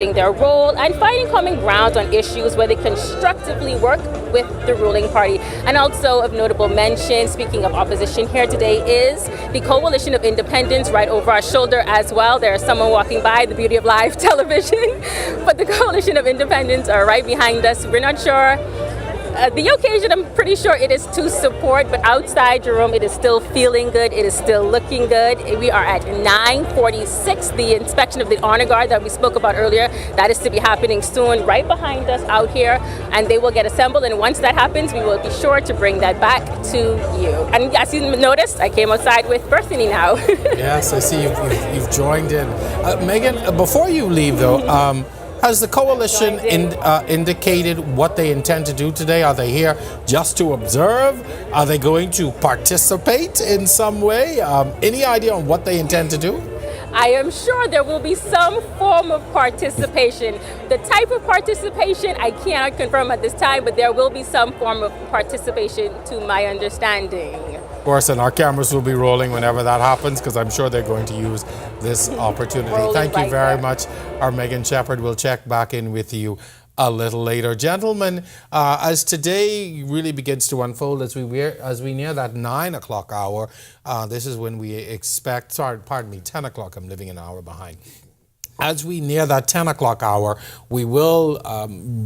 their role and finding common ground on issues where they constructively work with the ruling party. And also of notable mention, speaking of opposition here today, is the Coalition of Independents right over our shoulder as well. There's someone walking by, the beauty of live television, but the Coalition of Independents are right behind us. We're not sure. The occasion, I'm pretty sure it is to support, but outside, Jerome, it is still feeling good. It is still looking good. We are at 9:46. The inspection of the honor guard that we spoke about earlier, that is to be happening soon, right behind us out here, and they will get assembled. And once that happens, we will be sure to bring that back to you. And as you noticed, I came outside with Berthany now. Yes, I see you've joined in. Megan, before you leave, though, has the coalition indicated what they intend to do today? Are they here just to observe? Are they going to participate in some way? Any idea on what they intend to do? I am sure there will be some form of participation. The type of participation I cannot confirm at this time, but there will be some form of participation to my understanding. Of course, and our cameras will be rolling whenever that happens, because I'm sure they're going to use this opportunity. Thank you very much. Our Megan Shepherd will check back in with you a little later. Gentlemen, as today really begins to unfold, as we near that 9 o'clock hour, this is when we expect, 10 o'clock, I'm living an hour behind. As we near that 10 o'clock hour, we will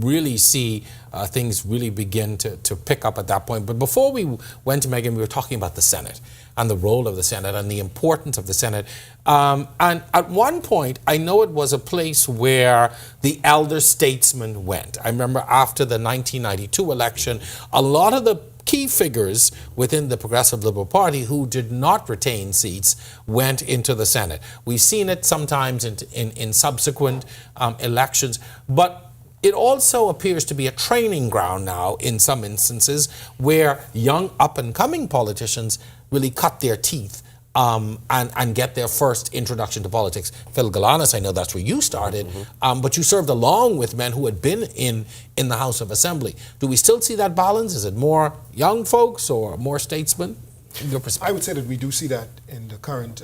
really see things really begin to pick up at that point. But before we went to Megan, we were talking about the Senate and the role of the Senate and the importance of the Senate. And at one point, I know it was a place where the elder statesmen went. I remember after the 1992 election, a lot of the key figures within the Progressive Liberal Party who did not retain seats went into the Senate. We've seen it sometimes in subsequent elections, but it also appears to be a training ground now in some instances where young up-and-coming politicians really cut their teeth and get their first introduction to politics. Phil Galanis, I know that's where you started, but you served along with men who had been in the House of Assembly. Do we still see that balance? Is it more young folks or more statesmen? Your perspective? I would say that we do see that in the current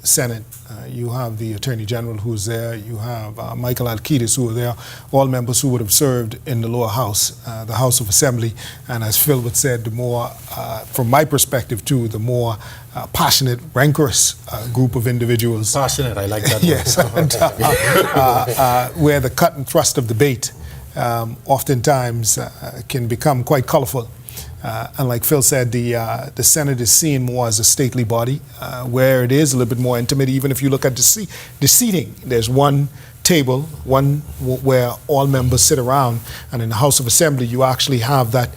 Senate. You have the Attorney General who's there. You have Michael Alkides who are there, all members who would have served in the lower house, the House of Assembly. And as Phil would said, the more, from my perspective too, the more passionate, rancorous group of individuals. Passionate, I like that. Yes, and, where the cut and thrust of debate oftentimes can become quite colorful. And like Phil said, the Senate is seen more as a stately body, where it is a little bit more intimate. Even if you look at the seating, there's one table, one where all members sit around, and in the House of Assembly, you actually have that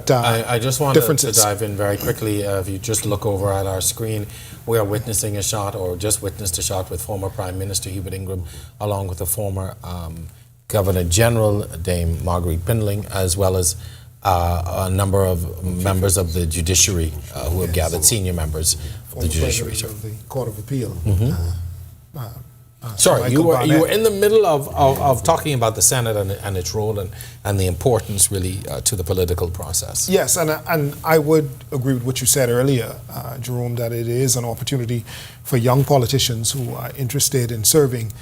I just want to dive in very quickly. If you just look over at our screen, we are witnessing a shot, or just witnessed a shot, with former Prime Minister Hubert Ingraham, along with the former Governor General, Dame Marguerite Pindling, as well as a number of members of the judiciary who have gathered, senior members of the judiciary. Of the Court of Appeal. Sorry, you were in the middle of talking about the Senate and its role and the importance really to the political process. Yes, and I would agree with what you said earlier, Jerome, that it is an opportunity for young politicians who are interested in serving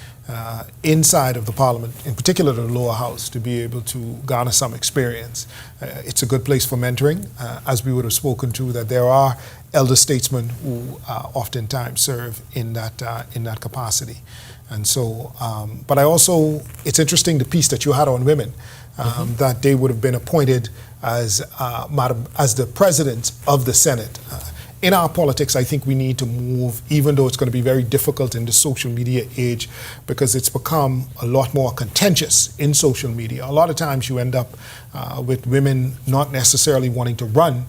inside of the Parliament, in particular the lower house, to be able to garner some experience. It's a good place for mentoring, as we would have spoken to, that there are elder statesmen who oftentimes serve in that capacity. And so, but I also, it's interesting the piece that you had on women, that they would have been appointed as the president of the Senate. In our politics, I think we need to move, even though it's going to be very difficult in the social media age, because it's become a lot more contentious in social media. A lot of times you end up with women not necessarily wanting to run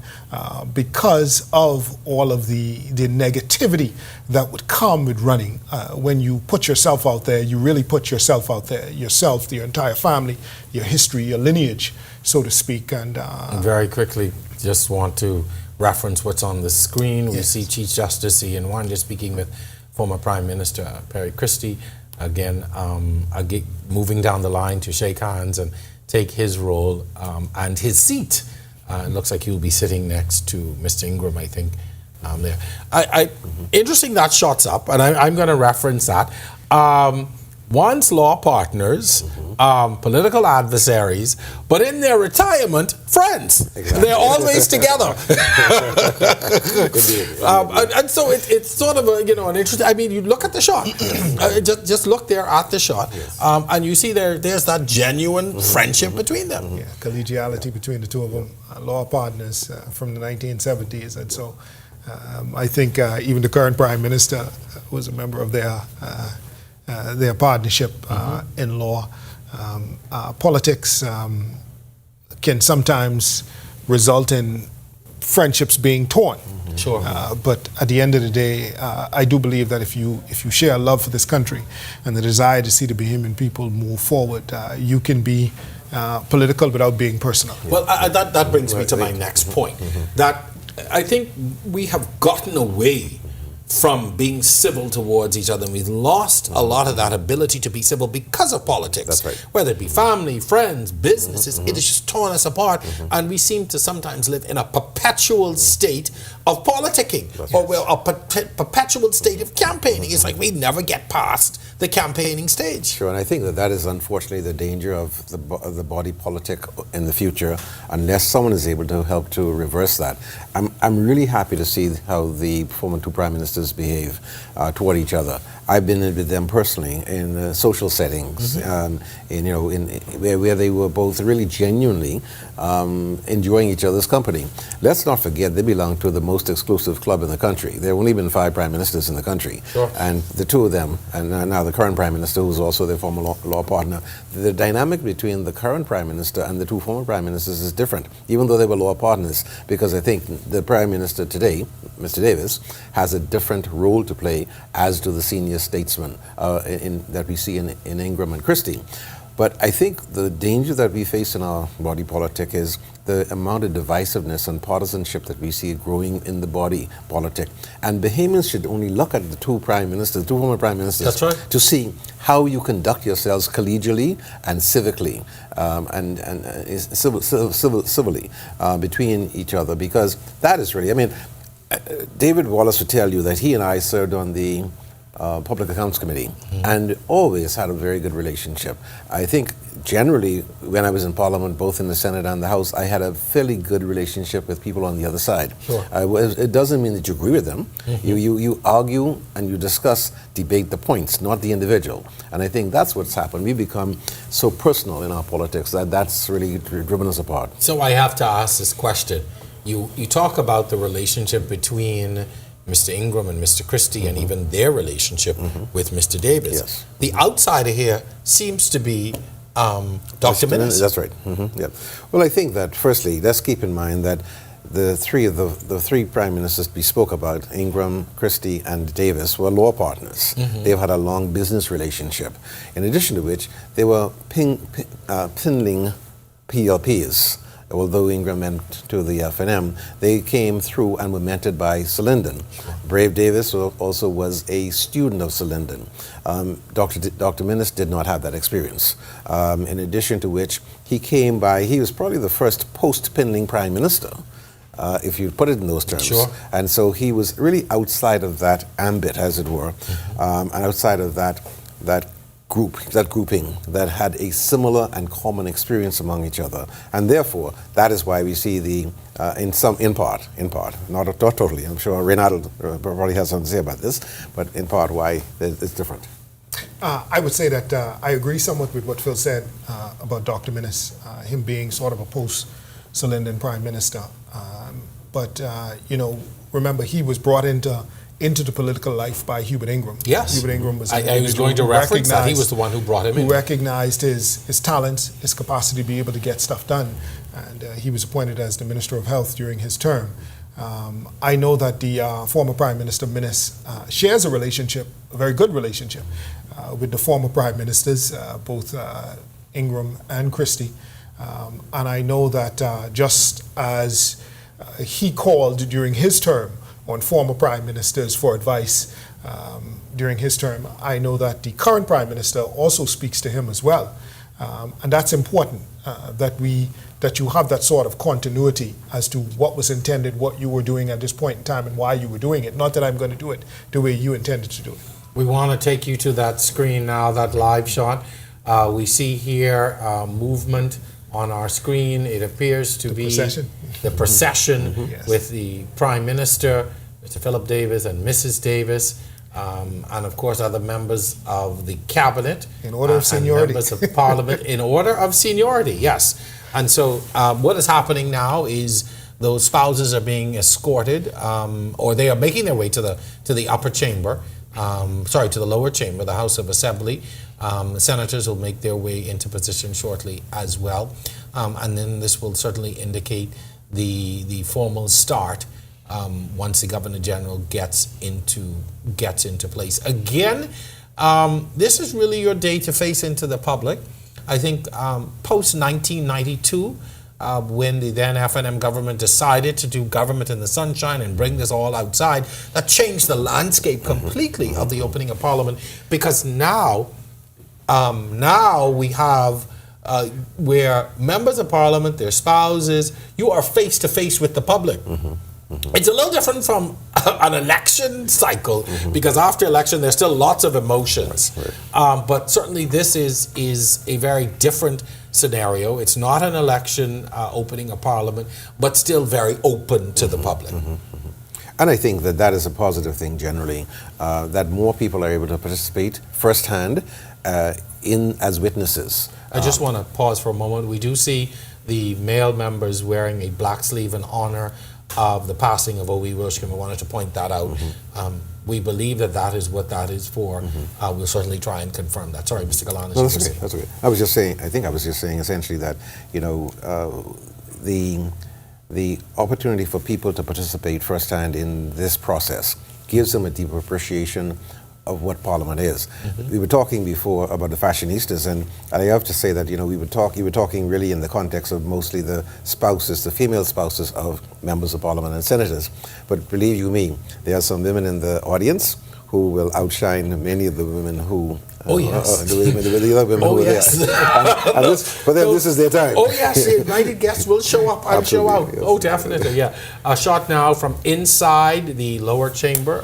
because of all of the negativity that would come with running. When you put yourself out there, you really put yourself out there, yourself, your entire family, your history, your lineage, so to speak. And very quickly, just want to reference what's on the screen. We see Chief Justice Ian Warren just speaking with former Prime Minister Perry Christie. Again, moving down the line to shake hands and take his role and his seat. It looks like he'll be sitting next to Mr. Ingraham, I think, there. Interesting that shot's up, and I'm going to reference that. once law partners, political adversaries, but in their retirement, friends. Exactly. They're always together. And so it's sort of an interesting. I mean, you look at the shot. Just look there at the shot, yes. And you see there's that genuine friendship between them. Yeah, collegiality between the two of them, law partners from the 1970s, and so I think even the current Prime Minister was a member of their partnership in law. Politics can sometimes result in friendships being torn. Sure. But at the end of the day, I do believe that if you share a love for this country and the desire to see the Bahamian people move forward, you can be political without being personal. Well, that brings me to my next point. That I think we have gotten away from being civil towards each other. And we've lost a lot of that ability to be civil because of politics. That's right. Whether it be family, friends, businesses, it has just torn us apart. And we seem to sometimes live in a perpetual state of politicking, or a perpetual state of campaigning. It's like we never get past the campaigning stage. Sure, and I think that is unfortunately the danger of the body politic in the future, unless someone is able to help to reverse that. I'm really happy to see how the former two prime ministers behave toward each other. I've been with them personally in social settings, where they were both really genuinely enjoying each other's company. Let's not forget they belong to the most exclusive club in the country. There have only been 5 prime ministers in the country, sure. And the two of them, and now the current prime minister, who's also their former law partner, the dynamic between the current prime minister and the 2 former prime ministers is different, even though they were law partners, because I think the prime minister today, Mr. Davis, has a different role to play, as do the senior statesmen that we see in Ingram and Christie. But I think the danger that we face in our body politic is the amount of divisiveness and partisanship that we see growing in the body politic. And Bahamians should only look at the 2 prime ministers, 2 former prime ministers, that's right, to see how you conduct yourselves collegially and civically, civilly between each other, because that is really, I mean, David Wallace would tell you that he and I served on the Public Accounts Committee and always had a very good relationship. I think generally when I was in Parliament, both in the Senate and the House, I had a fairly good relationship with people on the other side. Sure. It doesn't mean that you agree with them. You argue and you discuss, debate the points, not the individual. And I think that's what's happened. We become so personal in our politics that's really driven us apart. So I have to ask this question. You talk about the relationship between Mr. Ingram and Mr. Christie, and even their relationship with Mr. Davis. Yes. The outsider here seems to be Dr. Minnis. That's right. Yeah. Well, I think that firstly, let's keep in mind that the three prime ministers we spoke about, Ingram, Christie, and Davis, were law partners. They've had a long business relationship. In addition to which, they were pinning PLPs. Although Ingram went to the FNM, they came through and were mentored by Sir Lyndon. Sure. Brave Davis also was a student of Sir Lyndon. Dr. Minnis did not have that experience. In addition to which, he was probably the first post-Pinling Prime Minister, if you put it in those terms. Sure. And so he was really outside of that ambit, as it were, and outside of that grouping that had a similar and common experience among each other, and therefore that is why we see in part, not totally. I'm sure Reynaldo probably has something to say about this, but in part why it's different. I would say that I agree somewhat with what Phil said about Dr. Minnis, him being sort of a post-Sir Lyndon Prime Minister. But remember, he was brought into the political life by Hubert Ingram. Yes. Hubert Ingram was I was going to reference that. He was the one who brought him in. Who recognized his talents, his capacity to be able to get stuff done. And he was appointed as the Minister of Health during his term. I know that the former Prime Minister Minnis shares a very good relationship, with the former Prime Ministers, both Ingram and Christie. And I know that just as he called during his term on former prime ministers for advice during his term, I know that the current prime minister also speaks to him as well. And that's important, that you have that sort of continuity as to what was intended, what you were doing at this point in time, and why you were doing it. Not that I'm going to do it the way you intended to do it. We want to take you to that screen now, that live shot. We see here movement on our screen. It appears to be the procession Yes. with the Prime Minister, Mr. Philip Davis, and Mrs. Davis, and of course other members of the cabinet. In order of seniority. And members of Parliament in order of seniority, yes. And so what is happening now is those spouses are being escorted, or they are making their way to the upper chamber, to the lower chamber, the House of Assembly. Senators will make their way into position shortly as well. And then this will certainly indicate the formal start once the Governor General gets into place. Again, this is really your day to face into the public. I think post 1992, when the then FNM government decided to do government in the sunshine and bring this all outside, that changed the landscape completely of the opening of Parliament, because now we have where members of Parliament, their spouses, you are face to face with the public. It's a little different from an election cycle, because after election there's still lots of emotions. But certainly this is a very different scenario. It's not an election opening of Parliament, but still very open to the public. And I think that is a positive thing generally, that more people are able to participate firsthand as witnesses. I just want to pause for a moment. We do see the male members wearing a black sleeve in honor of the passing of O.E. Wilshkin. We wanted to point that out. We believe that is what that is for. We'll certainly try and confirm that. Sorry, Mr. Galan. No, that's okay. That's okay. I was just saying essentially that, the opportunity for people to participate firsthand in this process gives them a deeper appreciation of what Parliament is. We were talking before about the fashionistas, and I have to say that you were talking really in the context of mostly the spouses, the female spouses of members of Parliament and senators. But believe you me, there are some women in the audience who will outshine many of the women who. The other women who are there. For them, this is their time. Oh yes, invited guests will show up and show out. Yes. Oh, definitely, yeah. A shot now from inside the lower chamber,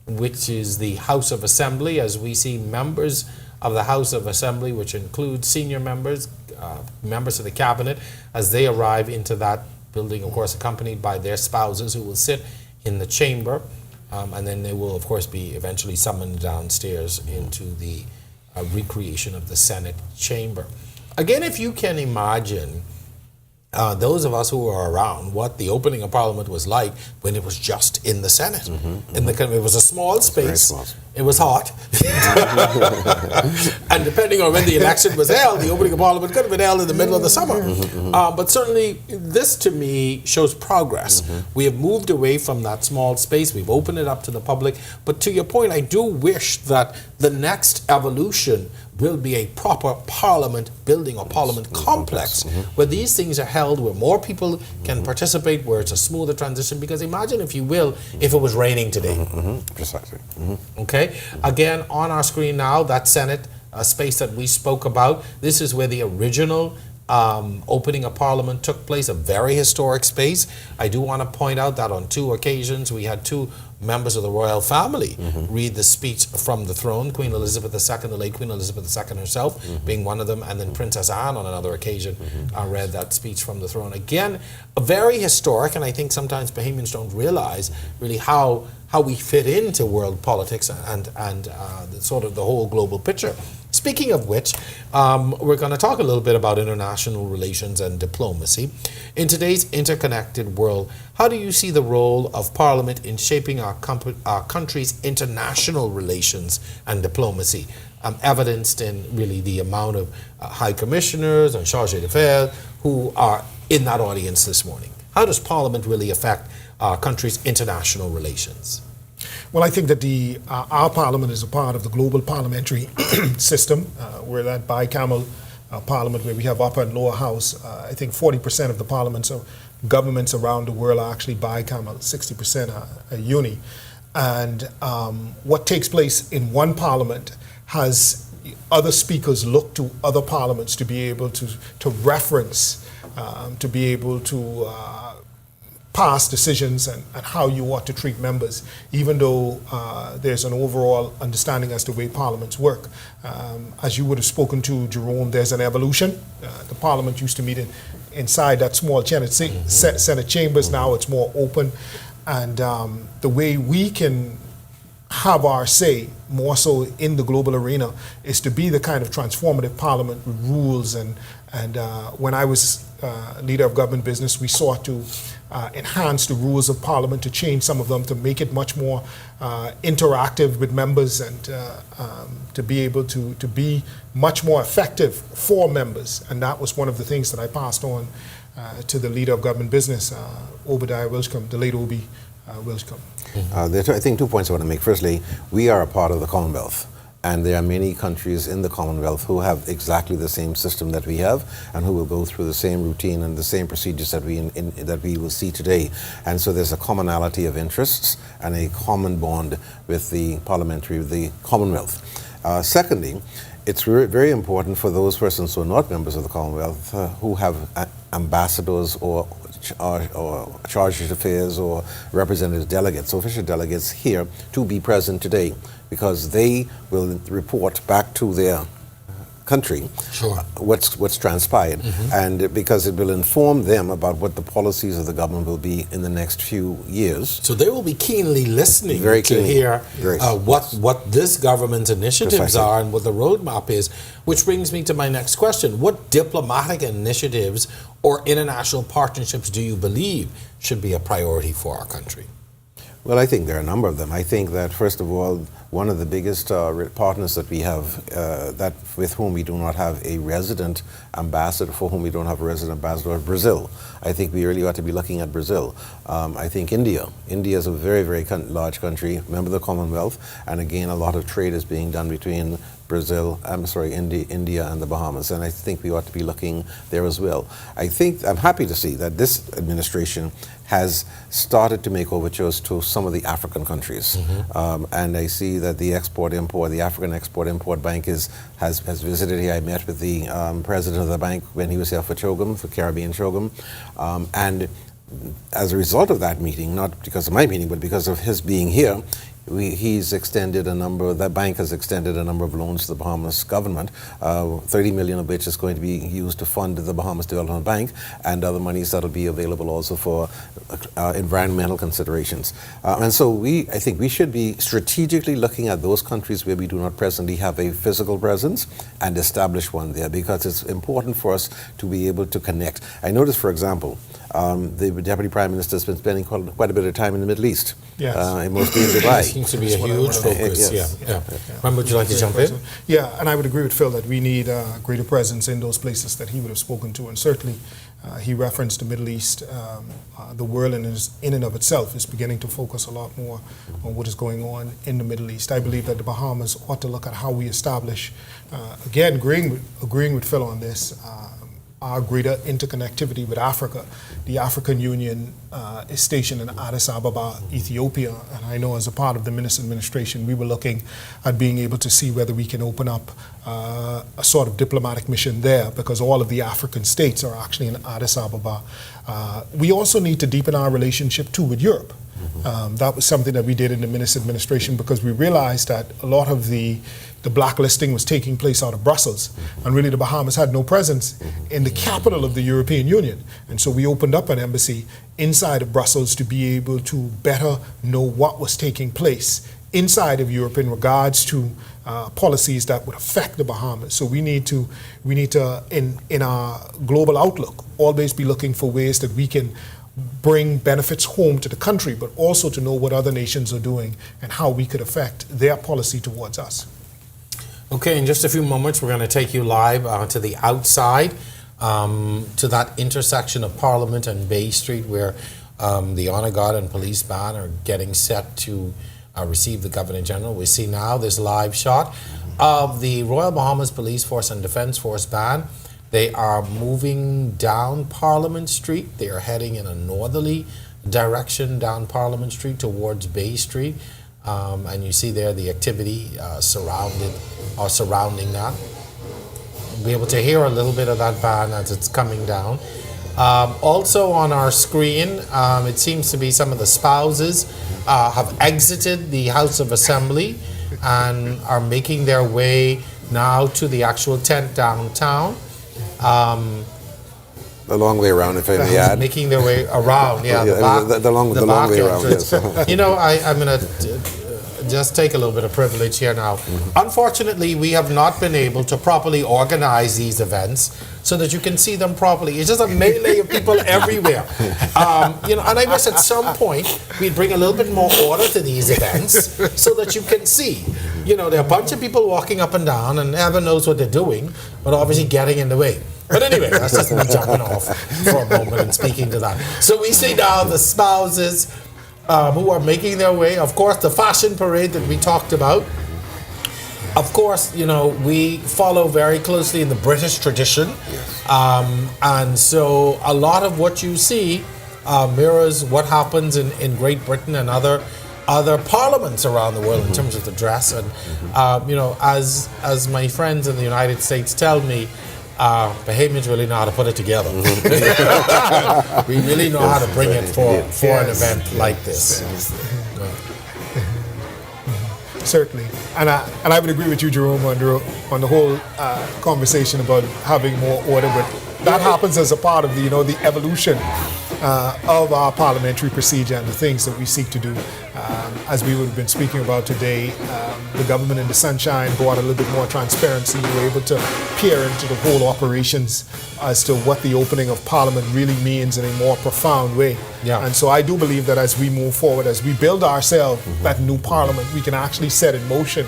which is the House of Assembly, as we see members of the House of Assembly, which include senior members, members of the cabinet, as they arrive into that building, of course, accompanied by their spouses who will sit in the chamber. And then they will, of course, be eventually summoned downstairs into the recreation of the Senate chamber. Again, if you can imagine, those of us who were around, what the opening of Parliament was like when it was just in the Senate. It was a small space. It was hot. And depending on when the election was held, the opening of Parliament could have been held in the middle of the summer. But certainly, this to me shows progress. We have moved away from that small space. We've opened it up to the public. But to your point, I do wish that the next evolution will be a proper Parliament building or Parliament complex where these things are held, where more people can participate, where it's a smoother transition. Because imagine, if you will, if it was raining today. Precisely. Okay. Again, on our screen now, that Senate space that we spoke about. This is where the original opening of Parliament took place, a very historic space. I do want to point out that on 2 occasions we had 2 members of the royal family read the speech from the throne. Queen Elizabeth II, the late Queen Elizabeth II herself being one of them, and then Princess Anne on another occasion read that speech from the throne. Again, very historic, and I think sometimes Bahamians don't realize really how we fit into world politics and sort of the whole global picture. Speaking of which, we're going to talk a little bit about international relations and diplomacy. In today's interconnected world, how do you see the role of Parliament in shaping our country's international relations and diplomacy, evidenced in really the amount of high commissioners and chargés d'affaires who are in that audience this morning? How does Parliament really affect our country's international relations? Well, I think that our Parliament is a part of the global parliamentary system. We're that bicameral Parliament where we have upper and lower house. I think 40% of the parliaments or governments around the world are actually bicameral, 60% are uni. And what takes place in one parliament has other speakers look to other parliaments to be able to reference, to be able to pass decisions and how you ought to treat members, even though there's an overall understanding as to the way parliaments work. As you would have spoken to, Jerome, there's an evolution. The parliament used to meet inside that small Senate chambers. Now it's more open. And the way we can have our say more so in the global arena is to be the kind of transformative parliament with rules. And when I was leader of government business, we sought to enhance the rules of parliament, to change some of them, to make it much more interactive with members, and to be able to be much more effective for members. And that was one of the things that I passed on to the leader of government business, Obadiah Wilchcombe, the late Obi Wilchcombe. There are, I think, 2 points I want to make. Firstly, we are a part of the Commonwealth, and there are many countries in the Commonwealth who have exactly the same system that we have, and who will go through the same routine and the same procedures that we will see today. And so there's a commonality of interests and a common bond with the Commonwealth. Secondly, it's very important for those persons who are not members of the Commonwealth, who have ambassadors or chargé d'affaires or representative delegates, official delegates here, to be present today, because they will report back to their country what's transpired, and because it will inform them about what the policies of the government will be in the next few years. So they will be keenly listening to hear what this government's initiatives are and what the roadmap is, which brings me to my next question. What diplomatic initiatives or international partnerships do you believe should be a priority for our country? Well, I think there are a number of them. I think that, first of all, one of the biggest partners that we have, that with whom we do not have a resident ambassador, for whom we don't have a resident ambassador, is Brazil. I think we really ought to be looking at Brazil. I think India. India is a very, very large country, member of the Commonwealth, and again, a lot of trade is being done between India and the Bahamas, and I think we ought to be looking there as well. I'm happy to see that this administration has started to make overtures to some of the African countries, and I see that the African Export-Import Bank has visited here. I met with the president of the bank when he was here for Caribbean CHOGM, and as a result of that meeting, not because of my meeting, but because of his being here, that bank has extended a number of loans to the Bahamas government, 30 million of which is going to be used to fund the Bahamas Development Bank, and other monies that will be available also for environmental considerations. And so I think we should be strategically looking at those countries where we do not presently have a physical presence and establish one there, because it's important for us to be able to connect. I noticed, for example, the Deputy Prime Minister has been spending quite a bit of time in the Middle East, mostly in Dubai. Seems to be a huge focus. Yeah. Would you like to jump in? Yeah, and I would agree with Phil that we need a greater presence in those places that he would have spoken to, and certainly he referenced the Middle East. The world in and of itself is beginning to focus a lot more on what is going on in the Middle East. I believe that the Bahamas ought to look at how we establish, again, agreeing with Phil on this, our greater interconnectivity with Africa. The African Union is stationed in Addis Ababa, Ethiopia, and I know as a part of the Minister administration, we were looking at being able to see whether we can open up a sort of diplomatic mission there, because all of the African states are actually in Addis Ababa. We also need to deepen our relationship too with Europe. That was something that we did in the Minister administration, because we realized that a lot of the blacklisting was taking place out of Brussels, and really the Bahamas had no presence in the capital of the European Union. And so we opened up an embassy inside of Brussels to be able to better know what was taking place inside of Europe in regards to policies that would affect the Bahamas. So we need to in our global outlook, always be looking for ways that we can bring benefits home to the country, but also to know what other nations are doing and how we could affect their policy towards us. Okay, in just a few moments, we're going to take you live to the outside, to that intersection of Parliament and Bay Street, where the Honor Guard and Police Band are getting set to receive the Governor General. We see now this live shot of the Royal Bahamas Police Force and Defence Force Band. They are moving down Parliament Street. They are heading in a northerly direction down Parliament Street towards Bay Street. And you see there the activity surrounding that. You'll be able to hear a little bit of that band as it's coming down. Also on our screen, it seems to be some of the spouses have exited the House of Assembly and are making their way now to the actual tent downtown. The long way around, if I may add. Making their way around, the long way around, yes. You know, I'm going to just take a little bit of privilege here now. Unfortunately, we have not been able to properly organize these events so that you can see them properly. It's just a melee of people everywhere. You know, and I wish at some point we'd bring a little bit more order to these events so that you can see. You know, there are a bunch of people walking up and down, and heaven knows what they're doing, but obviously getting in the way. But anyway, that's just me jumping off for a moment and speaking to that. So we see now the spouses who are making their way. Of course, the fashion parade that we talked about. Of course, you know, we follow very closely in the British tradition. Yes. And so a lot of what you see mirrors what happens in Great Britain and other parliaments around the world in terms of the dress. And, you know, as my friends in the United States tell me, Bahamians really know how to put it together. We really know how to bring it for an event like this. Certainly, and I would agree with you, Jerome, on the whole conversation about having more order. But that happens as a part of the evolution of our parliamentary procedure and the things that we seek to do. As we would have been speaking about today, the government in the sunshine brought a little bit more transparency. We were able to peer into the whole operations as to what the opening of Parliament really means in a more profound way. Yeah. And so I do believe that as we move forward, as we build ourselves that new Parliament, we can actually set in motion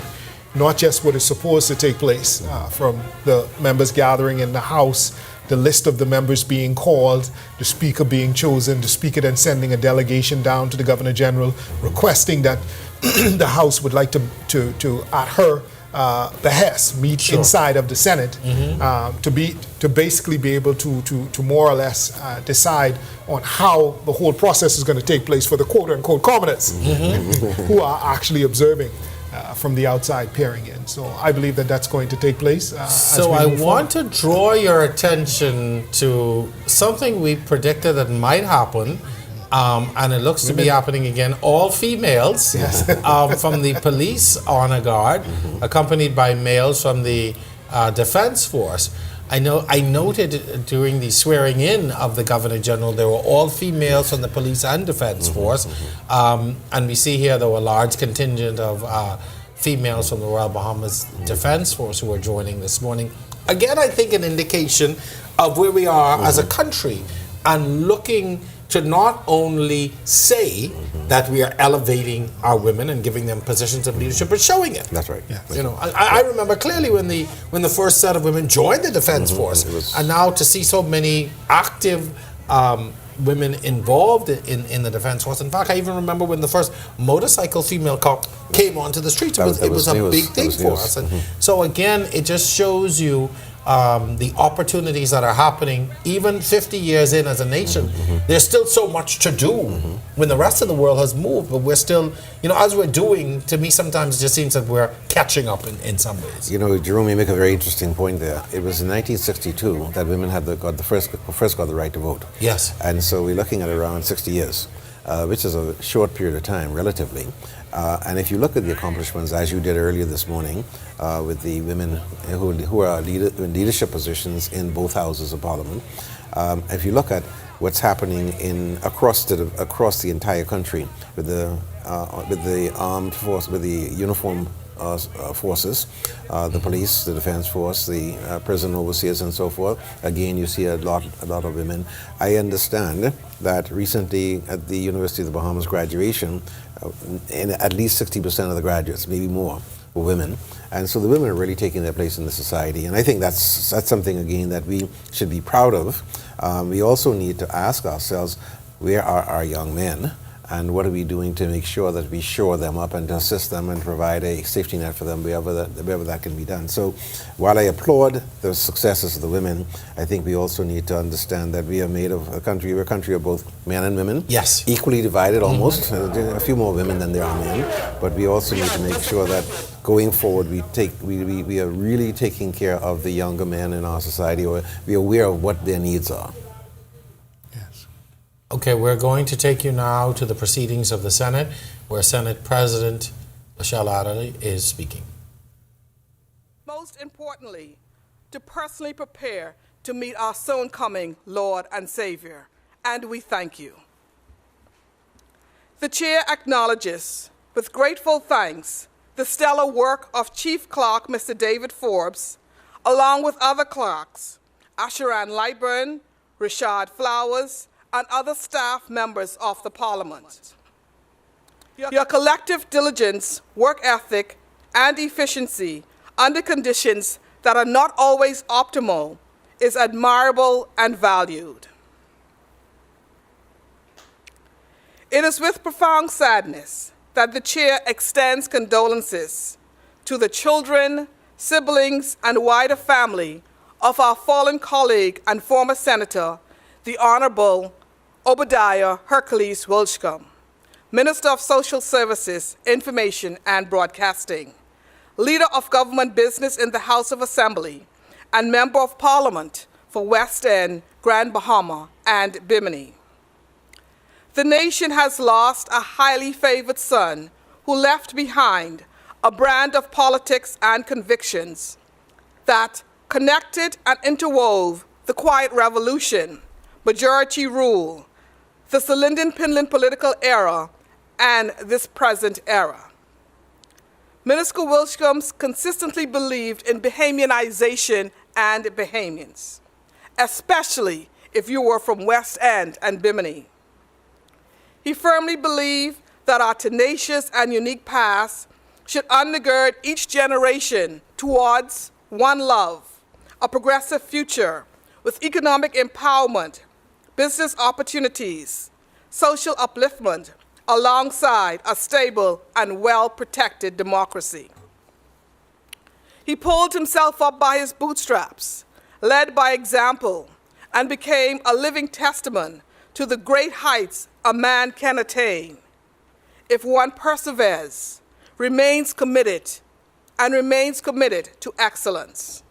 not just what is supposed to take place from the members gathering in the House, the list of the members being called, the Speaker being chosen, the Speaker then sending a delegation down to the Governor General requesting that the House would like to at her behest, meet inside of the Senate to basically be able to more or less decide on how the whole process is going to take place for the quote-unquote commoners who are actually observing from the outside peering in. So I believe that that's going to take place. So I want to draw your attention to something we predicted that might happen. And it looks to be happening again. All females from the police honor guard, accompanied by males from the defense force. I noted during the swearing in of the Governor General, there were all females from the police and defense force. And we see here, though, a large contingent of females from the Royal Bahamas Defense Force who are joining this morning. Again, I think an indication of where we are as a country and looking to not only say that we are elevating our women and giving them positions of leadership, but showing it. That's right. Yeah. You know, I remember clearly when the first set of women joined the Defense Force, and now to see so many active women involved in the Defense Force. In fact, I even remember when the first motorcycle female cop came onto the streets. It was a big thing for us. And so again, it just shows you the opportunities that are happening even 50 years in as a nation. There's still so much to do when the rest of the world has moved, but we're still, you know, as we're doing, to me sometimes it just seems that we're catching up in some ways. You know, Jerome, you make a very interesting point there. It was in 1962 that women had first got the right to vote. Yes. And so we're looking at around 60 years, which is a short period of time, relatively. And if you look at the accomplishments, as you did earlier this morning, with the women who are in leadership positions in both houses of Parliament, if you look at what's happening across the entire country with the armed force, with the uniform forces, the police, the defense force, the prison overseers, and so forth. Again, you see a lot of women. I understand that recently at the University of the Bahamas graduation, in at least 60% of the graduates, maybe more, were women. And so the women are really taking their place in the society. And I think that's something, again, that we should be proud of. We also need to ask ourselves, where are our young men? And what are we doing to make sure that we shore them up and to assist them and provide a safety net for them wherever that can be done? So while I applaud the successes of the women, I think we also need to understand that we are made of we're a country of both men and women. Yes. Equally divided almost. A few more women than there are men. But we also need to make sure that going forward we are really taking care of the younger men in our society, or we are aware of what their needs are. Okay, we're going to take you now to the proceedings of the Senate, where Senate President Michelle Adderley is speaking. Most importantly, to personally prepare to meet our soon coming Lord and Savior, and we thank you. The Chair acknowledges, with grateful thanks, the stellar work of Chief Clerk Mr. David Forbes, along with other clerks, Asheran Lightburn, Richard Flowers, and other staff members of the Parliament. Your collective diligence, work ethic, and efficiency under conditions that are not always optimal is admirable and valued. It is with profound sadness that the Chair extends condolences to the children, siblings, and wider family of our fallen colleague and former Senator, the Honorable Obadiah Hercules Wilshcombe, Minister of Social Services, Information and Broadcasting, Leader of Government Business in the House of Assembly, and Member of Parliament for West End, Grand Bahama, and Bimini. The nation has lost a highly favored son who left behind a brand of politics and convictions that connected and interwove the Quiet Revolution, majority rule, the Linden-Pinland political era, and this present era. Minister Wilshcombe consistently believed in Bahamianization and Bahamians, especially if you were from West End and Bimini. He firmly believed that our tenacious and unique past should undergird each generation towards one love, a progressive future with economic empowerment, business opportunities, social upliftment, alongside a stable and well-protected democracy. He pulled himself up by his bootstraps, led by example, and became a living testament to the great heights a man can attain if one perseveres, remains committed to excellence.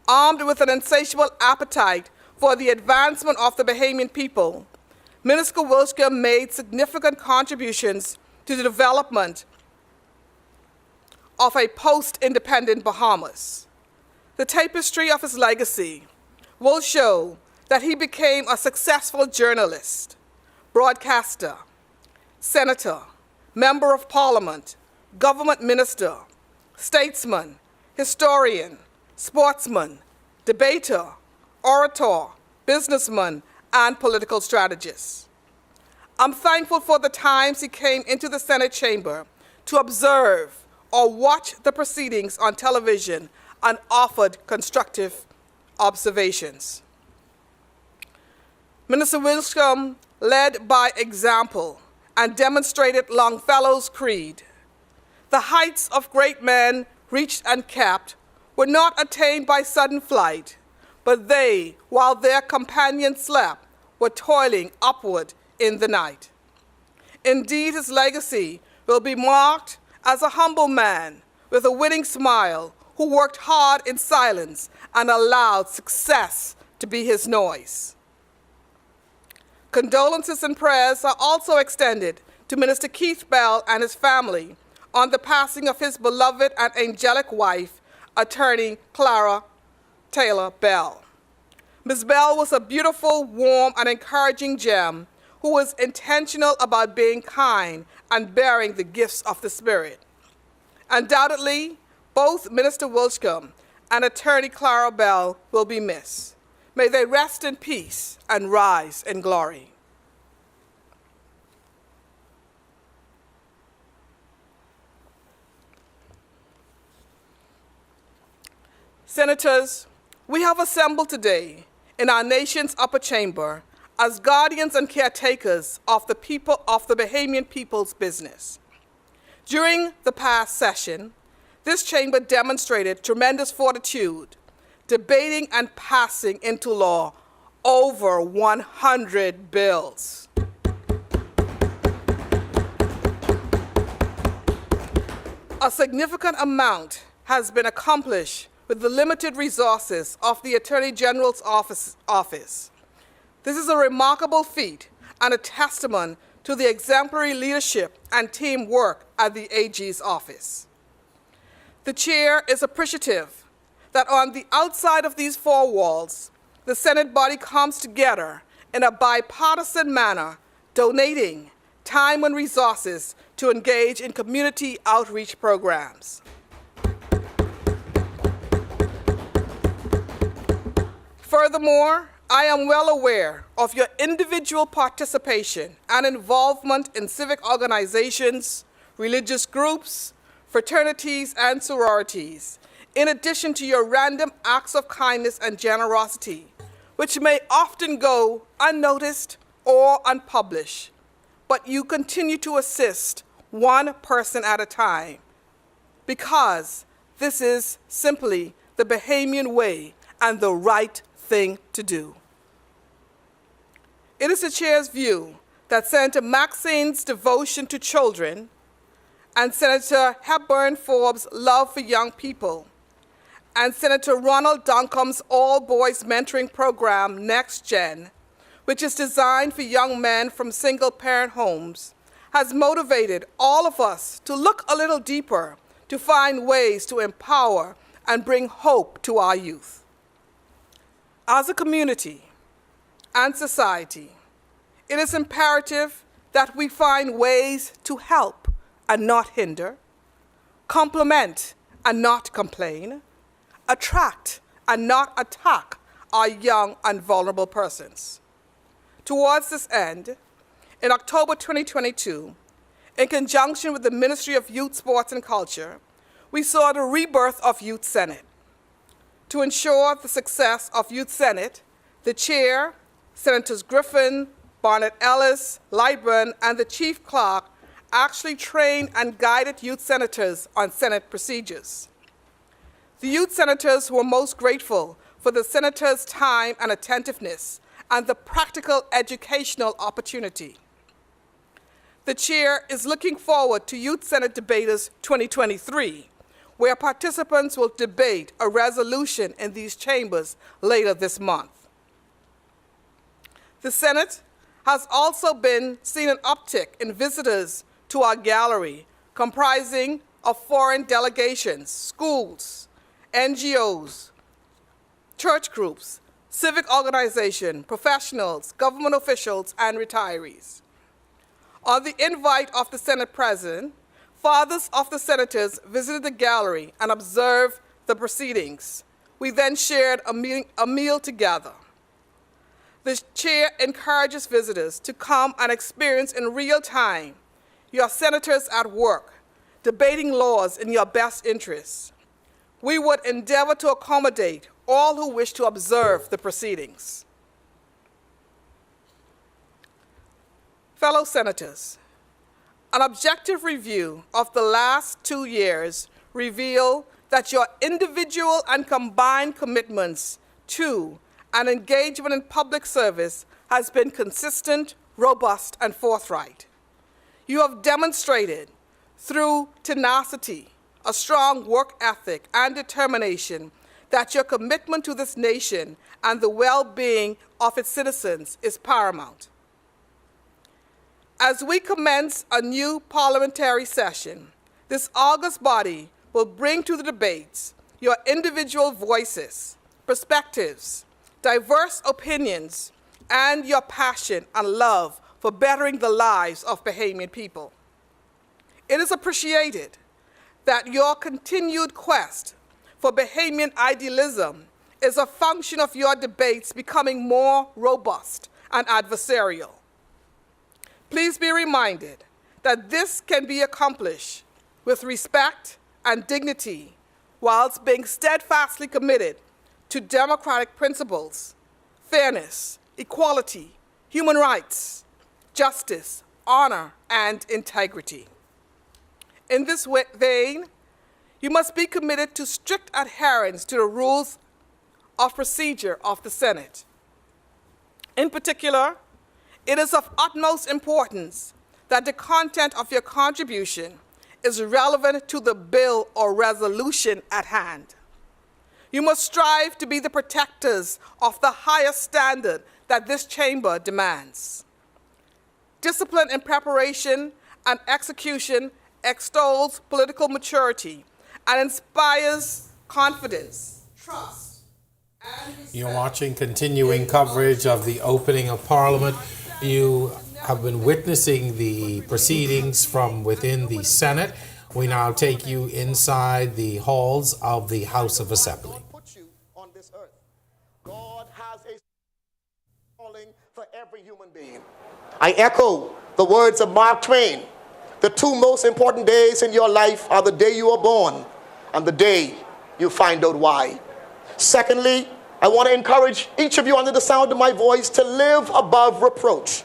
Armed with an insatiable appetite for the advancement of the Bahamian people, Minister Wilshcombe made significant contributions to the development of a post-independent Bahamas. The tapestry of his legacy will show that he became a successful journalist, broadcaster, senator, member of parliament, government minister, statesman, historian, sportsman, debater, orator, businessman, and political strategist. I'm thankful for the times he came into the Senate chamber to observe or watch the proceedings on television and offered constructive observations. Minister Wilshcombe led by example and demonstrated Longfellow's creed. The heights of great men reached and kept were not attained by sudden flight, but they, while their companions slept, were toiling upward in the night. Indeed, his legacy will be marked as a humble man with a winning smile who worked hard in silence and allowed success to be his noise. Condolences and prayers are also extended to Minister Keith Bell and his family on the passing of his beloved and angelic wife, Attorney Clara Taylor Bell. Ms. Bell was a beautiful, warm, and encouraging gem who was intentional about being kind and bearing the gifts of the Spirit. Undoubtedly, both Minister Wilshcombe and Attorney Clara Bell will be missed. May they rest in peace and rise in glory. Senators, we have assembled today in our nation's upper chamber as guardians and caretakers of the people of the Bahamian people's business. During the past session, this chamber demonstrated tremendous fortitude, debating and passing into law over 100 bills. A significant amount has been accomplished with the limited resources of the Attorney General's office. This is a remarkable feat and a testament to the exemplary leadership and teamwork at the AG's office. The chair is appreciative that on the outside of these four walls, the Senate body comes together in a bipartisan manner, donating time and resources to engage in community outreach programs. Furthermore, I am well aware of your individual participation and involvement in civic organizations, religious groups, fraternities, and sororities, in addition to your random acts of kindness and generosity, which may often go unnoticed or unpublished, but you continue to assist one person at a time, because this is simply the Bahamian way and the right thing to do. It is the chair's view that Senator Maxine's devotion to children and Senator Hepburn Forbes' love for young people and Senator Ronald Duncombe's all-boys mentoring program, Next Gen, which is designed for young men from single-parent homes, has motivated all of us to look a little deeper to find ways to empower and bring hope to our youth. As a community and society, it is imperative that we find ways to help and not hinder, complement and not complain, attract and not attack our young and vulnerable persons. Towards this end, in October 2022, in conjunction with the Ministry of Youth, Sports and Culture, we saw the rebirth of Youth Senate. To ensure the success of Youth Senate, the chair, Senators Griffin, Barnett Ellis, Lightburn, and the chief clerk actually trained and guided youth senators on Senate procedures. The youth senators were most grateful for the senators' time and attentiveness and the practical educational opportunity. The chair is looking forward to Youth Senate Debaters 2023, where participants will debate a resolution in these chambers later this month. The Senate has also been seeing an uptick in visitors to our gallery, comprising of foreign delegations, schools, NGOs, church groups, civic organizations, professionals, government officials, and retirees. On the invite of the Senate President, fathers of the senators visited the gallery and observed the proceedings. We then shared a meal together. The chair encourages visitors to come and experience in real time your senators at work, debating laws in your best interests. We would endeavor to accommodate all who wish to observe the proceedings. Fellow senators, an objective review of the last 2 years reveal that your individual and combined commitments to and engagement in public service has been consistent, robust, and forthright. You have demonstrated through tenacity, a strong work ethic, and determination that your commitment to this nation and the well-being of its citizens is paramount. As we commence a new parliamentary session, this august body will bring to the debates your individual voices, perspectives, diverse opinions, and your passion and love for bettering the lives of Bahamian people. It is appreciated that your continued quest for Bahamian idealism is a function of your debates becoming more robust and adversarial. Please be reminded that this can be accomplished with respect and dignity whilst being steadfastly committed to democratic principles, fairness, equality, human rights, justice, honor, and integrity. In this vein, you must be committed to strict adherence to the rules of procedure of the Senate. In particular, it is of utmost importance that the content of your contribution is relevant to the bill or resolution at hand. You must strive to be the protectors of the highest standard that this chamber demands. discipline in preparation and execution extols political maturity and inspires confidence, trust, and respect. You're watching continuing coverage of the opening of Parliament. You have been witnessing the proceedings from within the Senate. We now take you inside the halls of the House of Assembly. Put you on this earth. God has a calling for every human being. I echo the words of Mark Twain. The two most important days in your life are the day you are born and the day you find out why. Secondly, I want to encourage each of you under the sound of my voice to live above reproach.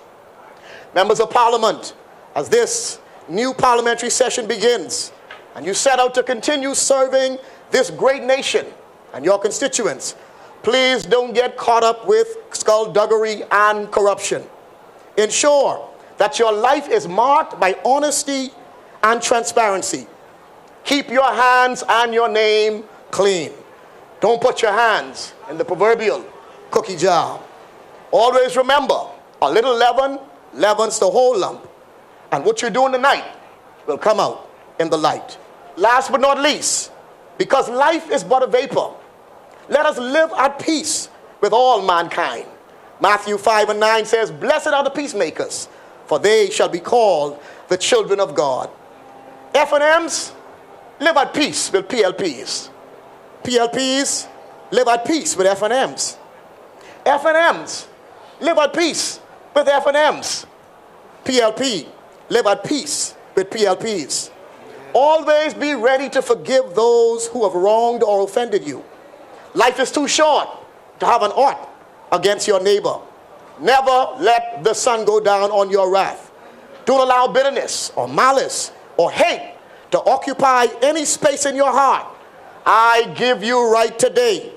Members of Parliament, as this new parliamentary session begins, and you set out to continue serving this great nation and your constituents, please don't get caught up with skullduggery and corruption. Ensure that your life is marked by honesty and transparency. Keep your hands and your name clean. Don't put your hands in the proverbial cookie jar. Always remember, a little leaven leavens the whole lump. And what you're doing tonight will come out in the light. Last but not least, because life is but a vapor, let us live at peace with all mankind. Matthew 5:9 says, "Blessed are the peacemakers, for they shall be called the children of God." F&Ms, live at peace with PLPs. PLPs, live at peace with F&Ms. F&Ms, live at peace with F&Ms. PLP, live at peace with PLPs. Always be ready to forgive those who have wronged or offended you. Life is too short to have an ought against your neighbor. Never let the sun go down on your wrath. Don't allow bitterness or malice or hate to occupy any space in your heart. I give you right today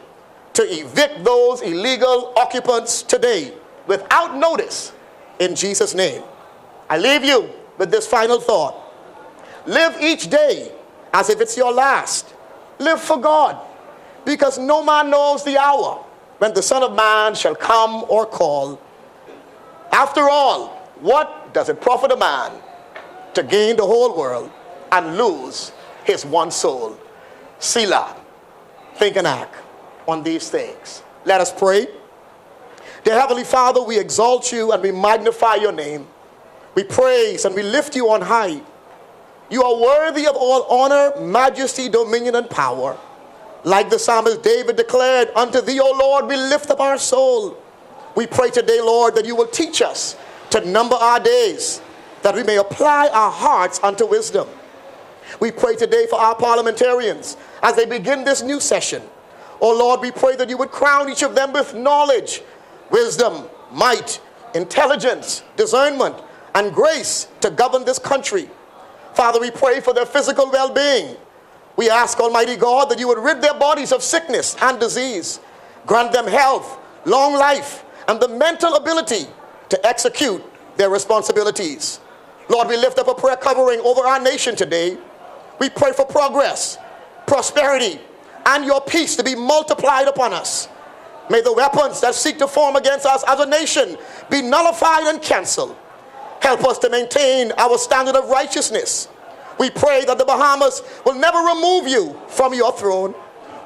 to evict those illegal occupants today without notice in Jesus' name. I leave you with this final thought. Live each day as if it's your last. Live for God, because no man knows the hour when the Son of Man shall come or call. After all, what does it profit a man to gain the whole world and lose his one soul? Selah. Think and act on these things. Let us pray. Dear Heavenly Father, we exalt you and we magnify your name. We praise and we lift you on high. You are worthy of all honor, majesty, dominion, and power. Like the psalmist David declared, "Unto thee, O Lord, we lift up our soul." We pray today, Lord, that you will teach us to number our days, that we may apply our hearts unto wisdom. We pray today for our parliamentarians as they begin this new session. Oh Lord, we pray that you would crown each of them with knowledge, wisdom, might, intelligence, discernment, and grace to govern this country. Father, we pray for their physical well-being. We ask, Almighty God, that you would rid their bodies of sickness and disease. Grant them health, long life, and the mental ability to execute their responsibilities. Lord, we lift up a prayer covering over our nation today. We pray for progress, prosperity, and your peace to be multiplied upon us. May the weapons that seek to form against us as a nation be nullified and canceled. Help us to maintain our standard of righteousness. We pray that the Bahamas will never remove you from your throne.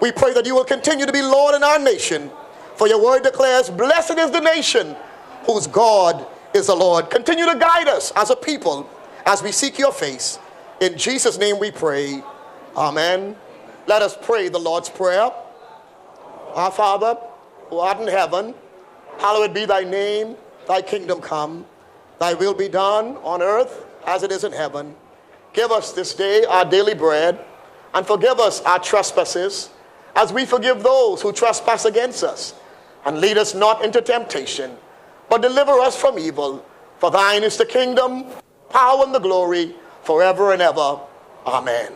We pray that you will continue to be Lord in our nation. For your word declares, "Blessed is the nation whose God is the Lord." Continue to guide us as a people as we seek your face. In Jesus' name we pray. Amen. Let us pray the Lord's Prayer. Our Father, who art in heaven, hallowed be thy name. Thy kingdom come. Thy will be done on earth as it is in heaven. Give us this day our daily bread, and forgive us our trespasses, as we forgive those who trespass against us. And lead us not into temptation, but deliver us from evil. For thine is the kingdom, power, and the glory, forever and ever. Amen.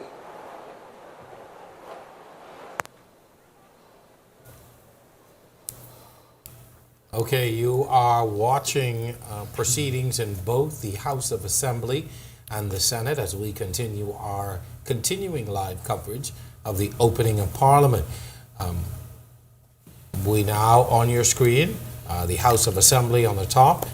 Okay, you are watching proceedings in both the House of Assembly and the Senate as we continue our continuing live coverage of the opening of Parliament. We now, on your screen, the House of Assembly on the top,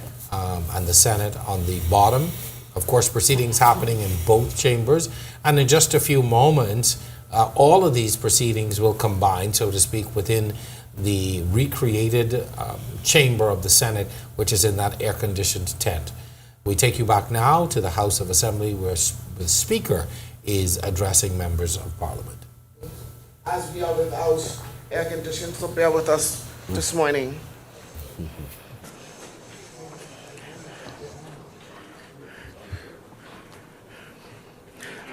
and the Senate on the bottom. Of course, proceedings happening in both chambers. And in just a few moments, all of these proceedings will combine, so to speak, within the recreated chamber of the Senate, which is in that air-conditioned tent. We take you back now to the House of Assembly, where the Speaker is addressing members of Parliament. As we are without air conditioning, so bear with us this morning.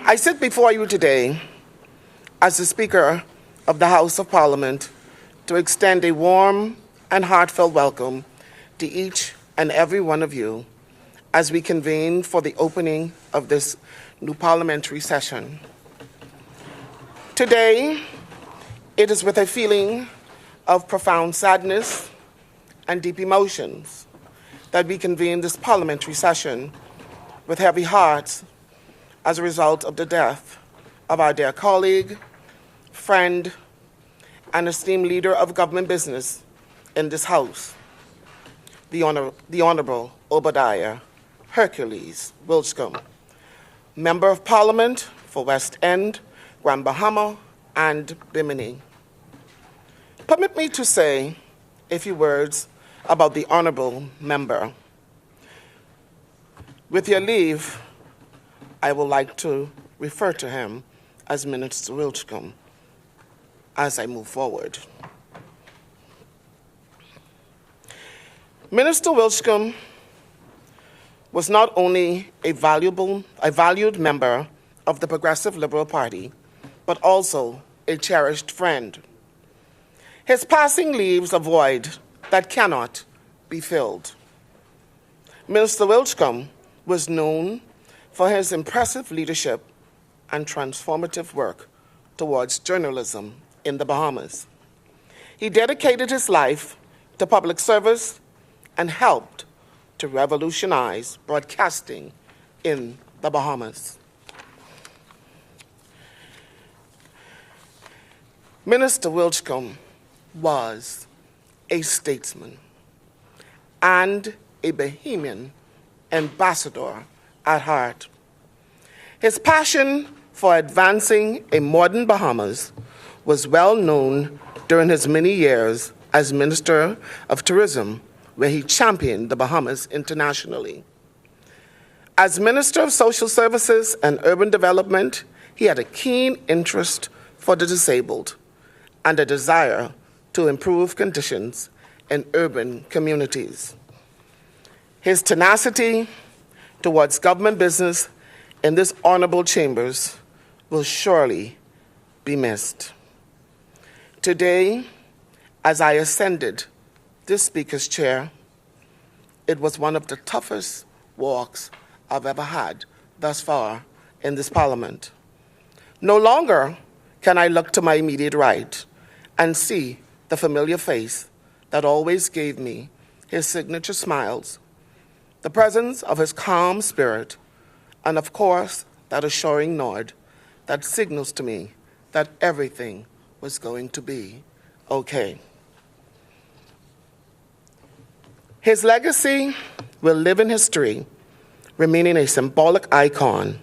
I sit before you today as the Speaker of the House of Parliament to extend a warm and heartfelt welcome to each and every one of you as we convene for the opening of this new parliamentary session. Today, it is with a feeling of profound sadness and deep emotions that we convene this parliamentary session with heavy hearts as a result of the death of our dear colleague, friend, and esteemed leader of government business in this House, the Honorable Obadiah Hercules Wilchcombe, Member of Parliament for West End, Grand Bahama, and Bimini. Permit me to say a few words about the Honorable Member. With your leave, I would like to refer to him as Minister Wilchcombe as I move forward. Minister Wilchcombe was not only a valued member of the Progressive Liberal Party, but also a cherished friend. His passing leaves a void that cannot be filled. Minister Wilchcombe was known for his impressive leadership and transformative work towards journalism in the Bahamas. He dedicated his life to public service and helped to revolutionize broadcasting in the Bahamas. Minister Wilchcombe was a statesman and a Bahamian ambassador at heart. His passion for advancing a modern Bahamas was well known during his many years as Minister of Tourism, where he championed the Bahamas internationally. As Minister of Social Services and Urban Development, he had a keen interest for the disabled and a desire to improve conditions in urban communities. His tenacity towards government business in this honorable chambers will surely be missed. Today, as I ascended this Speaker's chair, it was one of the toughest walks I've ever had thus far in this Parliament. No longer can I look to my immediate right and see the familiar face that always gave me his signature smiles, the presence of his calm spirit, and of course, that assuring nod that signals to me that everything was going to be okay. His legacy will live in history, remaining a symbolic icon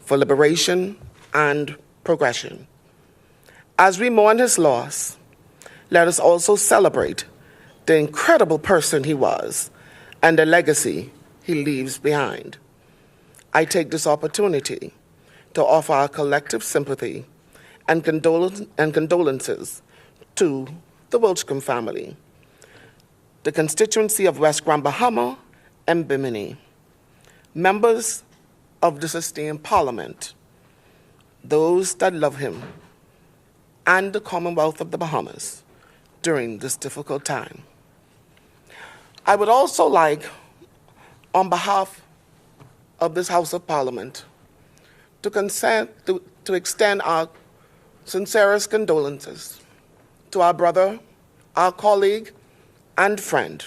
for liberation and progression. As we mourn his loss, let us also celebrate the incredible person he was and the legacy he leaves behind. I take this opportunity to offer our collective sympathy and condolences to the Wilchcombe family, the constituency of West Grand Bahama and Bimini, members of this esteemed Parliament, those that love him, and the Commonwealth of the Bahamas during this difficult time. I would also like, on behalf of this House of Parliament, to extend our sincerest condolences to our brother, our colleague, and friend,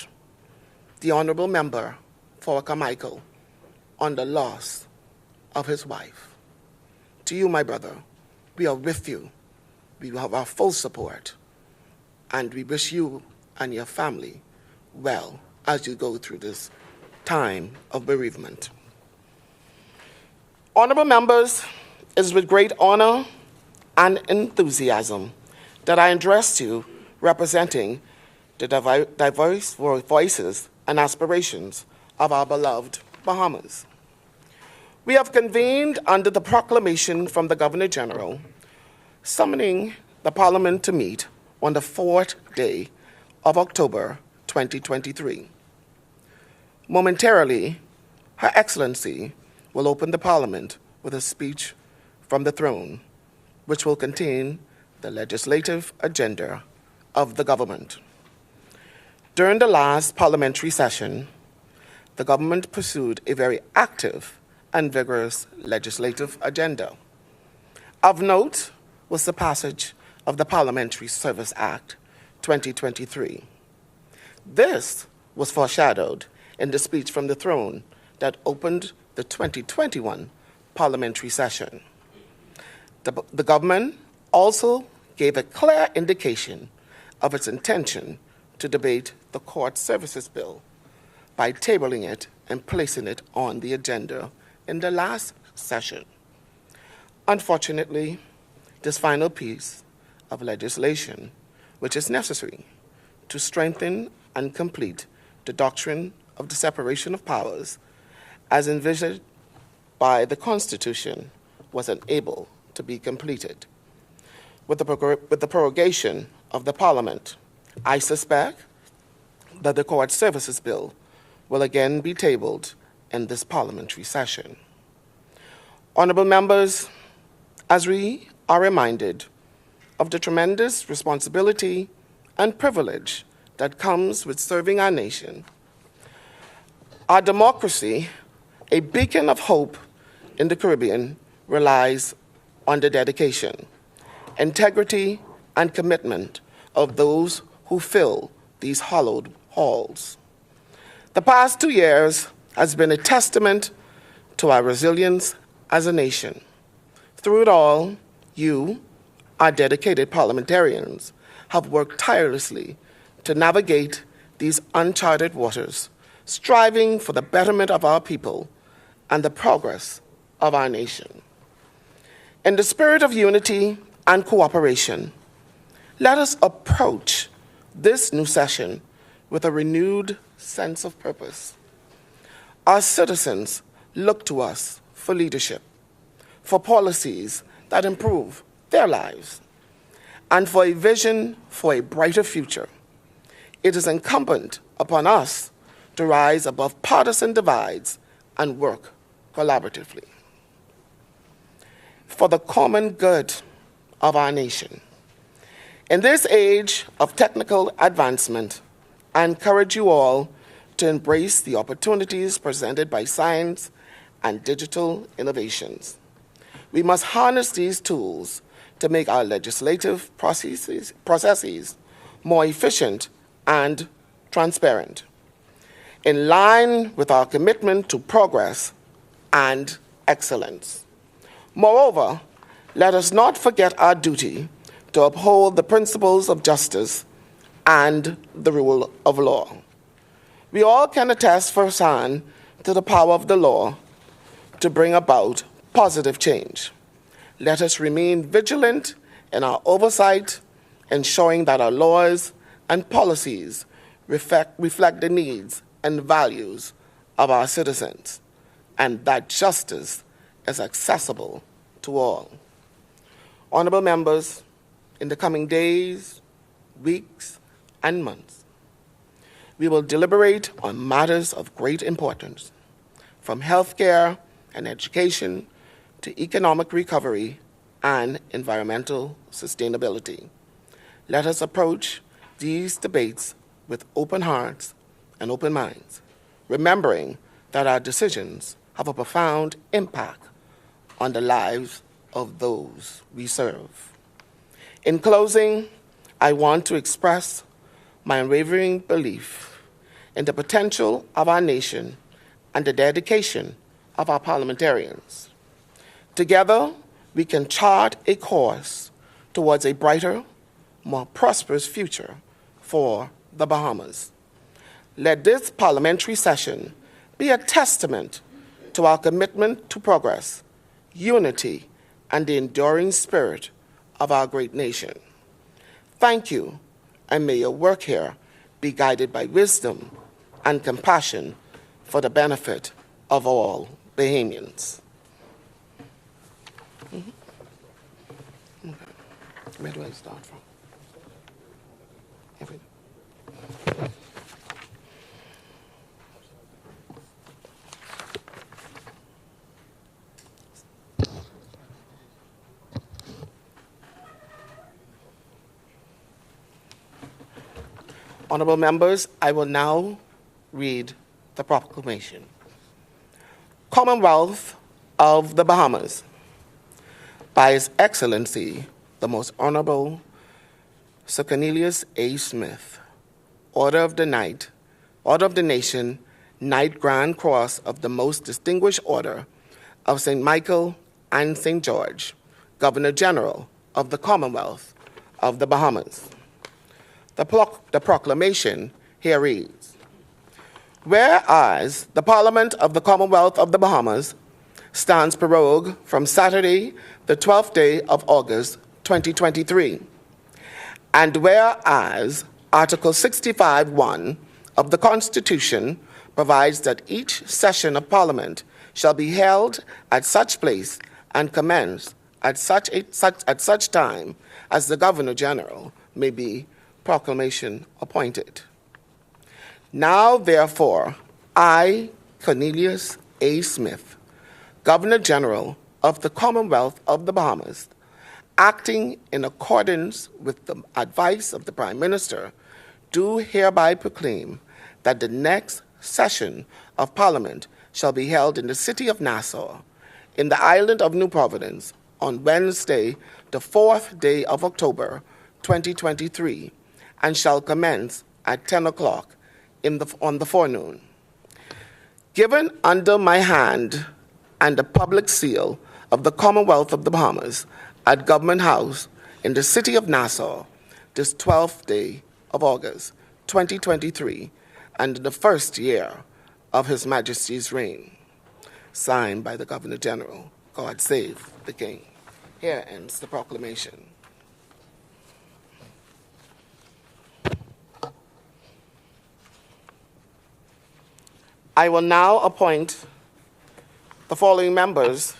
the Honourable Member for Carmichael, on the loss of his wife. To you, my brother, we are with you. We have our full support, and we wish you and your family well as you go through this time of bereavement. Honorable members, it is with great honor and enthusiasm that I address you representing the diverse voices and aspirations of our beloved Bahamas. We have convened under the proclamation from the Governor General, summoning the Parliament to meet on the 4th day of October 2023. Momentarily, Her Excellency will open the Parliament with a speech from the throne, which will contain the legislative agenda of the government. During the last parliamentary session, the government pursued a very active and vigorous legislative agenda. Of note was the passage of the Parliamentary Service Act 2023. This was foreshadowed in the speech from the throne that opened the 2021 parliamentary session. The government also gave a clear indication of its intention to debate the Court Services Bill by tabling it and placing it on the agenda in the last session. Unfortunately, this final piece of legislation, which is necessary to strengthen and complete the doctrine of the separation of powers as envisioned by the Constitution, was unable to be completed. With the prorogation of the Parliament, I suspect that the Court Services Bill will again be tabled in this parliamentary session. Honorable members, as we are reminded of the tremendous responsibility and privilege that comes with serving our nation, our democracy, a beacon of hope in the Caribbean, relies on the dedication, integrity, and commitment of those who fill these hallowed halls. The past 2 years has been a testament to our resilience as a nation. Through it all, you, our dedicated parliamentarians, have worked tirelessly to navigate these uncharted waters, striving for the betterment of our people and the progress of our nation. In the spirit of unity and cooperation, let us approach this new session with a renewed sense of purpose. Our citizens look to us for leadership, for policies that improve their lives, and for a vision for a brighter future. It is incumbent upon us to rise above partisan divides and work collaboratively for the common good of our nation. In this age of technical advancement, I encourage you all to embrace the opportunities presented by science and digital innovations. We must harness these tools to make our legislative processes more efficient and transparent, in line with our commitment to progress and excellence. Moreover, let us not forget our duty to uphold the principles of justice and the rule of law. We all can attest firsthand to the power of the law to bring about positive change. Let us remain vigilant in our oversight, ensuring that our laws and policies reflect the needs and values of our citizens, and that justice is accessible to all. Honorable members, in the coming days, weeks, and months, we will deliberate on matters of great importance, from healthcare and education to economic recovery and environmental sustainability. Let us approach these debates with open hearts and open minds, remembering that our decisions have a profound impact on the lives of those we serve. In closing, I want to express my unwavering belief in the potential of our nation and the dedication of our parliamentarians. Together, we can chart a course towards a brighter, more prosperous future for the Bahamas. Let this parliamentary session be a testament to our commitment to progress, unity, and the enduring spirit of our great nation. Thank you, and may your work here be guided by wisdom and compassion for the benefit of all Bahamians. Where do I start from? Honorable members, I will now read the proclamation. Commonwealth of the Bahamas, by His Excellency, the Most Honorable Sir Cornelius A. Smith, Order of the Nation, Knight Grand Cross of the Most Distinguished Order of St. Michael and St. George, Governor General of the Commonwealth of the Bahamas. The proclamation here reads, whereas the Parliament of the Commonwealth of the Bahamas stands prorogued from Saturday, the 12th day of August, 2023, and whereas Article 65(1) of the Constitution provides that each session of Parliament shall be held at such place and commence at such time as the Governor General may be proclamation appointed. Now, therefore, I, Cornelius A. Smith, Governor General of the Commonwealth of the Bahamas, acting in accordance with the advice of the Prime Minister, do hereby proclaim that the next session of Parliament shall be held in the city of Nassau, in the island of New Providence, on Wednesday, the 4th day of October, 2023, and shall commence at 10 o'clock on the forenoon. Given under my hand and the public seal of the Commonwealth of the Bahamas at Government House in the city of Nassau, this 12th day of August, 2023, and the first year of His Majesty's reign. Signed by the Governor General. God save the King. Here ends the proclamation. I will now appoint the following members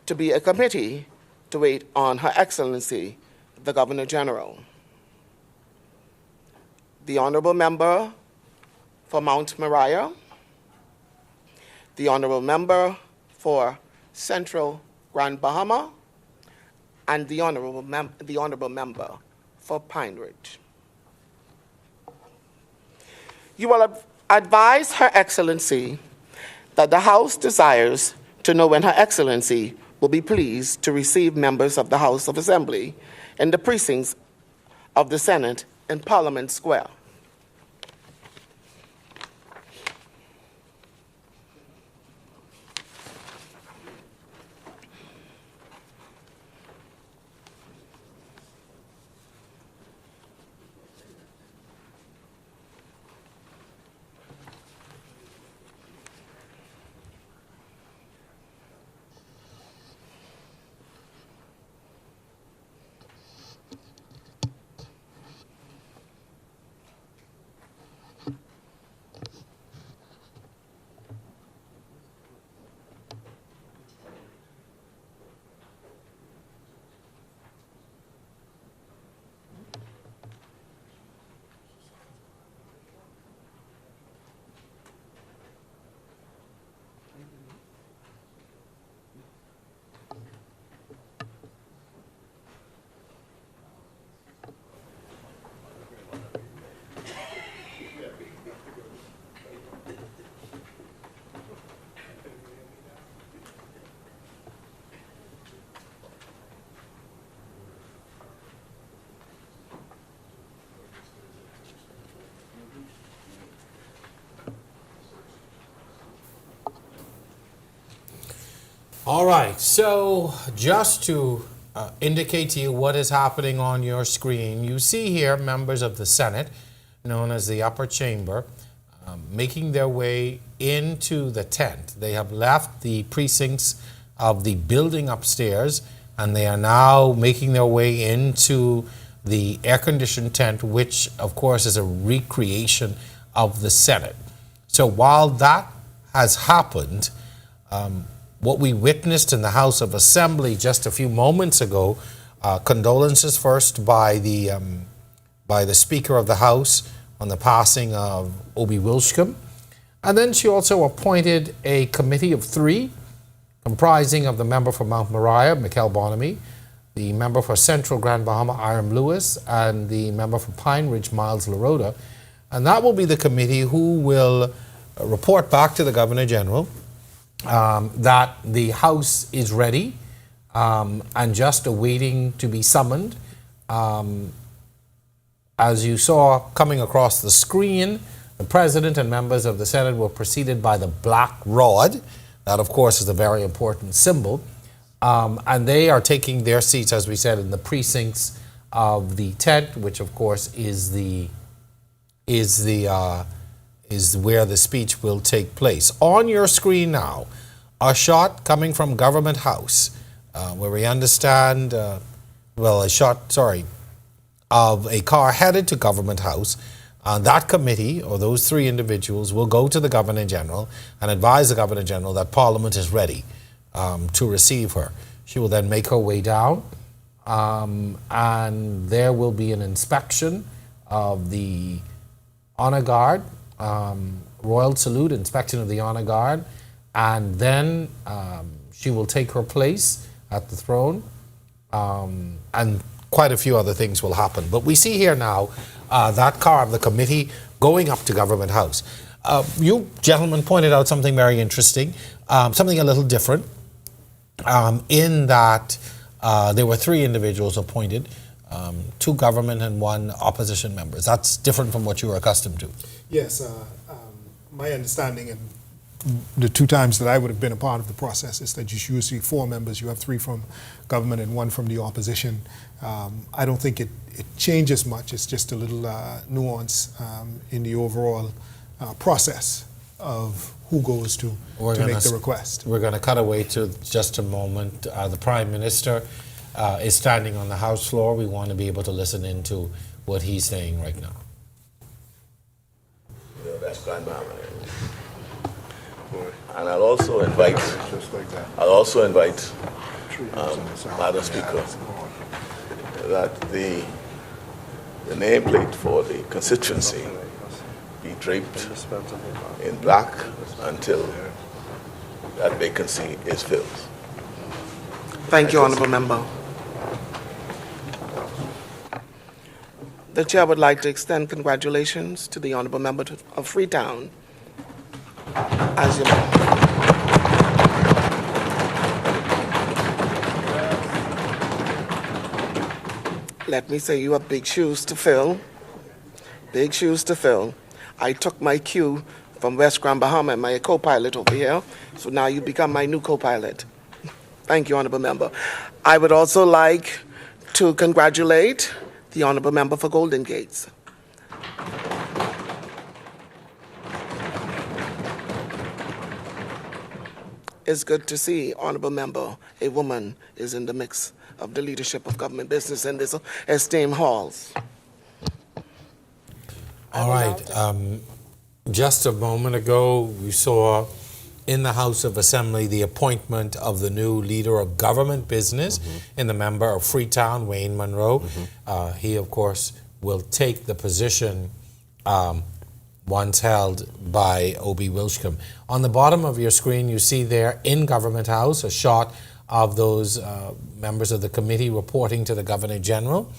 to be a committee to wait on Her Excellency, the Governor General. The Honorable Member for Mount Moriah, the Honorable Member for Central Grand Bahama, and the Honorable Member for Pine Ridge. You will advise Her Excellency that the House desires to know when Her Excellency will be pleased to receive members of the House of Assembly in the precincts of the Senate in Parliament Square. All right, so just to indicate to you what is happening on your screen, you see here members of the Senate, known as the upper chamber, making their way into the tent. They have left the precincts of the building upstairs, and they are now making their way into the air-conditioned tent, which, of course, is a recreation of the Senate. So while that has happened, what we witnessed in the House of Assembly just a few moments ago, condolences first by the Speaker of the House on the passing of Obie Wilschcombe, and then she also appointed a committee of 3, comprising of the member for Mount Moriah, Mikel Bonamy, the member for Central Grand Bahama, Iram Lewis, and the member for Pine Ridge, Miles LaRoda. And that will be the committee who will report back to the Governor General that the House is ready and just awaiting to be summoned. As you saw coming across the screen, the President and members of the Senate were preceded by the black rod. That, of course, is a very important symbol. And they are taking their seats, as we said, in the precincts of the tent, which, of course, is where the speech will take place. On your screen now, a shot coming from Government House, where we understand, of a car headed to Government House. That committee, or those 3 individuals, will go to the Governor General and advise the Governor General that Parliament is ready to receive her. She will then make her way down, and there will be an inspection of the Honor Guard, Royal Salute, inspection of the Honor Guard, and then she will take her place at the throne, and quite a few other things will happen. But we see here now that car of the committee going up to Government House. You gentlemen pointed out something very interesting, something a little different, in that there were 3 individuals appointed, 2 government and 1 opposition members. That's different from what you were accustomed to. Yes, my understanding, and the 2 times that I would have been a part of the process, is that you usually 4 members. You have 3 from government and 1 from the opposition. I don't think it changes much. It's just a little nuance in the overall process of who goes to make the request. We're going to cut away to just a moment. The Prime Minister is standing on the House floor. We want to be able to listen into what he's saying right now. That's Grand Bahama. And I'll also invite Madam Speaker, that the nameplate for the constituency be draped in black until that vacancy is filled. Thank you, Honourable Member. The Chair would like to extend congratulations to the Honourable Member of Freetown. As you know. Let me say you have big shoes to fill. Big shoes to fill. I took my cue from West Grand Bahama and my co-pilot over here, so now you become my new co-pilot. Thank you, Honourable Member. I would also like to congratulate the Honourable Member for Golden Gates. It's good to see, Honourable Member, a woman is in the mix of the leadership of government business in this esteemed halls. All right. Just a moment ago, we saw in the House of Assembly the appointment of the new leader of government business in the member of Freetown, Wayne Monroe. He, of course, will take the position once held by Obie Wilschcombe. On the bottom of your screen, you see there in Government House a shot of those members of the committee reporting to the Governor General.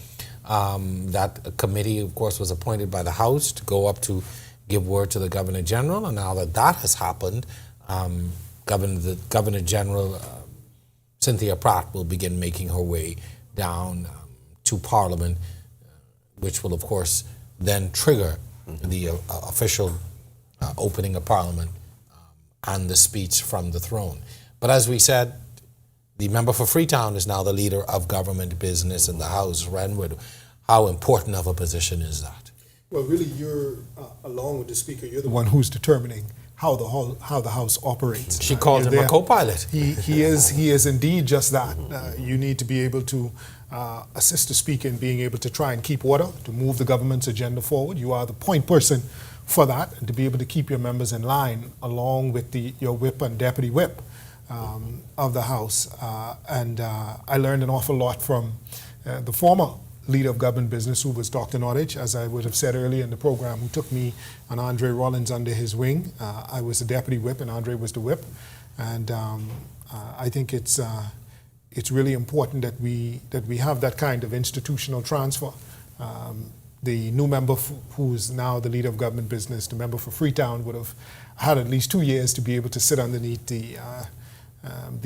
That committee, of course, was appointed by the House to go up to give word to the Governor General, and now that that has happened, the Governor General, Cynthia Pratt, will begin making her way down to Parliament, which will, of course, then trigger the official opening of Parliament and the speech from the throne. But as we said, the member for Freetown is now the leader of government business in the House. Renwood, how important of a position is that? Well, really, you're, along with the Speaker, you're the one who's determining how the House operates. She called him a co-pilot. He is indeed just that. You need to be able to assist the Speaker in being able to try and keep order, to move the government's agenda forward. You are the point person for that, and to be able to keep your members in line along with your whip and deputy whip of the House. I learned an awful lot from the former leader of government business, who was Dr. Nordich, as I would have said earlier in the program, who took me and Andre Rollins under his wing. I was the deputy whip and Andre was the whip. And I think it's really important that we have that kind of institutional transfer. The new member who's now the leader of government business, the member for Freetown, would have had at least 2 years to be able to sit underneath the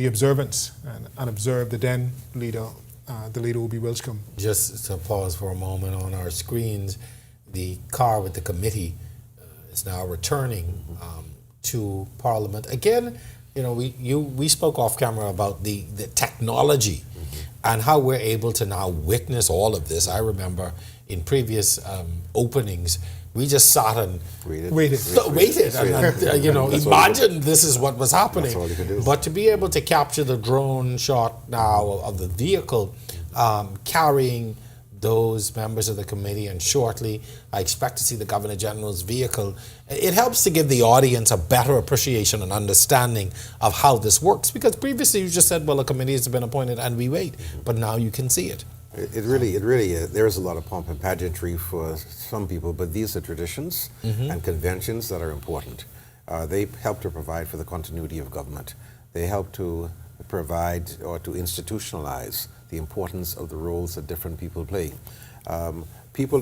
observance and observe the then leader, the leader will be Wilchcombe. Just to pause for a moment, on our screens, the car with the committee is now returning to Parliament. Again, you know, we spoke off camera about the technology and how we're able to now witness all of this. I remember in previous openings, we just sat and waited. And you know, imagined this is what was happening. That's all you could do. But to be able to capture the drone shot now of the vehicle carrying those members of the committee, and shortly I expect to see the Governor General's vehicle, it helps to give the audience a better appreciation and understanding of how this works. Because previously you just said, well, a committee has been appointed and we wait. But now you can see it. It really is. There is a lot of pomp and pageantry for some people, but these are traditions and conventions that are important. They help to provide for the continuity of government. They help to provide or to institutionalize the importance of the roles that different people play. People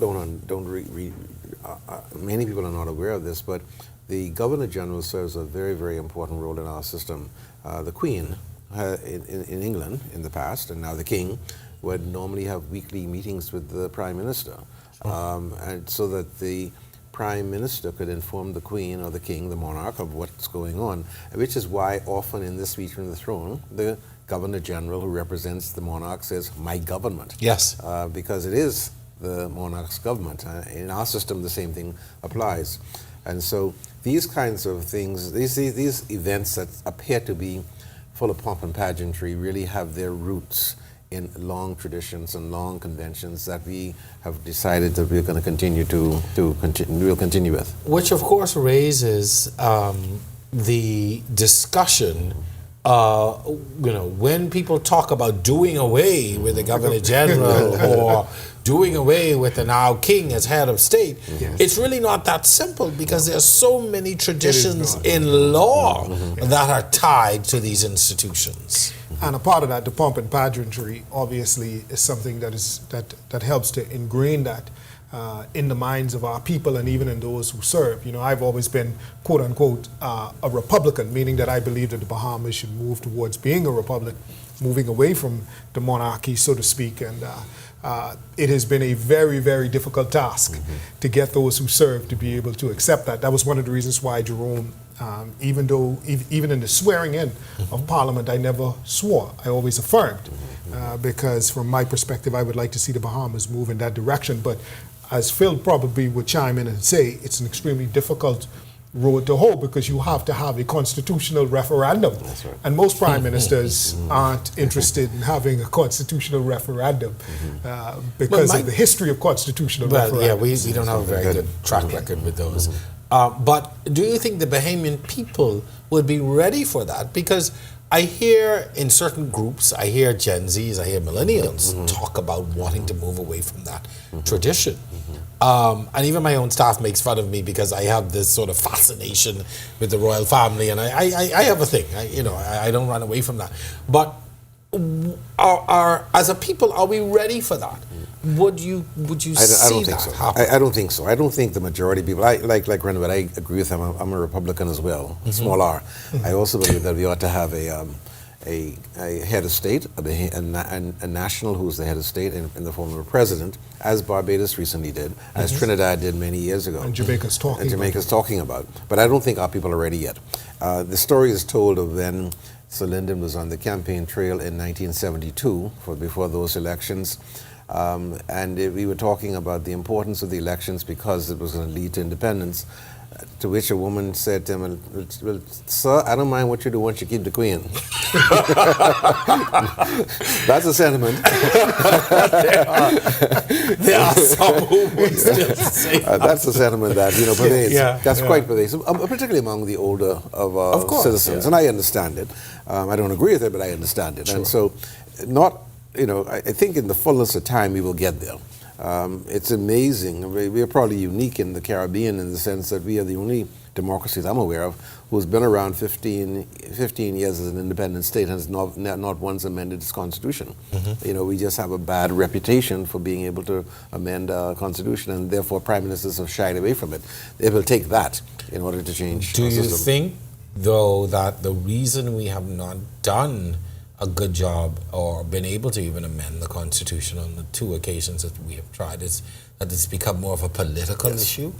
many people are not aware of this, but the Governor General serves a very, very important role in our system. The Queen in England in the past, and now the King, would normally have weekly meetings with the Prime Minister, and so that the Prime Minister could inform the Queen or the King, the monarch, of what's going on, which is why often in the speech from the throne, the Governor General, who represents the monarch, says, "My government." Yes. Because it is the monarch's government. In our system, the same thing applies. And so these kinds of things, these events that appear to be full of pomp and pageantry really have their roots in long traditions and long conventions that we have decided that we're going to continue we'll continue with. Which of course raises the discussion, you know, when people talk about doing away with the Governor General or doing away with the now King as head of state, it's really not that simple, because there are so many traditions in law that are tied to these institutions. And a part of that, the pomp and pageantry, obviously, is something that helps to ingrain that in the minds of our people and even in those who serve. You know, I've always been, quote unquote, a Republican, meaning that I believe that the Bahamas should move towards being a republic, moving away from the monarchy, so to speak. And it has been a very, very difficult task to get those who serve to be able to accept that. That was one of the reasons why Jerome, even in the swearing in of Parliament, I never swore. I always affirmed, because from my perspective, I would like to see the Bahamas move in that direction. But as Phil probably would chime in and say, it's an extremely difficult road to hoe, because you have to have a constitutional referendum. That's right. And most prime ministers aren't interested in having a constitutional referendum because of the history of constitutional referendums. Yeah, we don't have a very good track record with those. But do you think the Bahamian people would be ready for that? Because I hear in certain groups, I hear Gen Zs, I hear millennials talk about wanting to move away from that tradition. And even my own staff makes fun of me because I have this sort of fascination with the royal family, and I have a thing. I don't run away from that. But as a people, are we ready for that? Would you see that happen? I don't think so. I don't think the majority of people, like Renwick, I agree with him. I'm a Republican as well, small r. I also believe that we ought to have a head of state, a national who's the head of state in the form of a president, as Barbados recently did, as Trinidad did many years ago. And Jamaica's talking about. But I don't think our people are ready yet. The story is told of when Sir Lyndon was on the campaign trail in 1972, before those elections, We were talking about the importance of the elections because it was going to lead to independence. To which a woman said to him, well, sir, I don't mind what you do once you keep the queen. That's a sentiment. There are some who would still say that's a sentiment that pervades. That's yeah. quite pervasive, particularly among the older of our citizens. Yeah. And I understand it. I don't agree with it, but I understand it. Sure. And so, I think in the fullness of time we will get there. It's amazing. We are probably unique in the Caribbean in the sense that we are the only democracies I'm aware of who's been around 15 years as an independent state and has not once amended its constitution. Mm-hmm. We just have a bad reputation for being able to amend our constitution, and therefore prime ministers have shied away from it. They will take that in order to change. Do you think, though, that the reason we have not done a good job or been able to even amend the Constitution on the two occasions that we have tried is that it's become more of a political issue?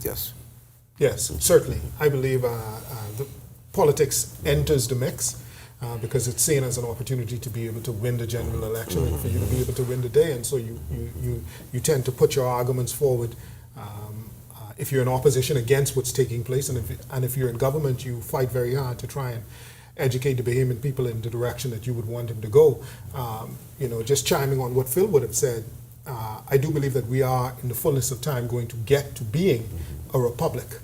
Yes, certainly. I believe the politics enters the mix because it's seen as an opportunity to be able to win the general election and for you to be able to win the day. And so you tend to put your arguments forward. If you're in opposition against what's taking place, and if you're in government, you fight very hard to try and educate the Bahamian people in the direction that you would want them to go. Just chiming on what Phil would have said, I do believe that we are, in the fullness of time, going to get to being a republic.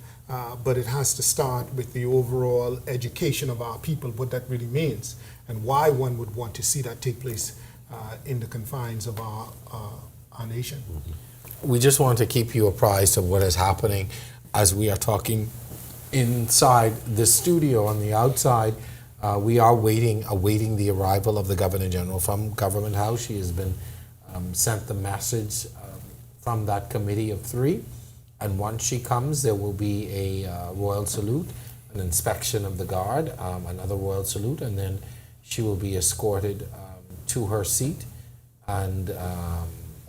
But it has to start with the overall education of our people, what that really means, and why one would want to see that take place in the confines of our nation. We just want to keep you apprised of what is happening as we are talking inside the studio. On the outside, we are awaiting the arrival of the Governor General from Government House. She has been sent the message from that committee of 3. And once she comes, there will be a royal salute, an inspection of the guard, another royal salute, and then she will be escorted to her seat. And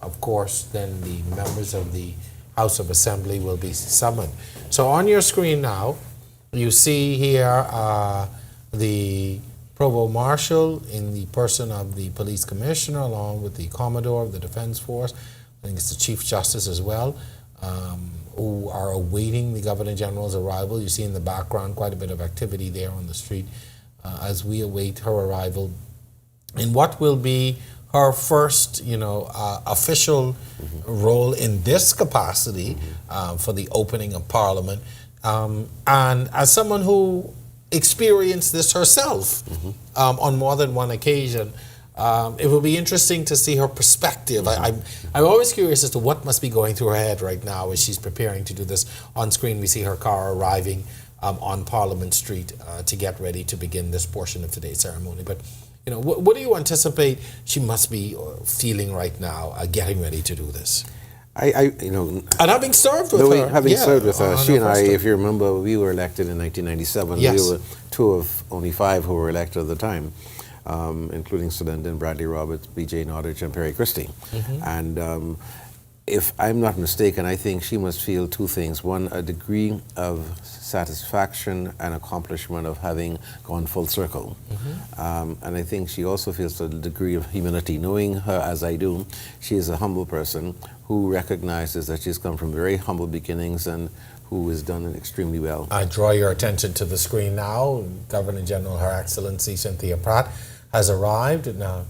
of course, then the members of the House of Assembly will be summoned. So on your screen now, you see here the Provost Marshal in the person of the Police Commissioner, along with the Commodore of the Defense Force. I think it's the Chief Justice as well, who are awaiting the Governor General's arrival. You see in the background quite a bit of activity there on the street as we await her arrival in what will be her first, official role in this capacity for the opening of Parliament. And as someone who experienced this herself on more than one occasion, it will be interesting to see her perspective. I'm always curious as to what must be going through her head right now as she's preparing to do this. On screen, we see her car arriving on Parliament Street to get ready to begin this portion of today's ceremony. But what do you anticipate she must be feeling right now, getting ready to do this? And having served with her. Having served with her, she and I, if you remember, we were elected in 1997. Yes. We were 2 of only 5 who were elected at the time, including Sudendon, Bradley Roberts, B.J. Nottage, and Perry Christie. And if I'm not mistaken, I think she must feel 2 things. One, a degree of satisfaction and accomplishment of having gone full circle. And I think she also feels a degree of humility. Knowing her as I do, she is a humble person who recognizes that she's come from very humble beginnings and who has done it extremely well. I draw your attention to the screen now. Governor General, Her Excellency Cynthia Pratt, has arrived now,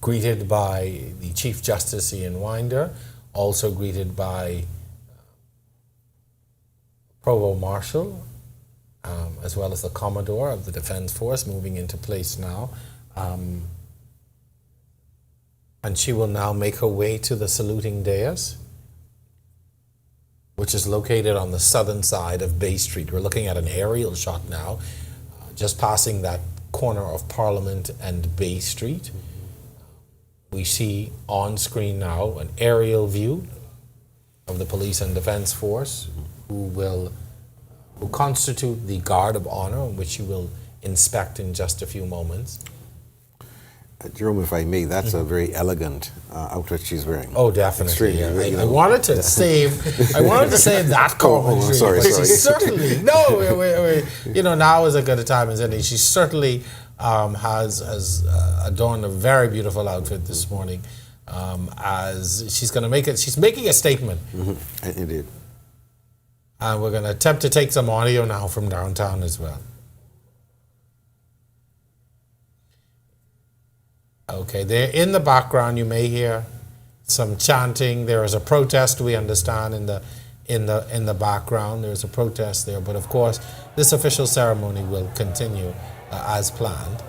greeted by the Chief Justice Ian Winder, also greeted by Provost Marshal, as well as the Commodore of the Defense Force, moving into place now. And she will now make her way to the saluting dais, which is located on the southern side of Bay Street. We're looking at an aerial shot now, just passing that corner of Parliament and Bay Street. We see on screen now an aerial view of the Police and Defense Force, who constitute the Guard of Honor, which you will inspect in just a few moments. Jerome, if I may, that's a very elegant outfit she's wearing. Oh, definitely. I wanted to save that commentary. Sorry. Certainly, now is as good a time as any. She certainly has adorned a very beautiful outfit this morning. as she's going to make it. She's making a statement. Indeed. And we're going to attempt to take some audio now from downtown as well. Okay, there in the background you may hear some chanting. There is a protest, we understand, in the background. There's a protest there, but of course this official ceremony will continue as planned.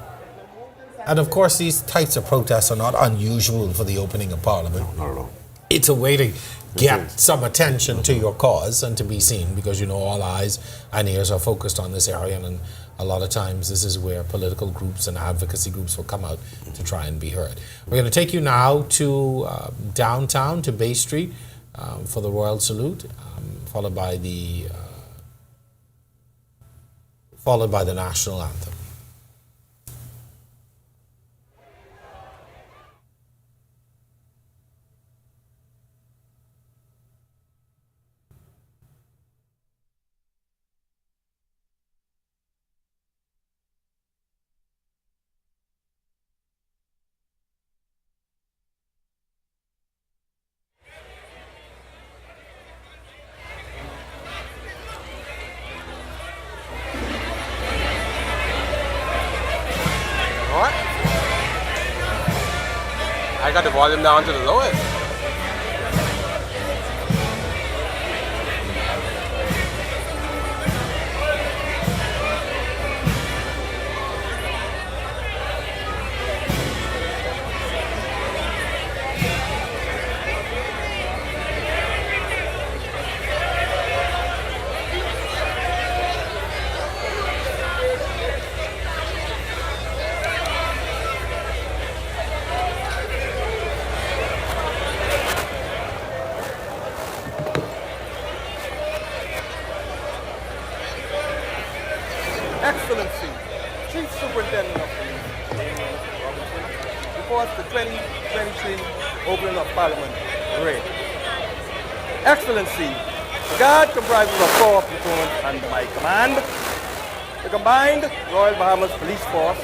And of course these types of protests are not unusual for the opening of Parliament. No, not at all. It's a way to get some attention to your cause and to be seen, because all eyes and ears are focused on this area, and a lot of times this is where political groups and advocacy groups will come out to try and be heard. We're going to take you now to downtown, to Bay Street, for the Royal Salute, followed by the national anthem. I got the volume down to the lowest. Excellency, Chief Superintendent of Police, Bahamian Robinson, reports the 2023 opening of Parliament parade. Excellency, the Guard comprises of 4 platoons under my command. The combined Royal Bahamas Police Force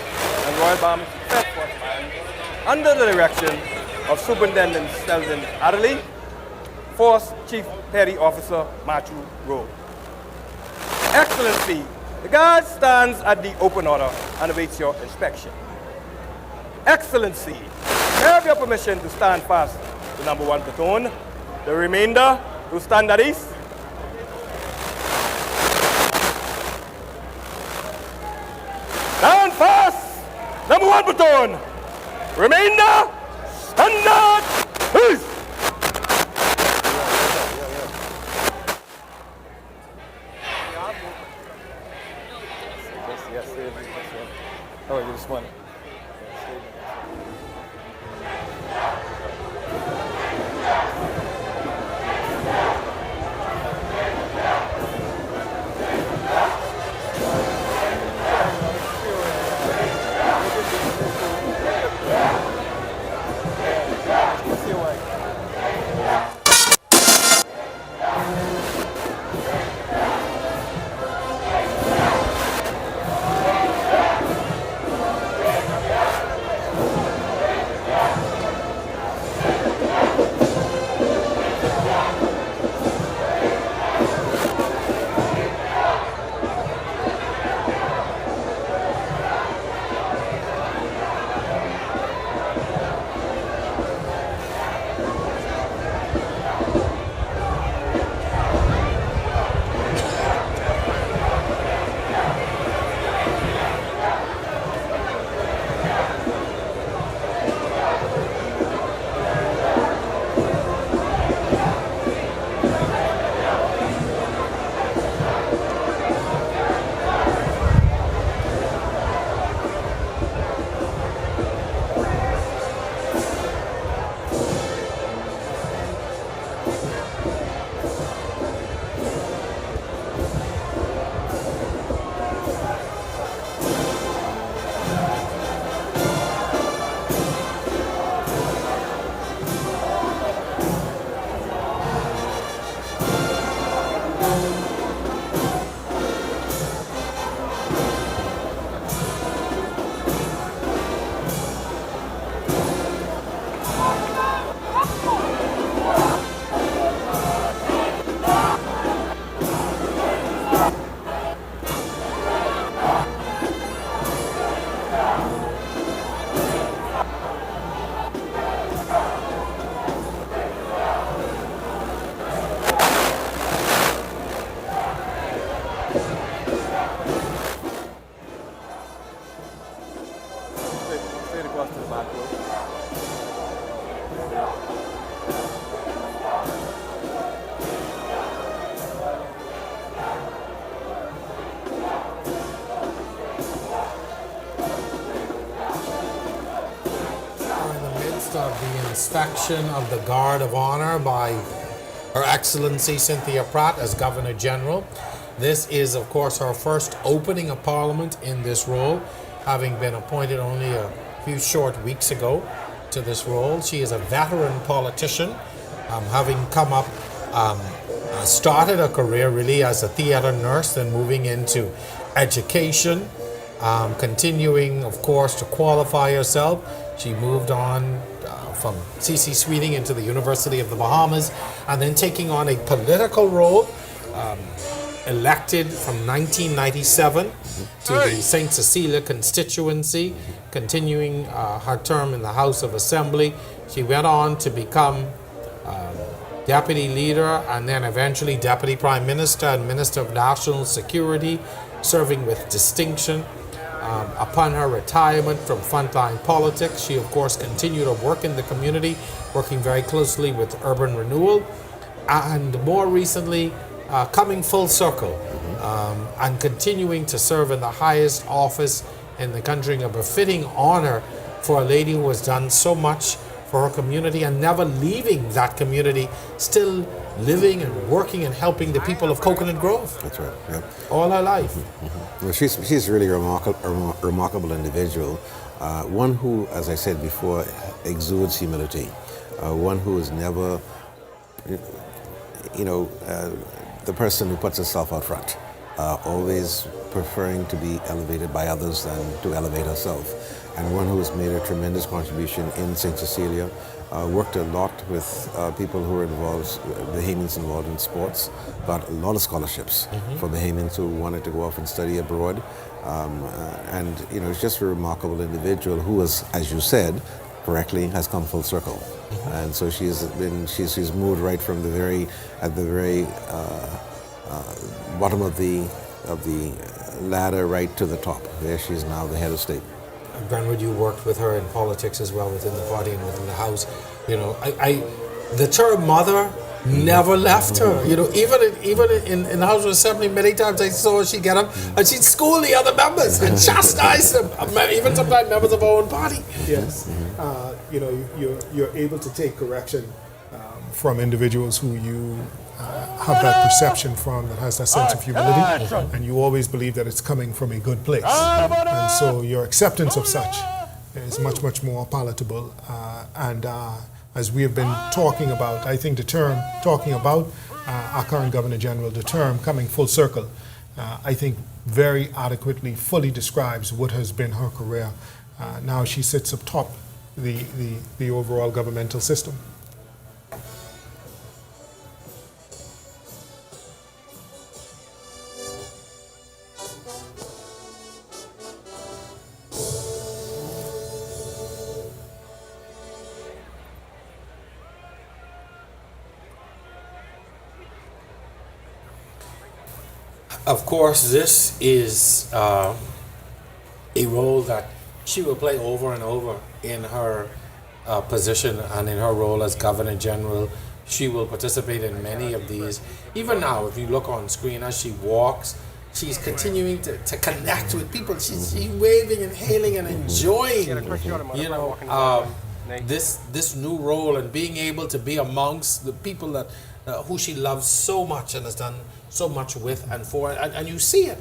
and Royal Bahamas Defense Force Band, under the direction of Superintendent Sheldon Adderley, Force Chief Petty Officer Matthew Rowe. Excellency, the Guard stands at the open order and awaits your inspection. Excellency, may I have your permission to stand fast to number 1 platoon. The remainder to stand at ease. Stand fast, number 1 platoon. Remainder, stand at ease. Oh, you just want it. inspection of the Guard of Honor by Her Excellency Cynthia Pratt as Governor General. This is, of course, her first opening of Parliament in this role, having been appointed only a few short weeks ago to this role. She is a veteran politician, having come up, started a career really as a theatre nurse, then moving into education, continuing, of course, to qualify herself. She moved on from C.C. Sweeting into the University of the Bahamas, and then taking on a political role, elected from 1997 to the St. Cecilia constituency, continuing her term in the House of Assembly. She went on to become deputy leader and then eventually deputy prime minister and minister of national security, serving with distinction. Upon her retirement from frontline politics, she of course continued to work in the community, working very closely with urban renewal, and more recently coming full circle and continuing to serve in the highest office in the country, a befitting honor for a lady who has done so much for her community and never leaving that community, still living and working and helping the people of Coconut Grove. That's right. Yeah. All her life. Well, she's really a remarkable individual. One who, as I said before, exudes humility. One who is never, the person who puts herself out front, always preferring to be elevated by others than to elevate herself. And one who has made a tremendous contribution in St. Cecilia, worked a lot with people who were involved, Bahamians involved in sports, got a lot of scholarships for Bahamians who wanted to go off and study abroad. And it's just a remarkable individual who has, as you said, correctly, has come full circle. And so she's moved right from the very bottom of the ladder right to the top. There she is now the head of state. Granwood, you worked with her in politics as well, within the party and within the House. The term mother never left her. Even in the House of Assembly, many times I saw her, she'd get up and she'd school the other members and chastise them, even sometimes members of our own party. Yes. You're able to take correction from individuals who you have that perception from, that has that sense of humility, and you always believe that it's coming from a good place. And so your acceptance of such is much, much more palatable. As we have been talking about, I think the term, talking about our current Governor General, the term coming full circle, I think very adequately, fully describes what has been her career. Now she sits atop the overall governmental system. Of course, this is a role that she will play over and over in her position and in her role as Governor General. She will participate in many of these. Even now, if you look on screen as she walks, she's continuing to connect with people. She's waving and hailing and enjoying, this new role, and being able to be amongst the people that who she loves so much and has done so much with and for, and you see it.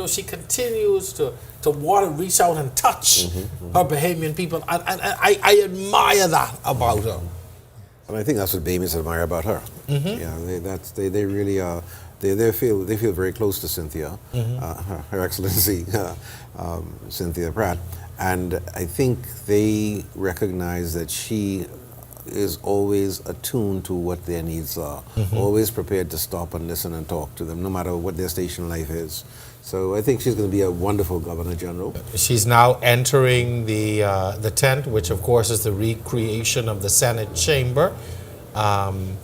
She continues to want to reach out and touch her Bahamian people, and I admire that about her. And I think that's what Bahamians admire about her. They really are. They feel very close to Cynthia, Her Excellency Cynthia Pratt, and I think they recognize that she is always attuned to what their needs are, always prepared to stop and listen and talk to them, no matter what their station in life is. So I think she's going to be a wonderful Governor General. She's now entering the tent, which of course is the recreation of the Senate chamber, and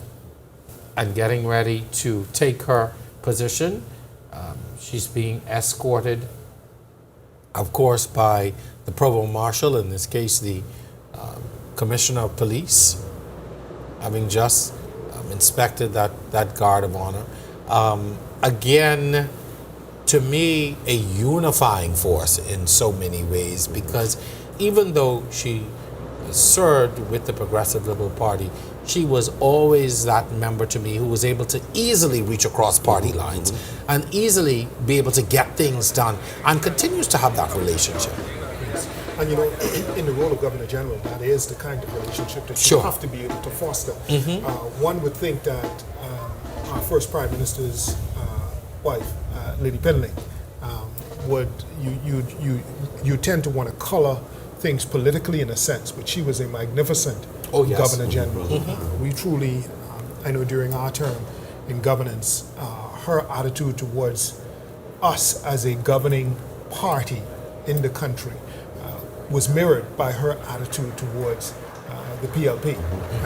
getting ready to take her position. She's being escorted, of course, by the Provost Marshal, in this case the Commissioner of Police, having just inspected that Guard of Honor. Again, to me, a unifying force in so many ways, because even though she served with the Progressive Liberal Party, she was always that member to me who was able to easily reach across party lines and easily be able to get things done, and continues to have that relationship. And you know, in the role of Governor General, that is the kind of relationship that you have to be able to foster. One would think that our first Prime Minister's wife, Lady Penley, you tend to want to color things politically in a sense, but she was a magnificent Governor General. We truly, I know during our term in governance, her attitude towards us as a governing party in the country was mirrored by her attitude towards the PLP.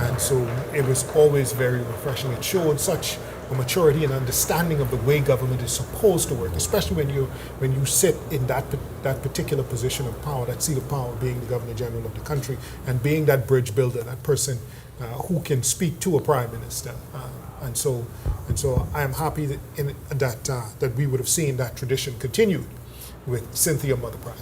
And so it was always very refreshing. It showed such a maturity and understanding of the way government is supposed to work, especially when you sit in that particular position of power, that seat of power, being the Governor General of the country, and being that bridge builder, that person who can speak to a Prime Minister. And so I am happy that we would have seen that tradition continued with Cynthia Mother Pratt.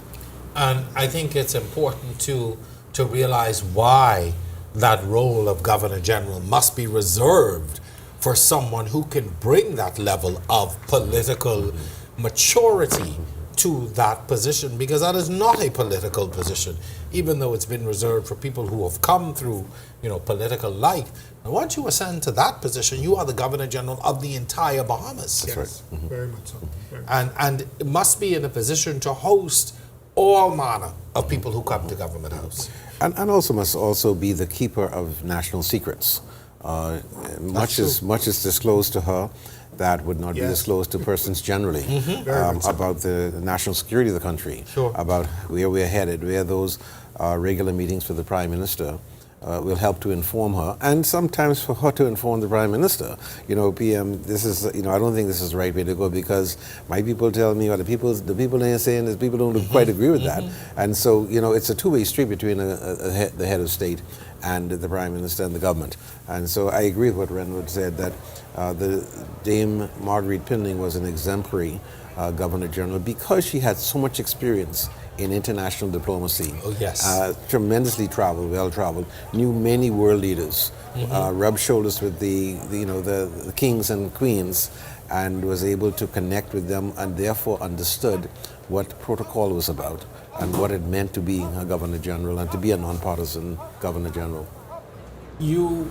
And I think it's important to realize why that role of Governor General must be reserved for someone who can bring that level of political maturity to that position, because that is not a political position, even though it's been reserved for people who have come through, political life. And once you ascend to that position, you are the Governor General of the entire Bahamas. That's right. Very much so. And it must be in a position to host all manner of people who come to Government House. And also must also be the keeper of national secrets. Much is disclosed to her that would not be disclosed to persons generally, about the national security of the country, about where we're headed, where those regular meetings with the Prime Minister will help to inform her, and sometimes for her to inform the Prime Minister. PM, this is, I don't think this is the right way to go, because my people tell me, or the people are saying is people don't quite agree with that. And so, it's a two-way street between the head of state and the Prime Minister and the government. And so I agree with what Renwood said, that the Dame Marguerite Pinling was an exemplary Governor General, because she had so much experience in international diplomacy. Tremendously well-traveled, knew many world leaders, rubbed shoulders with the kings and queens, and was able to connect with them, and therefore understood what protocol was about and what it meant to be a Governor General and to be a non-partisan Governor General.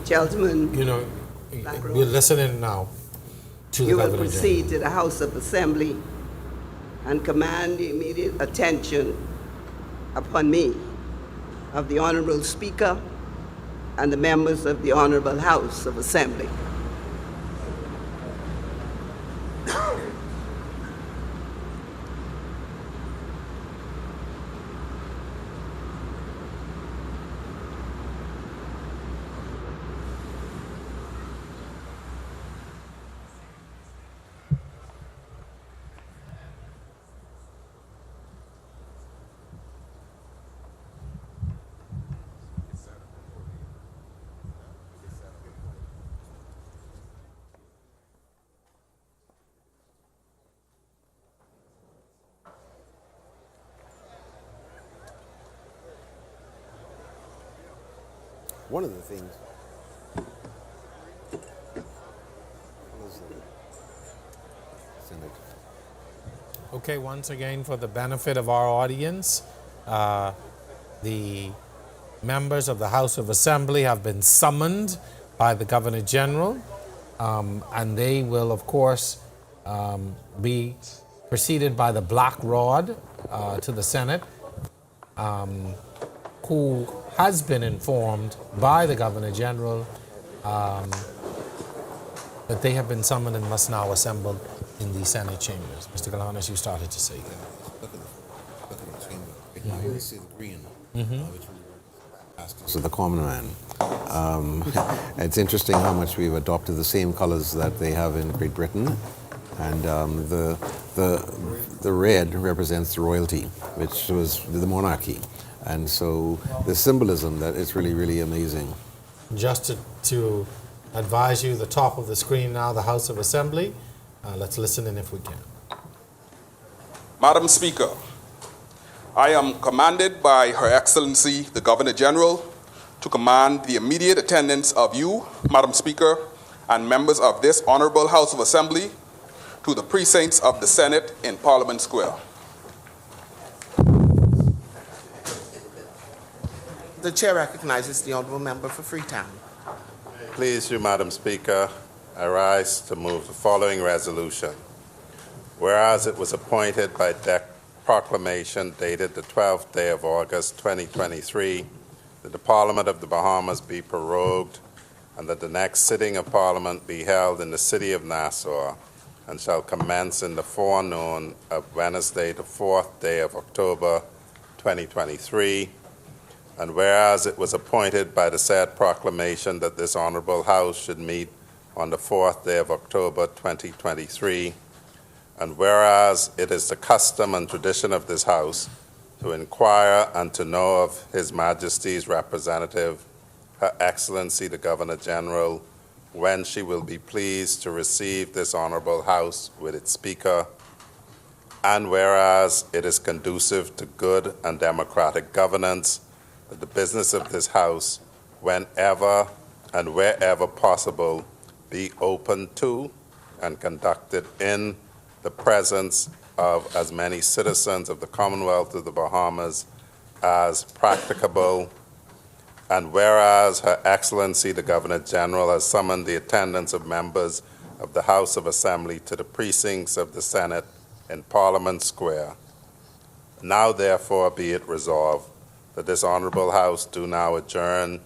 Gentlemen, we're listening now to the Governor General. You will proceed to the House of Assembly and command the immediate attention upon me of the Honorable Speaker and the members of the Honorable House of Assembly. One of the things Okay, once again, for the benefit of our audience, the members of the House of Assembly have been summoned by the Governor General, and they will, of course, be preceded by the Black Rod to the Senate, who has been informed by the Governor General that they have been summoned and must now assemble in the Senate chambers. Mr. Galanis, you started to say that. Look at the chamber. You only see the green, which so the common man. It's interesting how much we've adopted the same colors that they have in Great Britain, and the red represents the royalty, which was the monarchy. And so the symbolism, that it's really, really amazing. Just to advise you, the top of the screen now, the House of Assembly. Let's listen in if we can. Madam Speaker, I am commanded by Her Excellency, the Governor General, to command the immediate attendance of you, Madam Speaker, and members of this Honorable House of Assembly to the precincts of the Senate in Parliament Square. The chair recognizes the honorable member for Freetown. Please, you, Madam Speaker, I rise to move the following resolution. Whereas it was appointed by proclamation dated the 12th day of August 2023 that the Parliament of the Bahamas be prorogued and that the next sitting of Parliament be held in the city of Nassau and shall commence in the forenoon of Wednesday, the 4th day of October 2023. And whereas it was appointed by the said proclamation that this Honourable House should meet on the 4th day of October 2023, and whereas it is the custom and tradition of this House to inquire and to know of His Majesty's representative, Her Excellency the Governor-General, when she will be pleased to receive this Honourable House with its Speaker, and whereas it is conducive to good and democratic governance, that the business of this House, whenever and wherever possible, be open to and conducted in the presence of as many citizens of the Commonwealth of the Bahamas as practicable, and whereas Her Excellency the Governor-General has summoned the attendance of members of the House of Assembly to the precincts of the Senate in Parliament Square, now therefore be it resolved that this Honourable House do now adjourn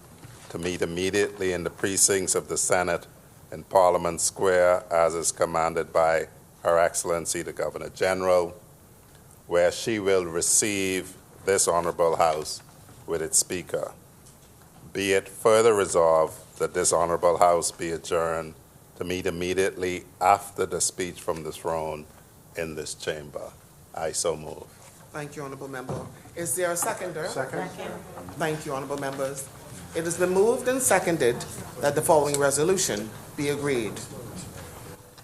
to meet immediately in the precincts of the Senate in Parliament Square as is commanded by Her Excellency the Governor-General, where she will receive this Honourable House with its Speaker. Be it further resolved that this Honourable House be adjourned to meet immediately after the speech from the throne in this chamber. I so move. Thank you, honorable member. Is there a seconder? Second. Thank you, honorable members. It has been moved and seconded that the following resolution be agreed.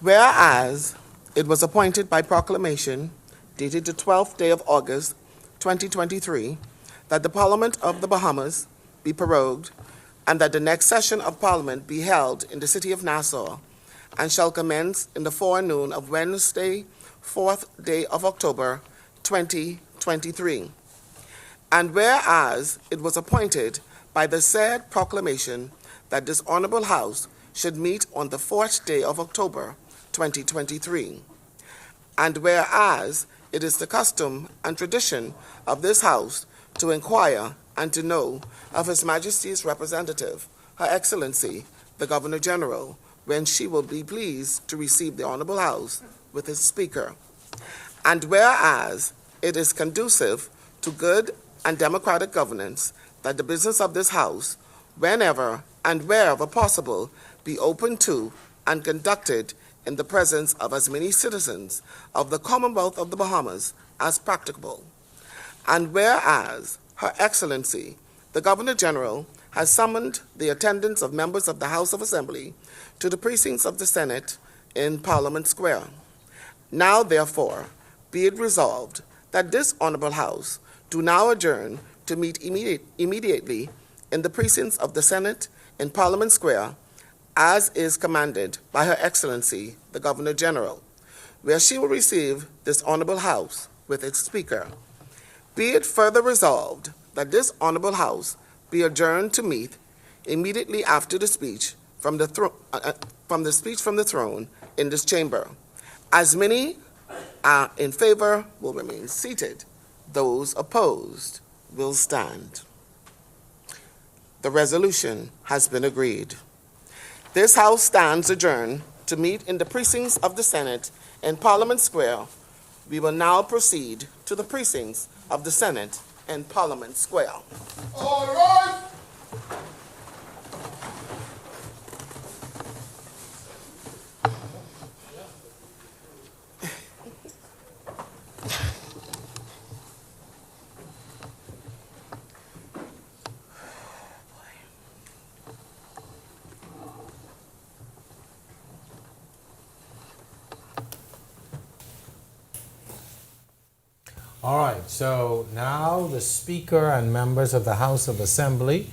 Whereas it was appointed by proclamation dated the 12th day of August 2023 that the Parliament of the Bahamas be prorogued and that the next session of Parliament be held in the city of Nassau and shall commence in the forenoon of Wednesday, 4th day of October 2023. And whereas it was appointed by the said proclamation that this Honourable House should meet on the 4th day of October 2023. And whereas it is the custom and tradition of this House to inquire and to know of His Majesty's representative, Her Excellency, the Governor-General, when she will be pleased to receive the Honourable House with his Speaker. And whereas it is conducive to good and democratic governance that the business of this House, whenever and wherever possible, be open to and conducted in the presence of as many citizens of the Commonwealth of the Bahamas as practicable. And whereas Her Excellency, the Governor-General, has summoned the attendance of members of the House of Assembly to the precincts of the Senate in Parliament Square. Now, therefore, be it resolved that this Honourable House do now adjourn to meet immediately in the precincts of the Senate in Parliament Square, as is commanded by Her Excellency, the Governor-General, where she will receive this Honourable House with its Speaker. Be it further resolved that this Honourable House be adjourned to meet immediately after the speech from the throne in this chamber. As many are in favor will remain seated. Those opposed will stand. The resolution has been agreed. This House stands adjourned to meet in the precincts of the Senate in Parliament Square. We will now proceed to the precincts of the Senate in Parliament Square. All right. All right, so now the Speaker and members of the House of Assembly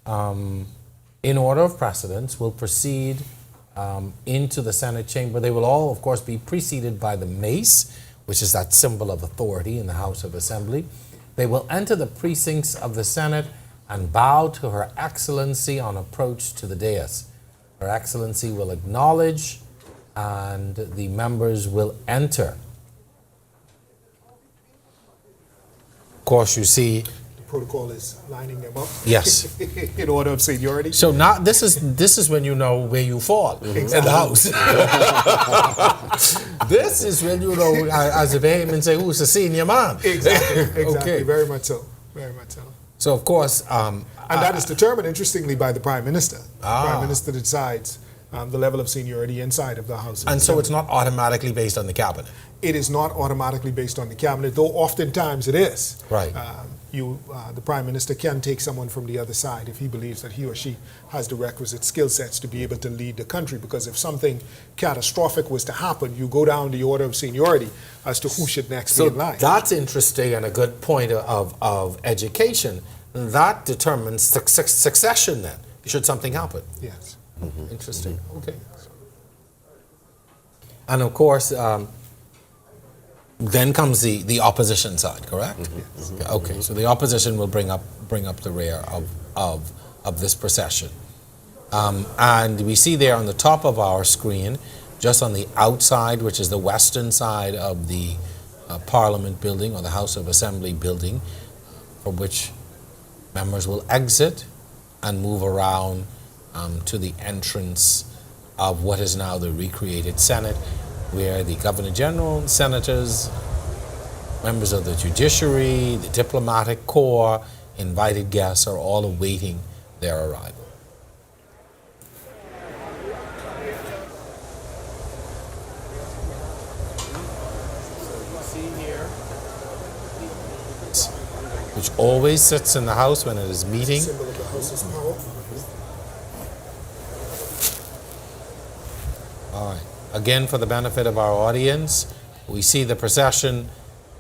in order of precedence, will proceed into the Senate chamber. They will all, of course, be preceded by the mace, which is that symbol of authority in the House of Assembly. They will enter the precincts of the Senate and bow to Her Excellency on approach to the dais. Her Excellency will acknowledge, and the members will enter. Of course, you see, The protocol is lining them up. yes. In order of seniority. So now this is when you know where you fall in the house. This is when you know, as the Bahamian say, who's the senior man. Exactly. Okay. Very much so. Very much so. So of course, And that is determined, interestingly, by the Prime Minister. The Ah. Prime Minister decides the level of seniority inside of the House. of and so Assembly. it's not automatically based on the cabinet. It is not automatically based on the cabinet, though oftentimes it is. Right. The Prime Minister can take someone from the other side if he believes that he or she has the requisite skill sets to be able to lead the country. Because if something catastrophic was to happen, you go down the order of seniority as to who should next be in line. That's interesting and a good point of education. That determines succession then, should something happen. Yes. Interesting. Okay. And of course, then comes the opposition side, correct? Okay, so the opposition will bring up the rear of this procession. And we see there on the top of our screen, just on the outside, which is the western side of the Parliament building or the House of Assembly building, from which members will exit and move around to the entrance of what is now the recreated Senate, where the Governor General, senators, members of the judiciary, the diplomatic corps, invited guests are all awaiting their arrival. Which always sits in the House when it is meeting. Symbol of the House's power. All right. Again, for the benefit of our audience, we see the procession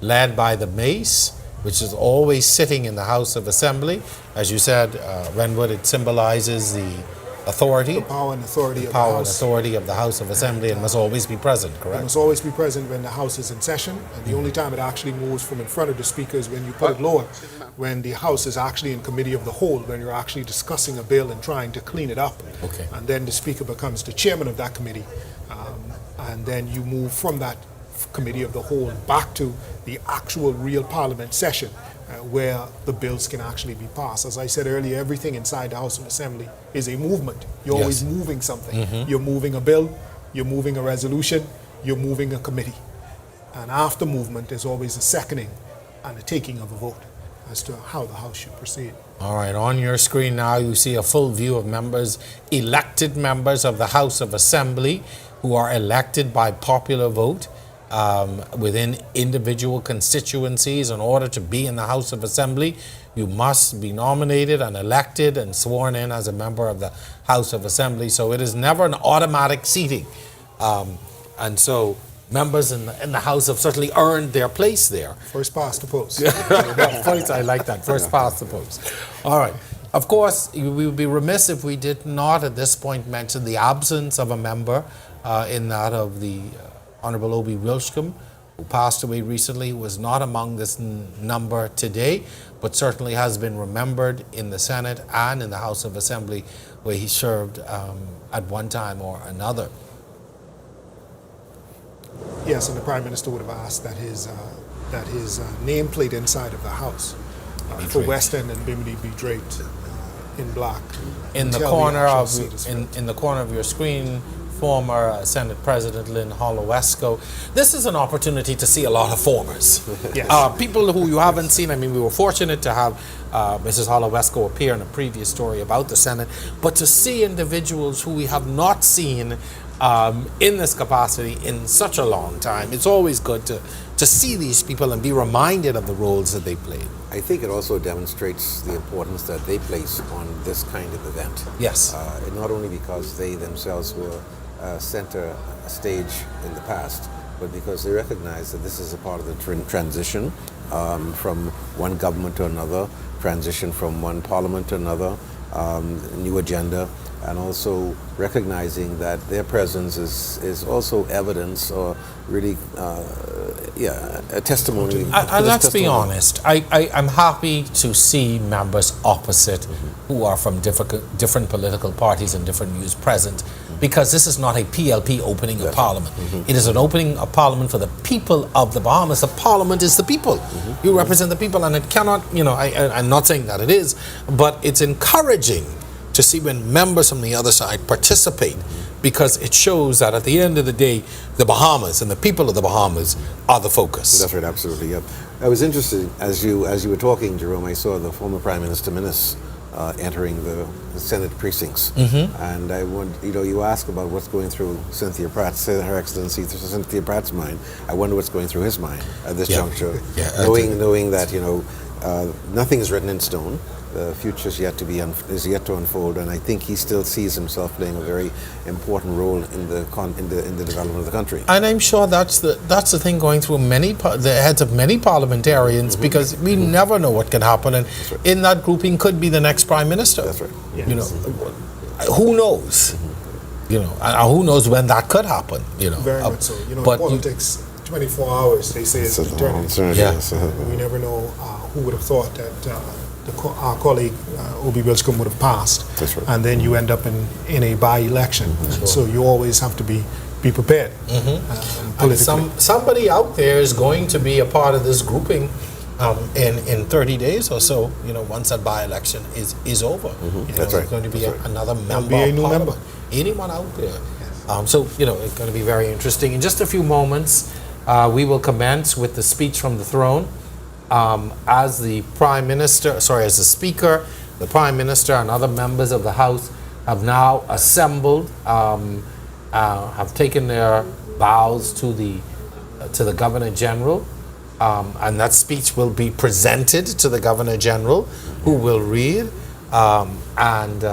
led by the mace, which is always sitting in the House of Assembly. As you said, Renwood, it symbolizes the authority. The power and authority the of power the and House. authority of the House of Assembly and must always be present, It correct? must always be present when the House is in session, and the only time it actually moves from in front of the Speaker is when you put it lower, when the House is actually in committee of the whole, when you're actually discussing a bill and trying to clean it up. Okay. And then the Speaker becomes the chairman of that committee, and then you move from that committee of the whole back to the actual real Parliament session, where the bills can actually be passed. As I said earlier, everything inside the House of Assembly is a movement. You're always moving something. You're moving a bill, you're moving a resolution, you're moving a committee. And after movement, there's always a seconding and a taking of a vote as to how the House should proceed. All right, on your screen now you see a full view of members, elected members of the House of Assembly, who are elected by popular vote within individual constituencies. In order to be in the House of Assembly, you must be nominated and elected and sworn in as a member of the House of Assembly. So it is never an automatic seating. And so members in the House have certainly earned their place there. First past the post. First, I like that. First past the post. All right. Of course, we would be remiss if we did not at this point mention the absence of a member in that of the Honorable Obie Wilschcombe, who passed away recently, who was not among this number today, but certainly has been remembered in the Senate and in the House of Assembly, where he served at one time or another. Yes, and the Prime Minister would have asked that his nameplate inside of the House for West End and Bimini be draped in black. In the corner of your screen, former Senate President Lynn Hollowesco. This is an opportunity to see a lot of formers. Yes. People who you haven't seen. I mean, we were fortunate to have Mrs. Hollowesco appear in a previous story about the Senate, but to see individuals who we have not seen in this capacity in such a long time, it's always good to see these people and be reminded of the roles that they played. I think it also demonstrates the importance that they place on this kind of event. Yes. Not only because they themselves were center stage in the past, but because they recognize that this is a part of the transition from one government to another, transition from one parliament to another, new agenda, and also recognizing that their presence is also evidence or really, a testimony. And let's be honest, I'm happy to see members opposite who are from different political parties and different views present, because this is not a PLP opening of Parliament. It is an opening of Parliament for the people of the Bahamas. The Parliament is the people. You represent the people, and it cannot, I'm not saying that it is, but it's encouraging to see when members from the other side participate, because it shows that at the end of the day, the Bahamas and the people of the Bahamas are the focus. That's right, absolutely. Yep. I was interested as you were talking, Jerome. I saw the former Prime Minister Minis entering the Senate precincts, and I want you ask about what's going through Her Excellency Cynthia Pratt's mind. I wonder what's going through his mind at this juncture, knowing that nothing is written in stone. The future is yet to unfold, and I think he still sees himself playing a very important role in the development of the country. And I'm sure that's the thing going through the heads of many parliamentarians, because we never know what can happen, and in that grouping could be the next Prime Minister. That's right. Who knows? And who knows when that could happen? Very much so. But politics, 24 hours, they say, is eternity. We never know who would have thought that our colleague Obi Wilchcombe would have passed. That's right. And then you end up in a by-election. So you always have to be prepared. Somebody out there is going to be a part of this grouping in 30 days or so. Once that by-election is over, That's right. There's going to be another member. Be a new member. Anyone out there. So it's going to be very interesting. In just a few moments, we will commence with the speech from the throne. As the Speaker, the Prime Minister, and other members of the House have now assembled, have taken their bows to the Governor General, and that speech will be presented to the Governor General, who will read, and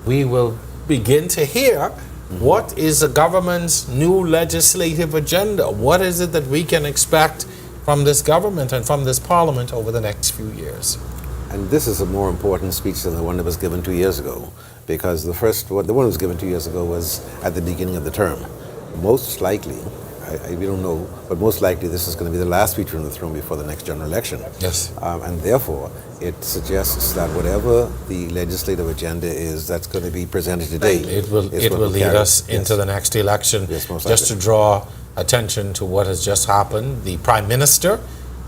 we will begin to hear what is the government's new legislative agenda. What is it that we can expect from this government and from this Parliament over the next few years? And this is a more important speech than the one that was given 2 years ago, because the one that was given 2 years ago was at the beginning of the term. Most likely, we don't know, but most likely this is going to be the last speech from the throne before the next general election. Yes. And therefore, it suggests that whatever the legislative agenda is that's going to be presented today, it will lead us into the next election. Yes, most just likely. to draw attention to what has just happened, the Prime Minister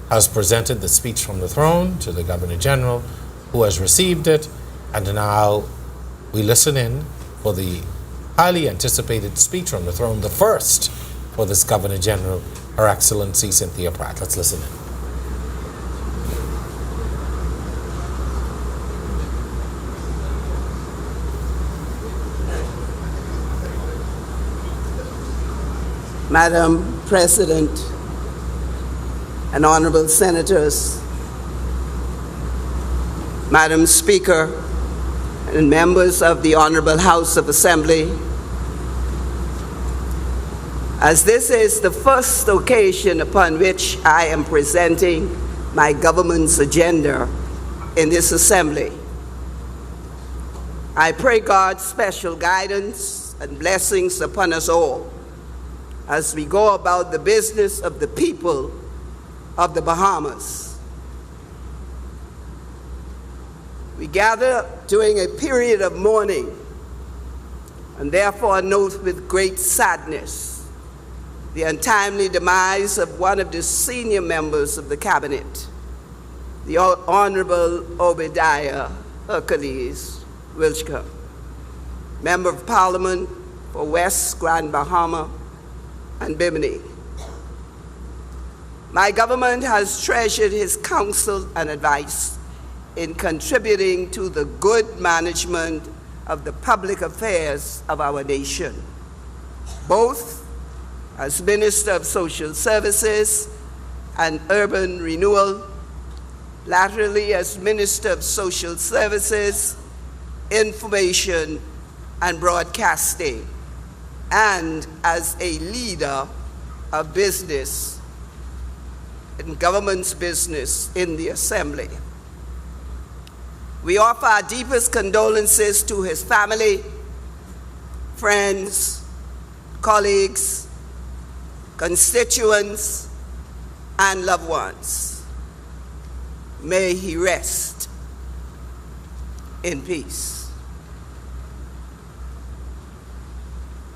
has presented the speech from the throne to the Governor General, who has received it, and now we listen in for the highly anticipated speech from the throne, the first for this Governor General, Her Excellency Cynthia Pratt. Let's listen in. Madam President and honorable senators, Madam Speaker and members of the Honorable House of Assembly, as this is the first occasion upon which I am presenting my government's agenda in this assembly, I pray God's special guidance and blessings upon us all as we go about the business of the people of the Bahamas. We gather during a period of mourning, and therefore note with great sadness the untimely demise of one of the senior members of the cabinet, the Honorable Obadiah Hercules Wilchcombe, Member of Parliament for West Grand Bahama and Bimini. My government has treasured his counsel and advice in contributing to the good management of the public affairs of our nation, both as Minister of Social Services and Urban Renewal, laterally as Minister of Social Services, Information and Broadcasting, and as a leader of business and government's business in the Assembly. We offer our deepest condolences to his family, friends, colleagues, constituents, and loved ones. May he rest in peace.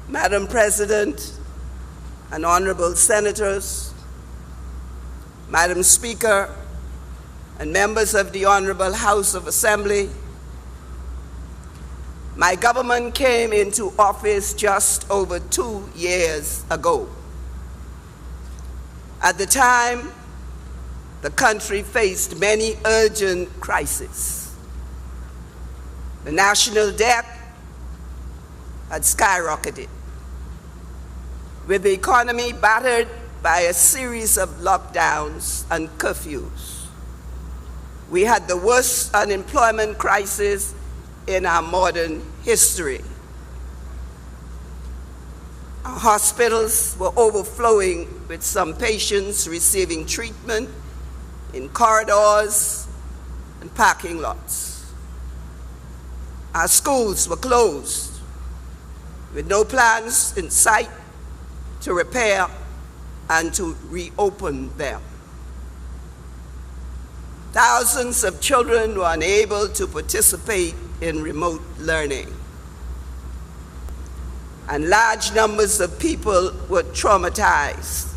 Madam President and honorable senators, Madam Speaker, and members of the Honorable House of Assembly, my government came into office just over 2 years ago. At the time, the country faced many urgent crises. The national debt had skyrocketed, with the economy battered by a series of lockdowns and curfews. We had the worst unemployment crisis in our modern history. Our hospitals were overflowing with some patients receiving treatment in corridors and parking lots. Our schools were closed with no plans in sight to repair and to reopen them. Thousands of children were unable to participate in remote learning. And large numbers of people were traumatized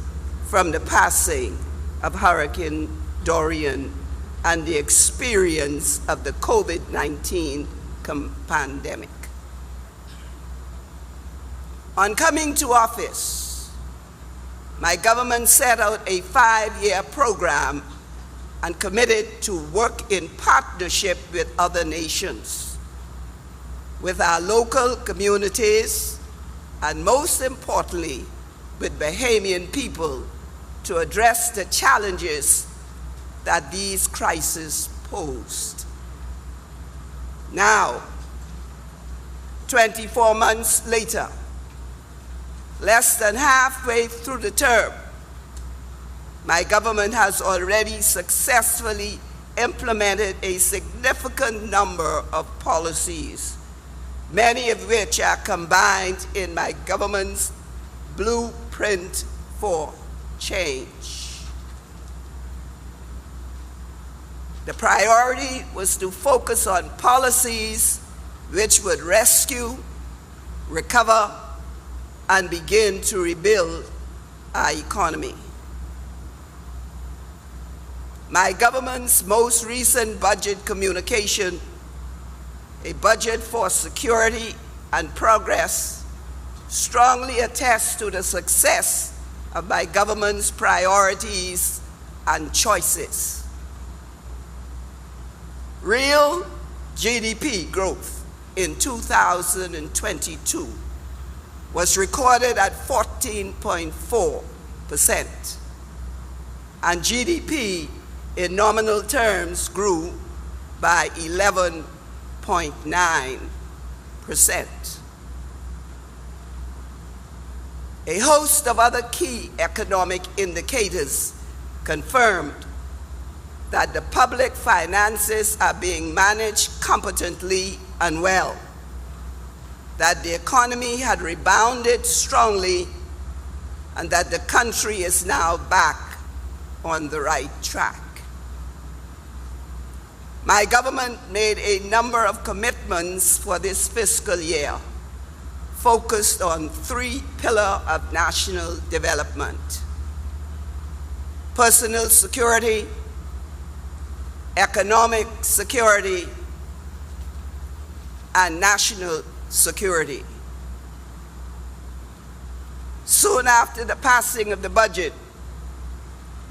from the passing of Hurricane Dorian and the experience of the COVID-19 pandemic. On coming to office, my government set out a 5-year program and committed to work in partnership with other nations, with our local communities, and most importantly, with Bahamian people to address the challenges that these crises posed. Now, 24 months later, less than halfway through the term, my government has already successfully implemented a significant number of policies, many of which are combined in my government's blueprint for change. The priority was to focus on policies which would rescue, recover, and begin to rebuild our economy. My government's most recent budget communication, a budget for security and progress, strongly attests to the success of my government's priorities and choices. Real GDP growth in 2022 was recorded at 14.4%, and GDP in nominal terms grew by 11.9%. A host of other key economic indicators confirmed that the public finances are being managed competently and well, that the economy had rebounded strongly, and that the country is now back on the right track. My government made a number of commitments for this fiscal year, focused on 3 pillars of national development: personal security, economic security, and national security. Soon after the passing of the budget,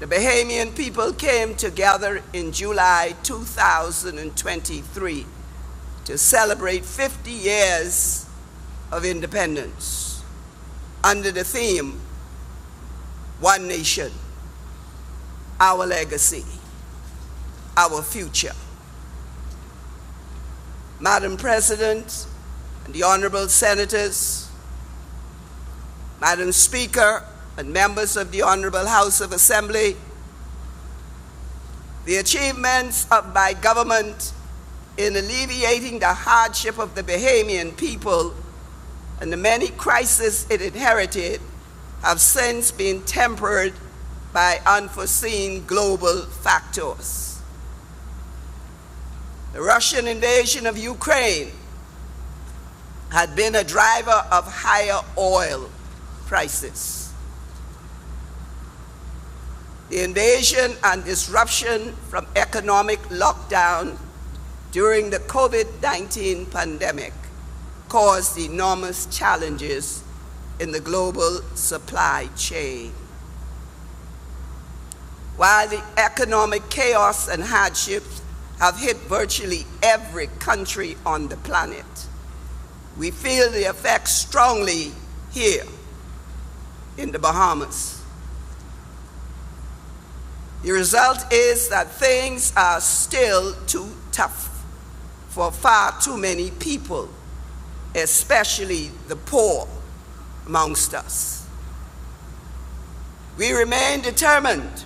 the Bahamian people came together in July 2023 to celebrate 50 years of independence under the theme, One Nation, Our Legacy, Our Future. Madam President and the honorable senators, Madam Speaker and members of the Honorable House of Assembly, the achievements of my government in alleviating the hardship of the Bahamian people and the many crises it inherited have since been tempered by unforeseen global factors. The Russian invasion of Ukraine had been a driver of higher oil prices. The invasion and disruption from economic lockdown during the COVID-19 pandemic caused enormous challenges in the global supply chain. While the economic chaos and hardships have hit virtually every country on the planet, we feel the effects strongly here in the Bahamas. The result is that things are still too tough for far too many people, especially the poor amongst us. We remain determined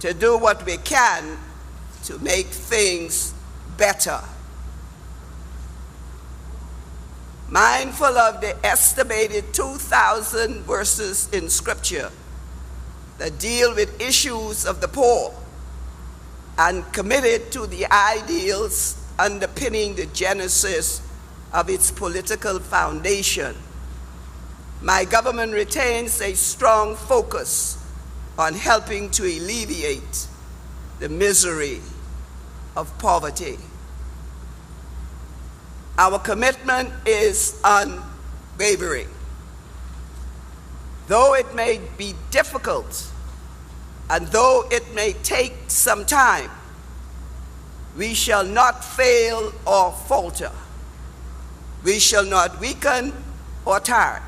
to do what we can to make things better. Mindful of the estimated 2,000 verses in Scripture that deal with issues of the poor and committed to the ideals underpinning the genesis of its political foundation, my government retains a strong focus on helping to alleviate the misery of poverty. Our commitment is unwavering. Though it may be difficult and though it may take some time, we shall not fail or falter. We shall not weaken or tire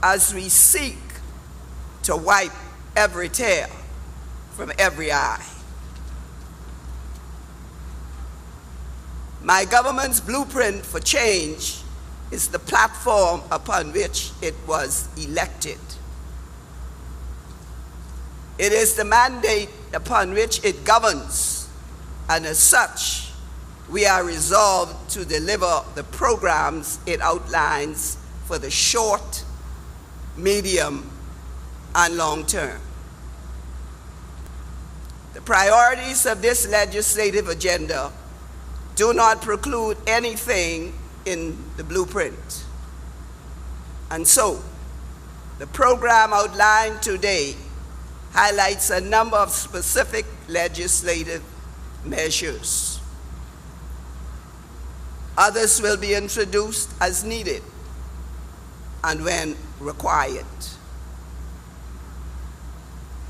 as we seek to wipe every tear from every eye. My government's blueprint for change is the platform upon which it was elected. It is the mandate upon which it governs, and as such, we are resolved to deliver the programs it outlines for the short, medium, and long term. The priorities of this legislative agenda do not preclude anything in the blueprint. And so, the program outlined today highlights a number of specific legislative measures. Others will be introduced as needed and when required.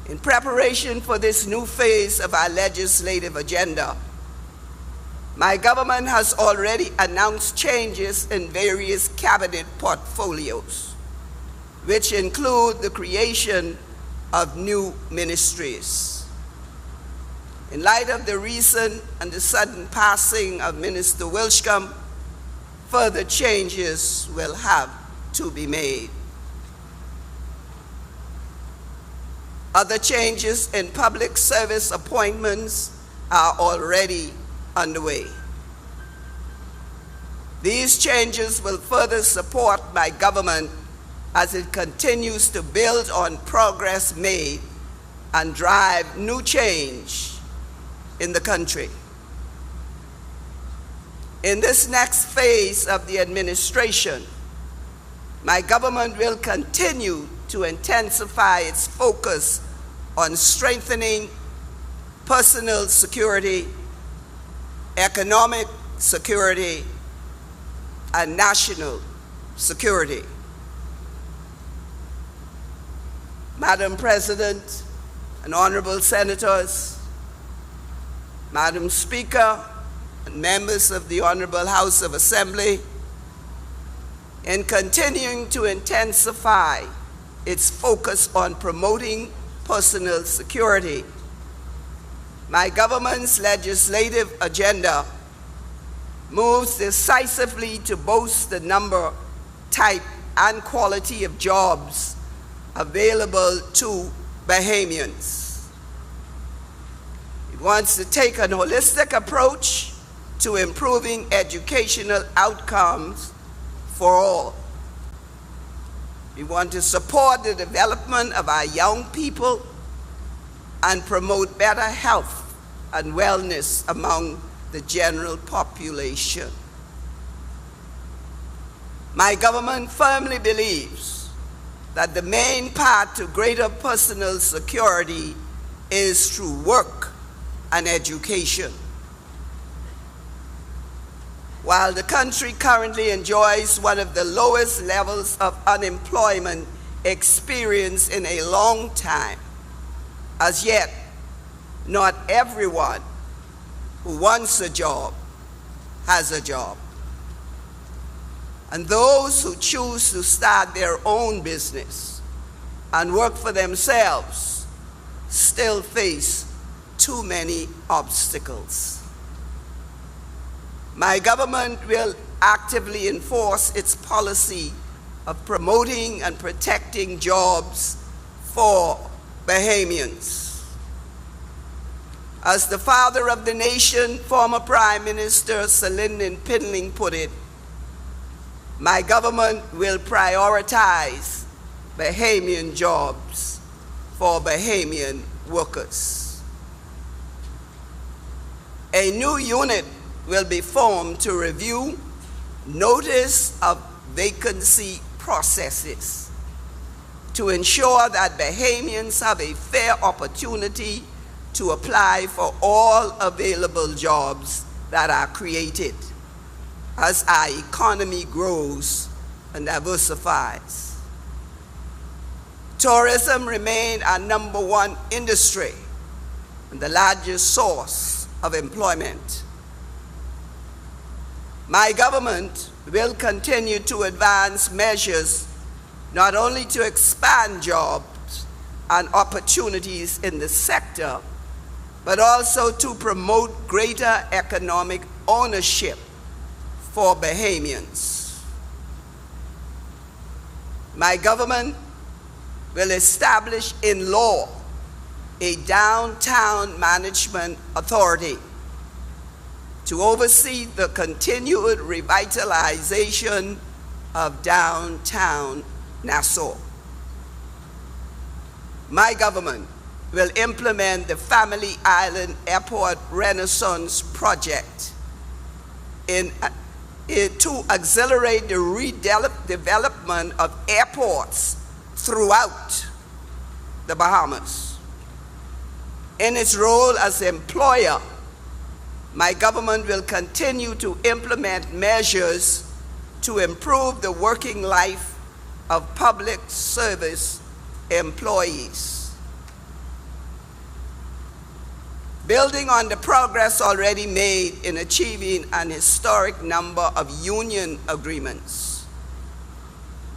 In preparation for this new phase of our legislative agenda, my government has already announced changes in various cabinet portfolios, which include the creation of new ministries. In light of the recent and the sudden passing of Minister Wilschcombe, further changes will have to be made. Other changes in public service appointments are already underway. These changes will further support my government as it continues to build on progress made and drive new change in the country. In this next phase of the administration, my government will continue to intensify its focus on strengthening personal security, economic security, and national security. Madam President and honorable senators, Madam Speaker, and members of the Honorable House of Assembly, in continuing to intensify its focus on promoting personal security, my government's legislative agenda moves decisively to boost the number, type, and quality of jobs available to Bahamians. It wants to take a holistic approach to improving educational outcomes for all. We want to support the development of our young people and promote better health and wellness among the general population. My government firmly believes that the main path to greater personal security is through work and education. While the country currently enjoys one of the lowest levels of unemployment experienced in a long time, as yet, not everyone who wants a job has a job. And those who choose to start their own business and work for themselves still face too many obstacles. My government will actively enforce its policy of promoting and protecting jobs for Bahamians. As the father of the nation, former Prime Minister Sir Lyndon Pinling put it, my government will prioritize Bahamian jobs for Bahamian workers. A new unit will be formed to review notice of vacancy processes to ensure that Bahamians have a fair opportunity to apply for all available jobs that are created as our economy grows and diversifies. Tourism remains our #1 industry and the largest source of employment. My government will continue to advance measures not only to expand jobs and opportunities in the sector, but also to promote greater economic ownership for Bahamians. My government will establish in law a downtown management authority to oversee the continued revitalization of downtown Nassau. My government will implement the Family Island Airport Renaissance Project to accelerate the redevelopment of airports throughout the Bahamas. In its role as employer, my government will continue to implement measures to improve the working life of public service employees. Building on the progress already made in achieving an historic number of union agreements,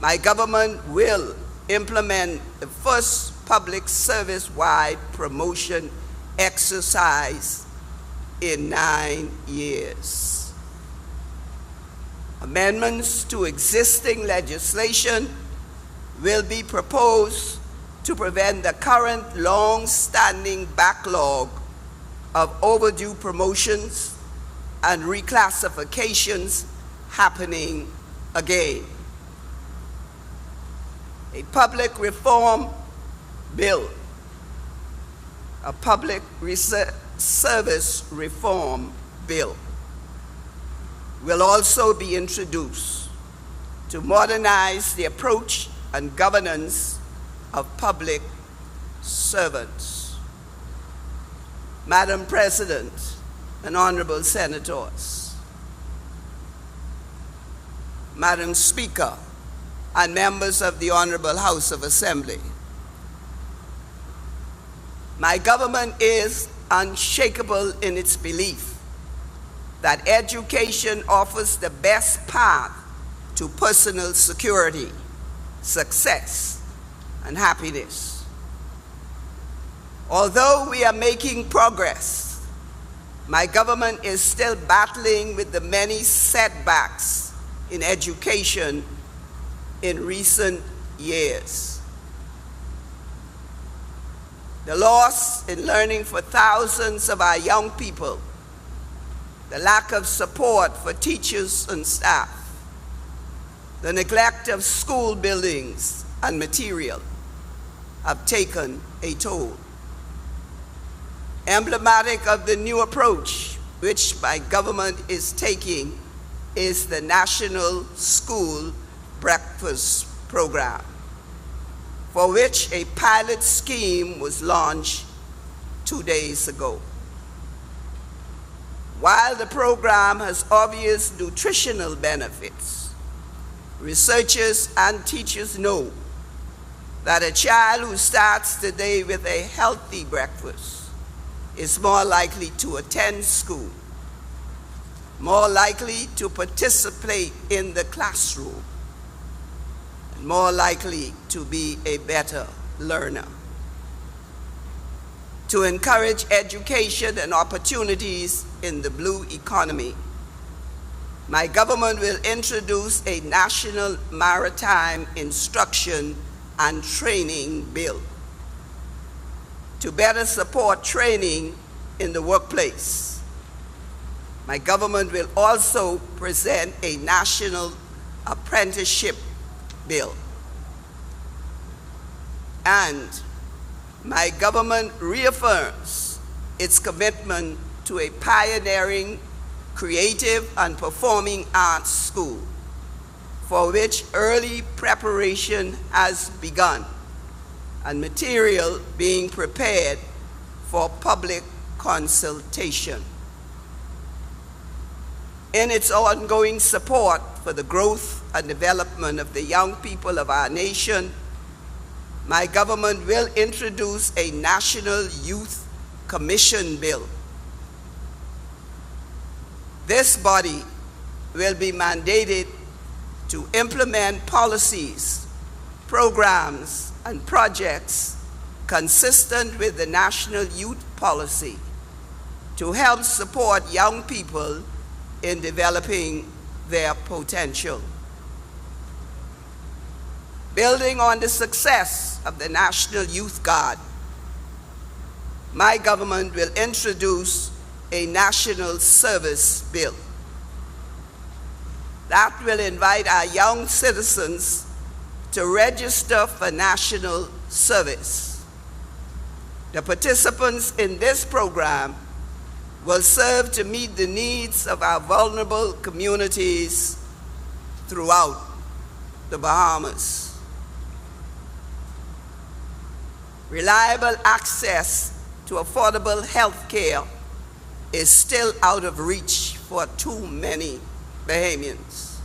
my government will implement the first public service-wide promotion exercise in 9 years. Amendments to existing legislation will be proposed to prevent the current long-standing backlog of overdue promotions and reclassifications happening again. A public reform bill, a public service reform bill will also be introduced to modernize the approach and governance of public servants. Madam President and honorable senators, Madam Speaker and members of the Honorable House of Assembly, my government is unshakable in its belief that education offers the best path to personal security, success, and happiness. Although we are making progress, my government is still battling with the many setbacks in education in recent years. The loss in learning for thousands of our young people the lack of support for teachers and staff, the neglect of school buildings and material have taken a toll. Emblematic of the new approach which my government is taking is the National School Breakfast Program, for which a pilot scheme was launched 2 days ago. While the program has obvious nutritional benefits, researchers and teachers know that a child who starts the day with a healthy breakfast is more likely to attend school, more likely to participate in the classroom, and more likely to be a better learner. To encourage education and opportunities in the blue economy, my government will introduce a national maritime instruction and training bill to better support training in the workplace. My government will also present a national apprenticeship bill. And my government reaffirms its commitment to a pioneering, creative, and performing arts school, for which early preparation has begun and material being prepared for public consultation. In its ongoing support for the growth and development of the young people of our nation, my government will introduce a National Youth Commission bill. This body will be mandated to implement policies, programs, and projects consistent with the National Youth Policy to help support young people in developing their potential. Building on the success of the National Youth Guard, my government will introduce a national service bill that will invite our young citizens to register for national service. The participants in this program will serve to meet the needs of our vulnerable communities throughout the Bahamas. Reliable access to affordable health care is still out of reach for too many Bahamians.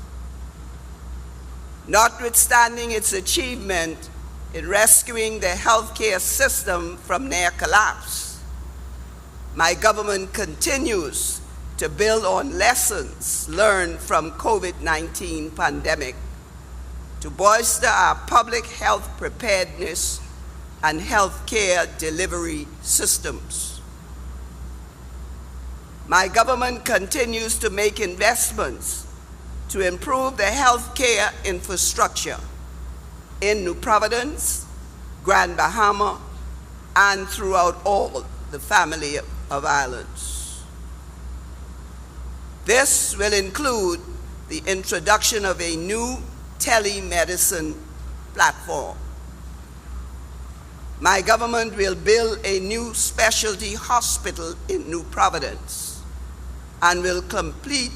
Notwithstanding its achievement in rescuing the healthcare system from near collapse, my government continues to build on lessons learned from COVID-19 pandemic to bolster our public health preparedness and healthcare delivery systems. My government continues to make investments to improve the healthcare infrastructure in New Providence, Grand Bahama, and throughout all the family of islands. This will include the introduction of a new telemedicine platform. My government will build a new specialty hospital in New Providence and will complete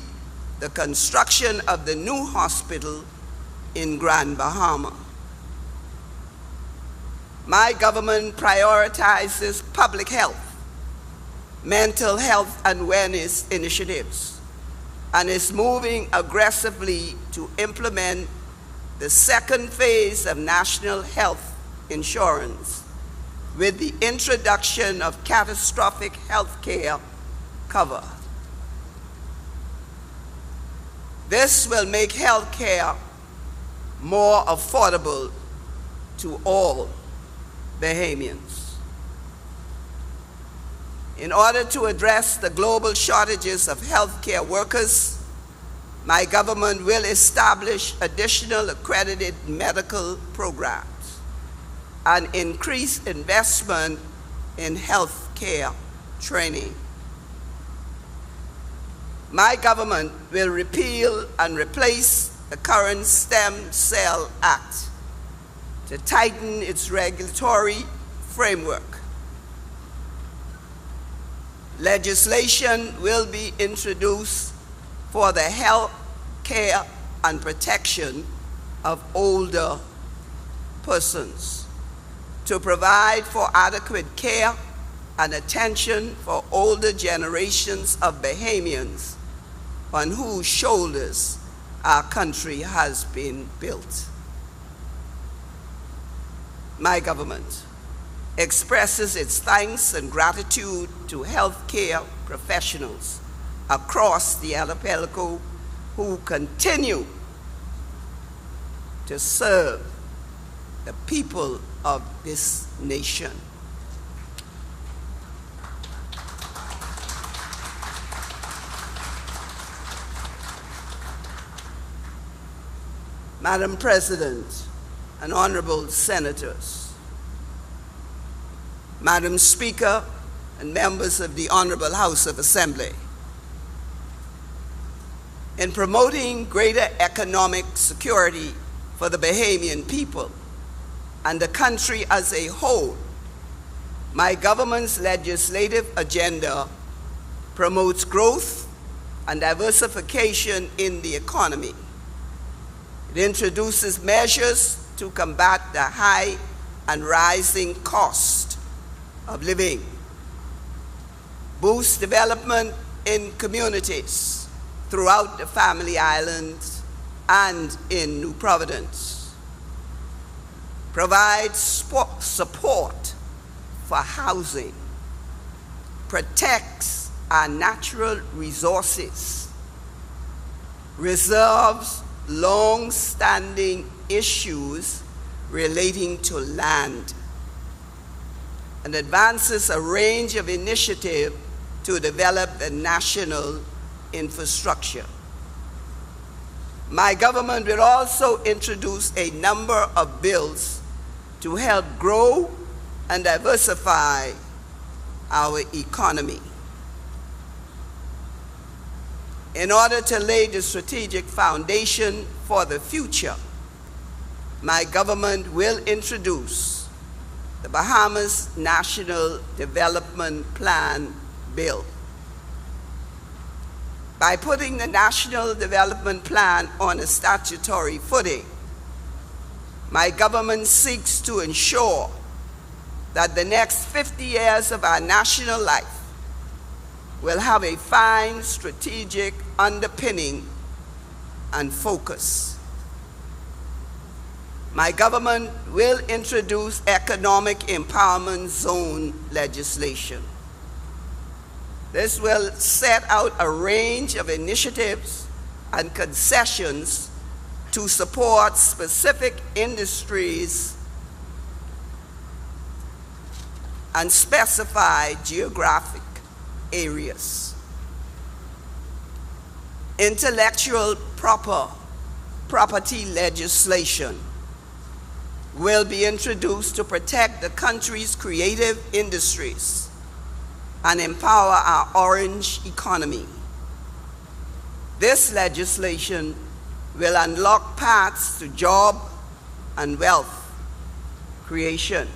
the construction of the new hospital in Grand Bahama. My government prioritizes public health, mental health and wellness initiatives, and is moving aggressively to implement the second phase of national health insurance with the introduction of catastrophic health care cover. This will make health care more affordable to all Bahamians. In order to address the global shortages of healthcare workers, my government will establish additional accredited medical programs and increase investment in healthcare training. my government will repeal and replace the current Stem Cell Act to tighten its regulatory framework. Legislation will be introduced for the health, care, and protection of older persons to provide for adequate care and attention for older generations of Bahamians on whose shoulders our country has been built. My government expresses its thanks and gratitude to healthcare professionals across the archipelago who continue to serve the people of this nation. Madam President and honorable senators, Madam Speaker and members of the Honorable House of Assembly, in promoting greater economic security for the Bahamian people and the country as a whole, my government's legislative agenda promotes growth and diversification in the economy. It introduces measures to combat the high and rising cost of living, boost development in communities throughout the Family Islands and in New Providence, provide support for housing, protects our natural resources, resolves long-standing issues relating to land, and advances a range of initiatives to develop the national infrastructure. My government will also introduce a number of bills to help grow and diversify our economy. In order to lay the strategic foundation for the future, my government will introduce the Bahamas National Development Plan Bill. By putting the National Development Plan on a statutory footing, my government seeks to ensure that the next 50 years of our national life will have a fine strategic underpinning and focus. My government will introduce economic empowerment zone legislation. This will set out a range of initiatives and concessions to support specific industries and specify geographic areas. Intellectual property legislation will be introduced to protect the country's creative industries and empower our orange economy. This legislation will unlock paths to job and wealth creation.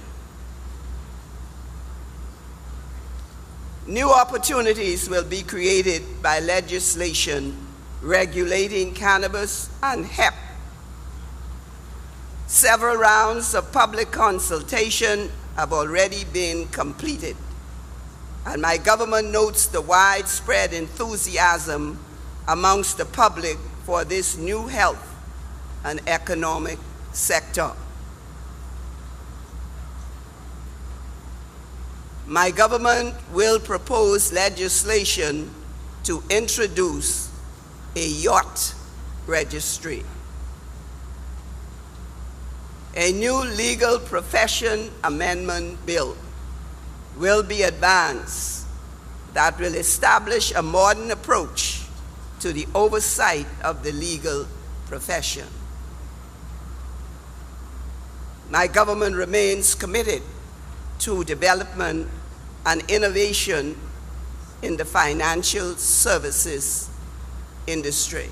New opportunities will be created by legislation regulating cannabis and hemp. Several rounds of public consultation have already been completed, and my government notes the widespread enthusiasm amongst the public for this new health and economic sector. My government will propose legislation to introduce a yacht registry. A new legal profession amendment bill will be advanced that will establish a modern approach to the oversight of the legal profession. My government remains committed to development and innovation in the financial services industry.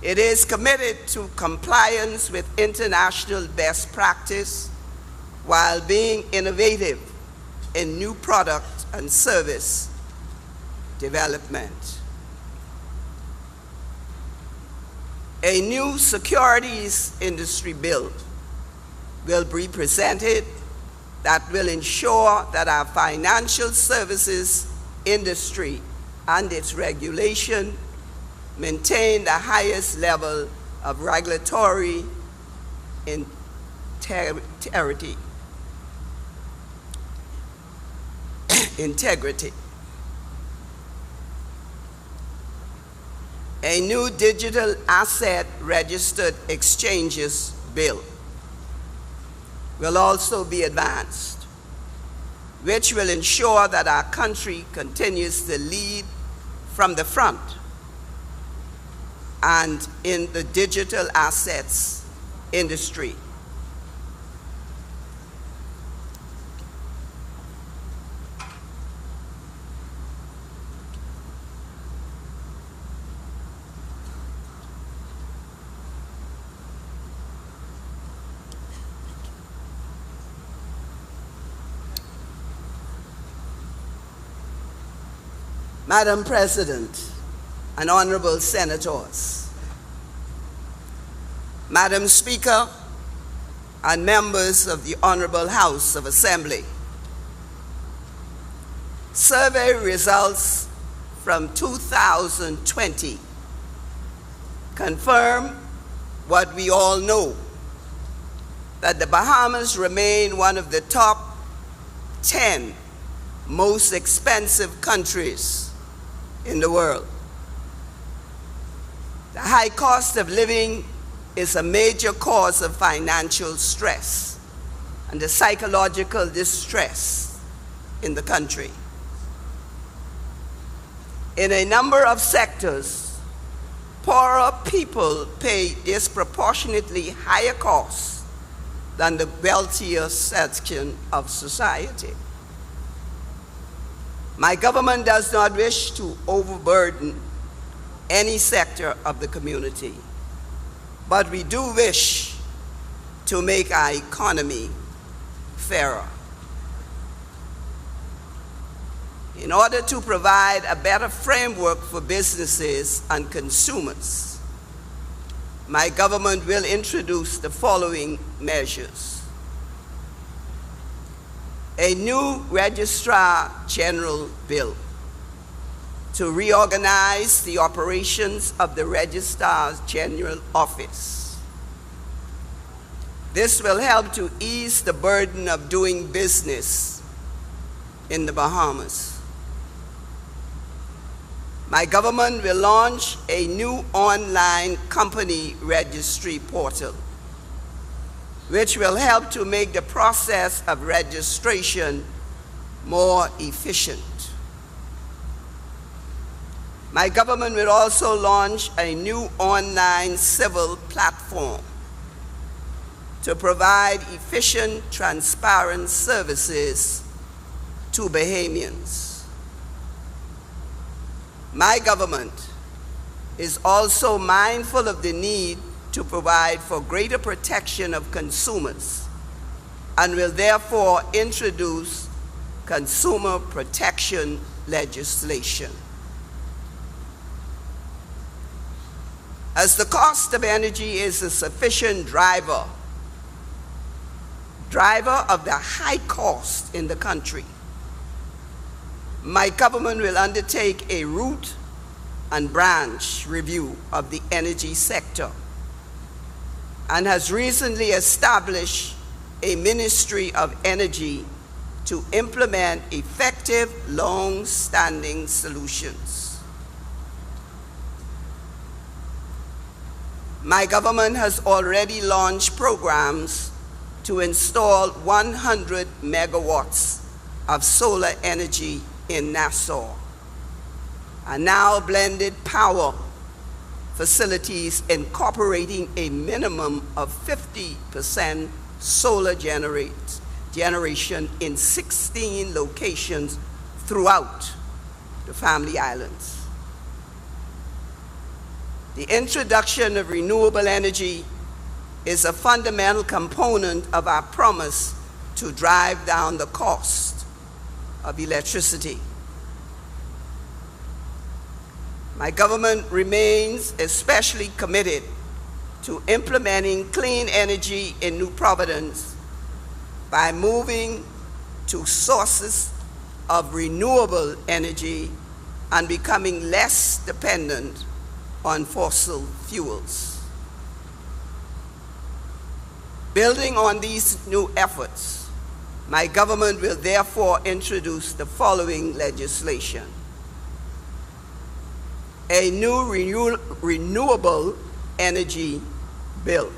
It is committed to compliance with international best practice while being innovative in new product and service development. A new securities industry bill will be presented that will ensure that our financial services industry and its regulation maintain the highest level of regulatory integrity. A new digital asset registered exchanges bill will also be advanced, which will ensure that our country continues to lead from the front and in the digital assets industry. Madam President and honorable senators, Madam Speaker and members of the Honorable House of Assembly, survey results from 2020 confirm what we all know, that the Bahamas remain one of the top 10 most expensive countries in the world. The high cost of living is a major cause of financial stress and the psychological distress in the country. In a number of sectors, poorer people pay disproportionately higher costs than the wealthier section of society. My government does not wish to overburden any sector of the community, but we do wish to make our economy fairer. In order to provide a better framework for businesses and consumers, my government will introduce the following measures. A new Registrar General bill to reorganize the operations of the Registrar General Office. This will help to ease the burden of doing business in the Bahamas. My government will launch a new online company registry portal, which will help to make the process of registration more efficient. My government will also launch a new online civil platform to provide efficient, transparent services to Bahamians. My government is also mindful of the need to provide for greater protection of consumers and will therefore introduce consumer protection legislation. As the cost of energy is a sufficient driver of the high cost in the country, my government will undertake a root and branch review of the energy sector and has recently established a Ministry of Energy to implement effective, long-standing solutions. My government has already launched programs to install 100 megawatts of solar energy in Nassau, and now blended power facilities incorporating a minimum of 50% solar generation in 16 locations throughout the Family Islands. The introduction of renewable energy is a fundamental component of our promise to drive down the cost of electricity. My government remains especially committed to implementing clean energy in New Providence by moving to sources of renewable energy and becoming less dependent on fossil fuels. Building on these new efforts, my government will therefore introduce the following legislation. A new renewable energy bill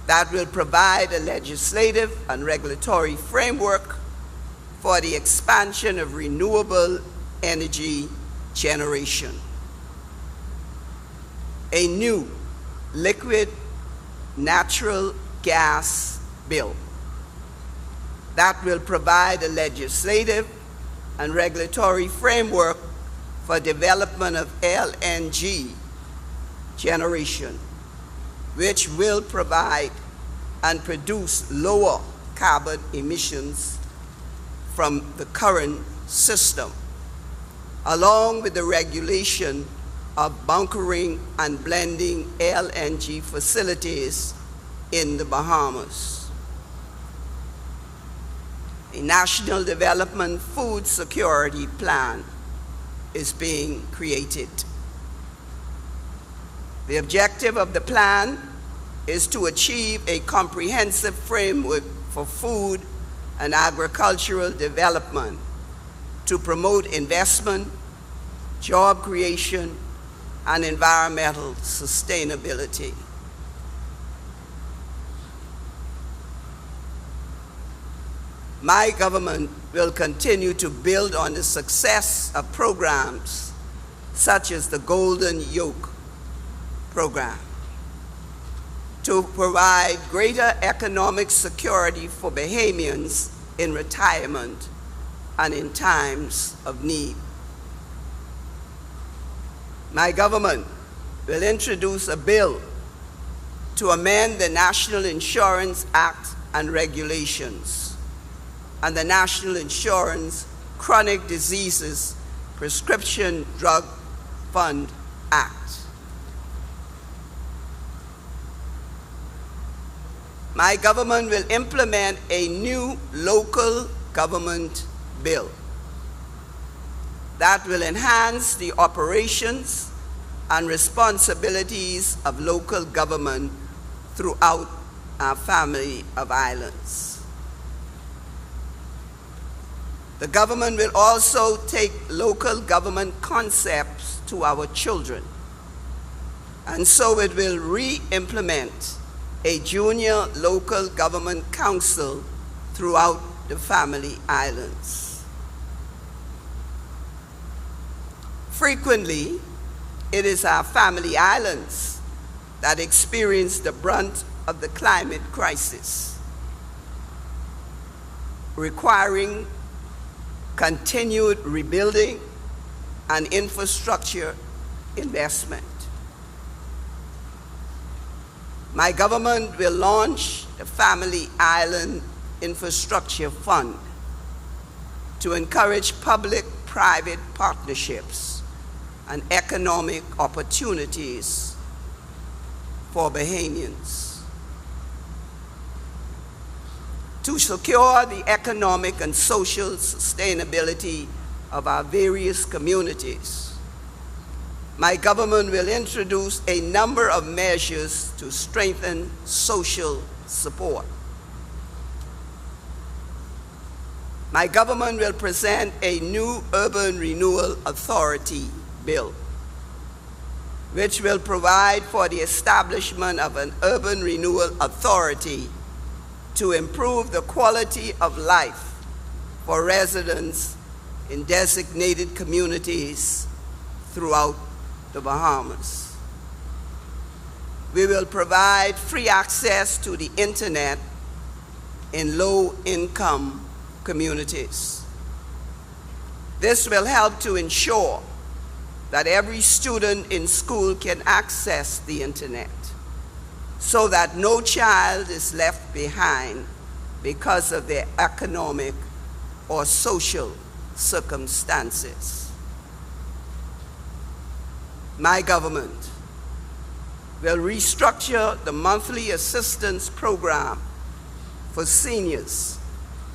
that will provide a legislative and regulatory framework for the expansion of renewable energy generation. A new liquid natural gas bill that will provide a legislative and regulatory framework for development of LNG generation, which will provide and produce lower carbon emissions from the current system, along with the regulation of bunkering and blending LNG facilities in the Bahamas. A National Development Food Security Plan is being created. The objective of the plan is to achieve a comprehensive framework for food and agricultural development to promote investment, job creation, and environmental sustainability. My government will continue to build on the success of programs such as the Golden Yoke program to provide greater economic security for Bahamians in retirement and in times of need. My government will introduce a bill to amend the National Insurance Act and regulations and the National Insurance Chronic Diseases Prescription Drug Fund Act. My government will implement a new local government bill that will enhance the operations and responsibilities of local government throughout our family of islands. The government will also take local government concepts to our children, and so it will re-implement a junior local government council throughout the family islands. Frequently, it is our family islands that experience the brunt of the climate crisis, requiring continued rebuilding and infrastructure investment. My government will launch the Family Island Infrastructure Fund to encourage public-private partnerships and economic opportunities for Bahamians. To secure the economic and social sustainability of our various communities, my government will introduce a number of measures to strengthen social support. My government will present a new Urban Renewal Authority bill, which will provide for the establishment of an Urban Renewal Authority to improve the quality of life for residents in designated communities throughout the Bahamas. We will provide free access to the internet in that every student in school can access the internet, so that no child is left behind because of their economic or social circumstances. My government will restructure the monthly assistance program for seniors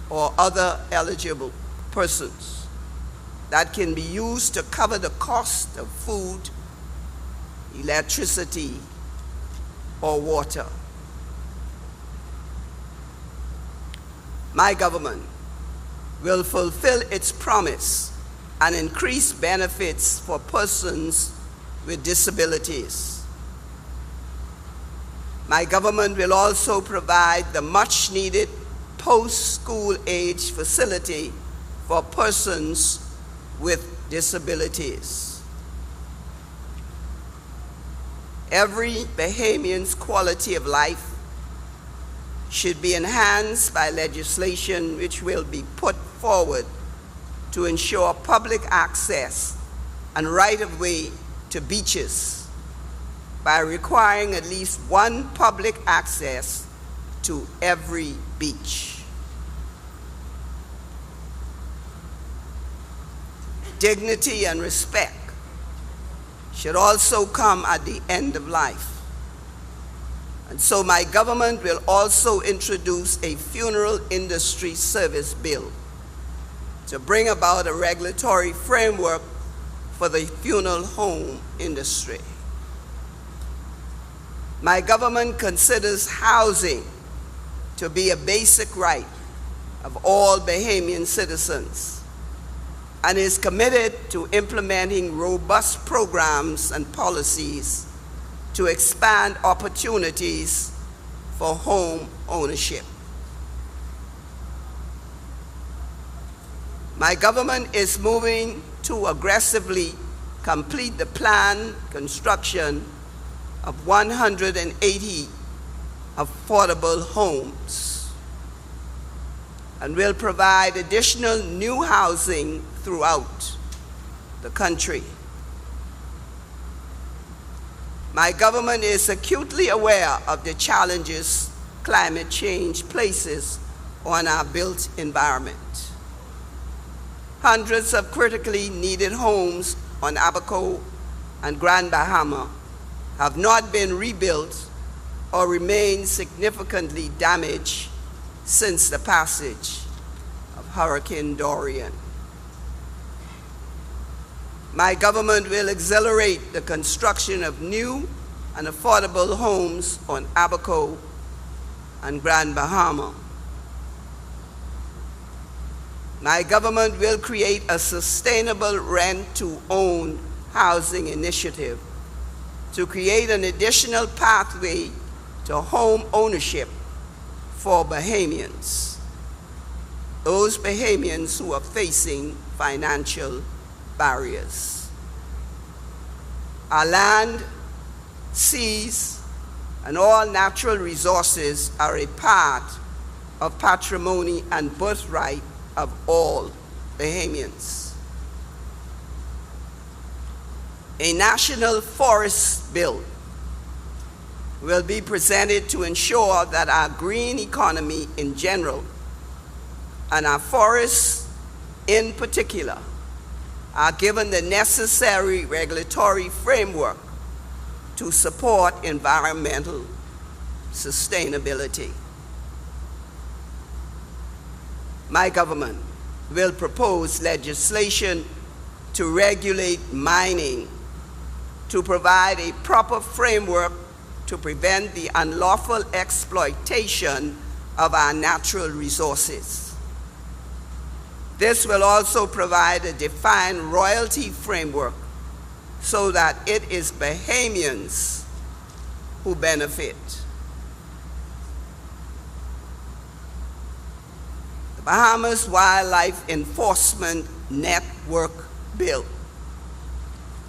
or other eligible persons that can be used to cover the cost of food, electricity, or water. My government will fulfill its promise and increase benefits for persons with disabilities. My government will also provide the much-needed post-school age facility for persons with disabilities. Every Bahamian's quality of life should be enhanced by legislation which will be put forward to ensure public access and right-of-way to beaches by requiring at least one public access to every beach. Dignity and respect should also come at the end of life. And so my government will also introduce a funeral industry service bill to bring about a regulatory framework for the funeral home industry. My government considers housing to be a basic right of all Bahamian citizens and is committed to implementing robust programs and policies to expand opportunities for home ownership. My government is moving to aggressively complete the planned construction of 180 affordable homes and will provide additional new housing throughout the country. My government is acutely aware of the challenges climate change places on our built environment. Hundreds of critically needed homes on Abaco and Grand Bahama have not been rebuilt or remain significantly damaged since the passage of Hurricane Dorian. My government will accelerate the construction of new and affordable homes on Abaco and Grand Bahama. My government will create a sustainable rent-to-own housing initiative to create an additional pathway to home ownership for Bahamians, those Bahamians who are facing financial barriers. Our land, seas, and all natural resources are a part of patrimony and birthright of all Bahamians. A national forest bill will be presented to ensure that our green economy in general and our forests in particular are given the necessary regulatory framework to support environmental sustainability. My government will propose legislation to regulate mining, to provide a proper framework to prevent the unlawful exploitation of our natural resources. This will also provide a defined royalty framework so that it is Bahamians who benefit. The Bahamas Wildlife Enforcement Network Bill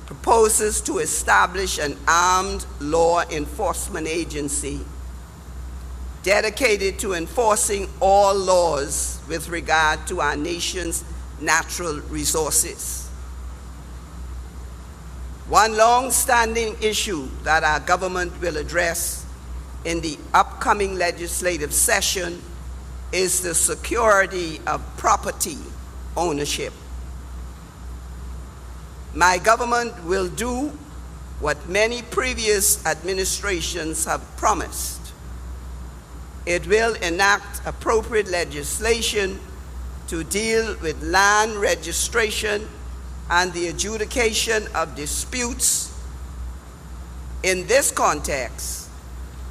proposes to establish an armed law enforcement agency dedicated to enforcing all laws with regard to our nation's natural resources. One long-standing issue that our government will address in the upcoming legislative session is the security of property ownership. My government will do what many previous administrations have promised. It will enact appropriate legislation to deal with land registration and the adjudication of disputes. In this context,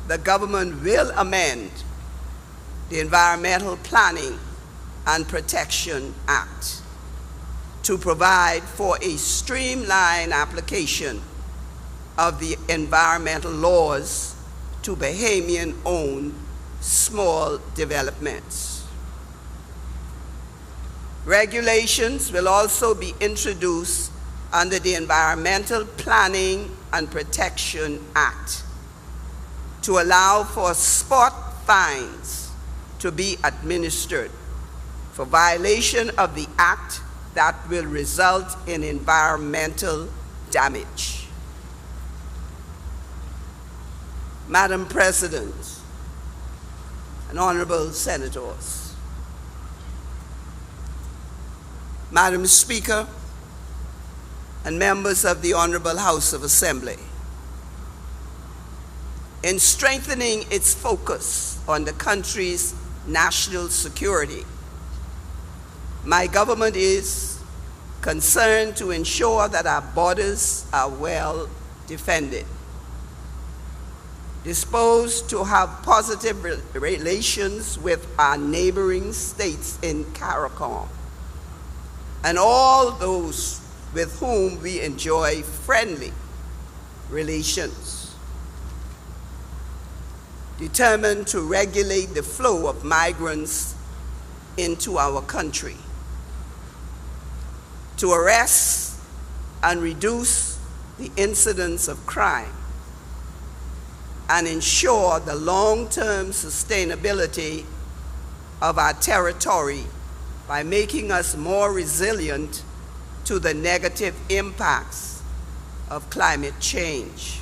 the government will amend the Environmental Planning and Protection Act to provide for a streamlined application of the environmental laws to Bahamian-owned small developments. Regulations will also be introduced under the Environmental Planning and Protection Act to allow for spot fines to be administered for violation of the act that will result in environmental damage. Madam President and honorable senators, Madam Speaker, and members of the Honorable House of Assembly, in strengthening its focus on the country's national security, my government is concerned to ensure that our borders are well defended, disposed to have positive relations with our neighboring states in CARICOM, and all those with whom we enjoy friendly relations, determined to regulate the flow of migrants into our country, to arrest and reduce the incidence of crime, and ensure the long-term sustainability of our territory by making us more resilient to the negative impacts of climate change.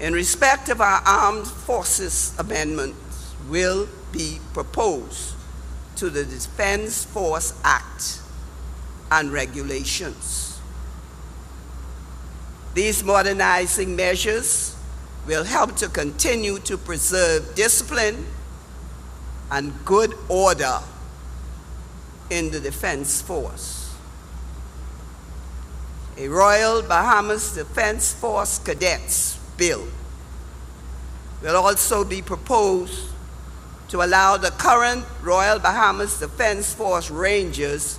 In respect of our Armed Forces amendments will be proposed to the Defense Force Act and regulations. These modernizing measures will help to continue to preserve discipline and good order in the Defense Force. A Royal Bahamas Defense Force Cadets Bill will also be proposed to allow the current Royal Bahamas Defense Force Rangers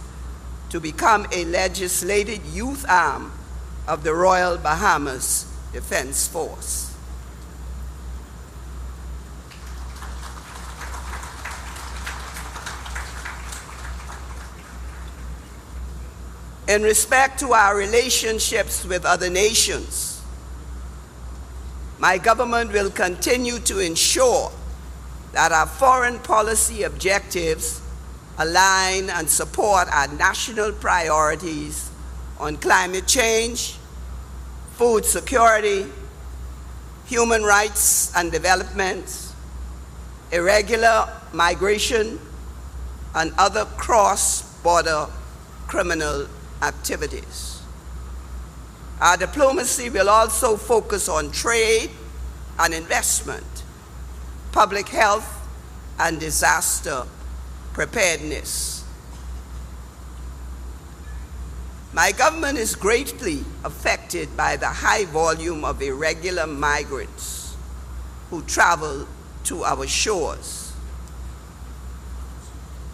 to become a legislated youth arm of the Royal Bahamas Defense Force. In respect to our relationships with other nations, my government will continue to ensure that our foreign policy objectives align and support our national priorities on climate change, food security, human rights and development, irregular migration, and other cross-border criminal activities. Our diplomacy will also focus on trade and investment, public health, and disaster preparedness. My government is greatly affected by the high volume of irregular migrants who travel to our shores.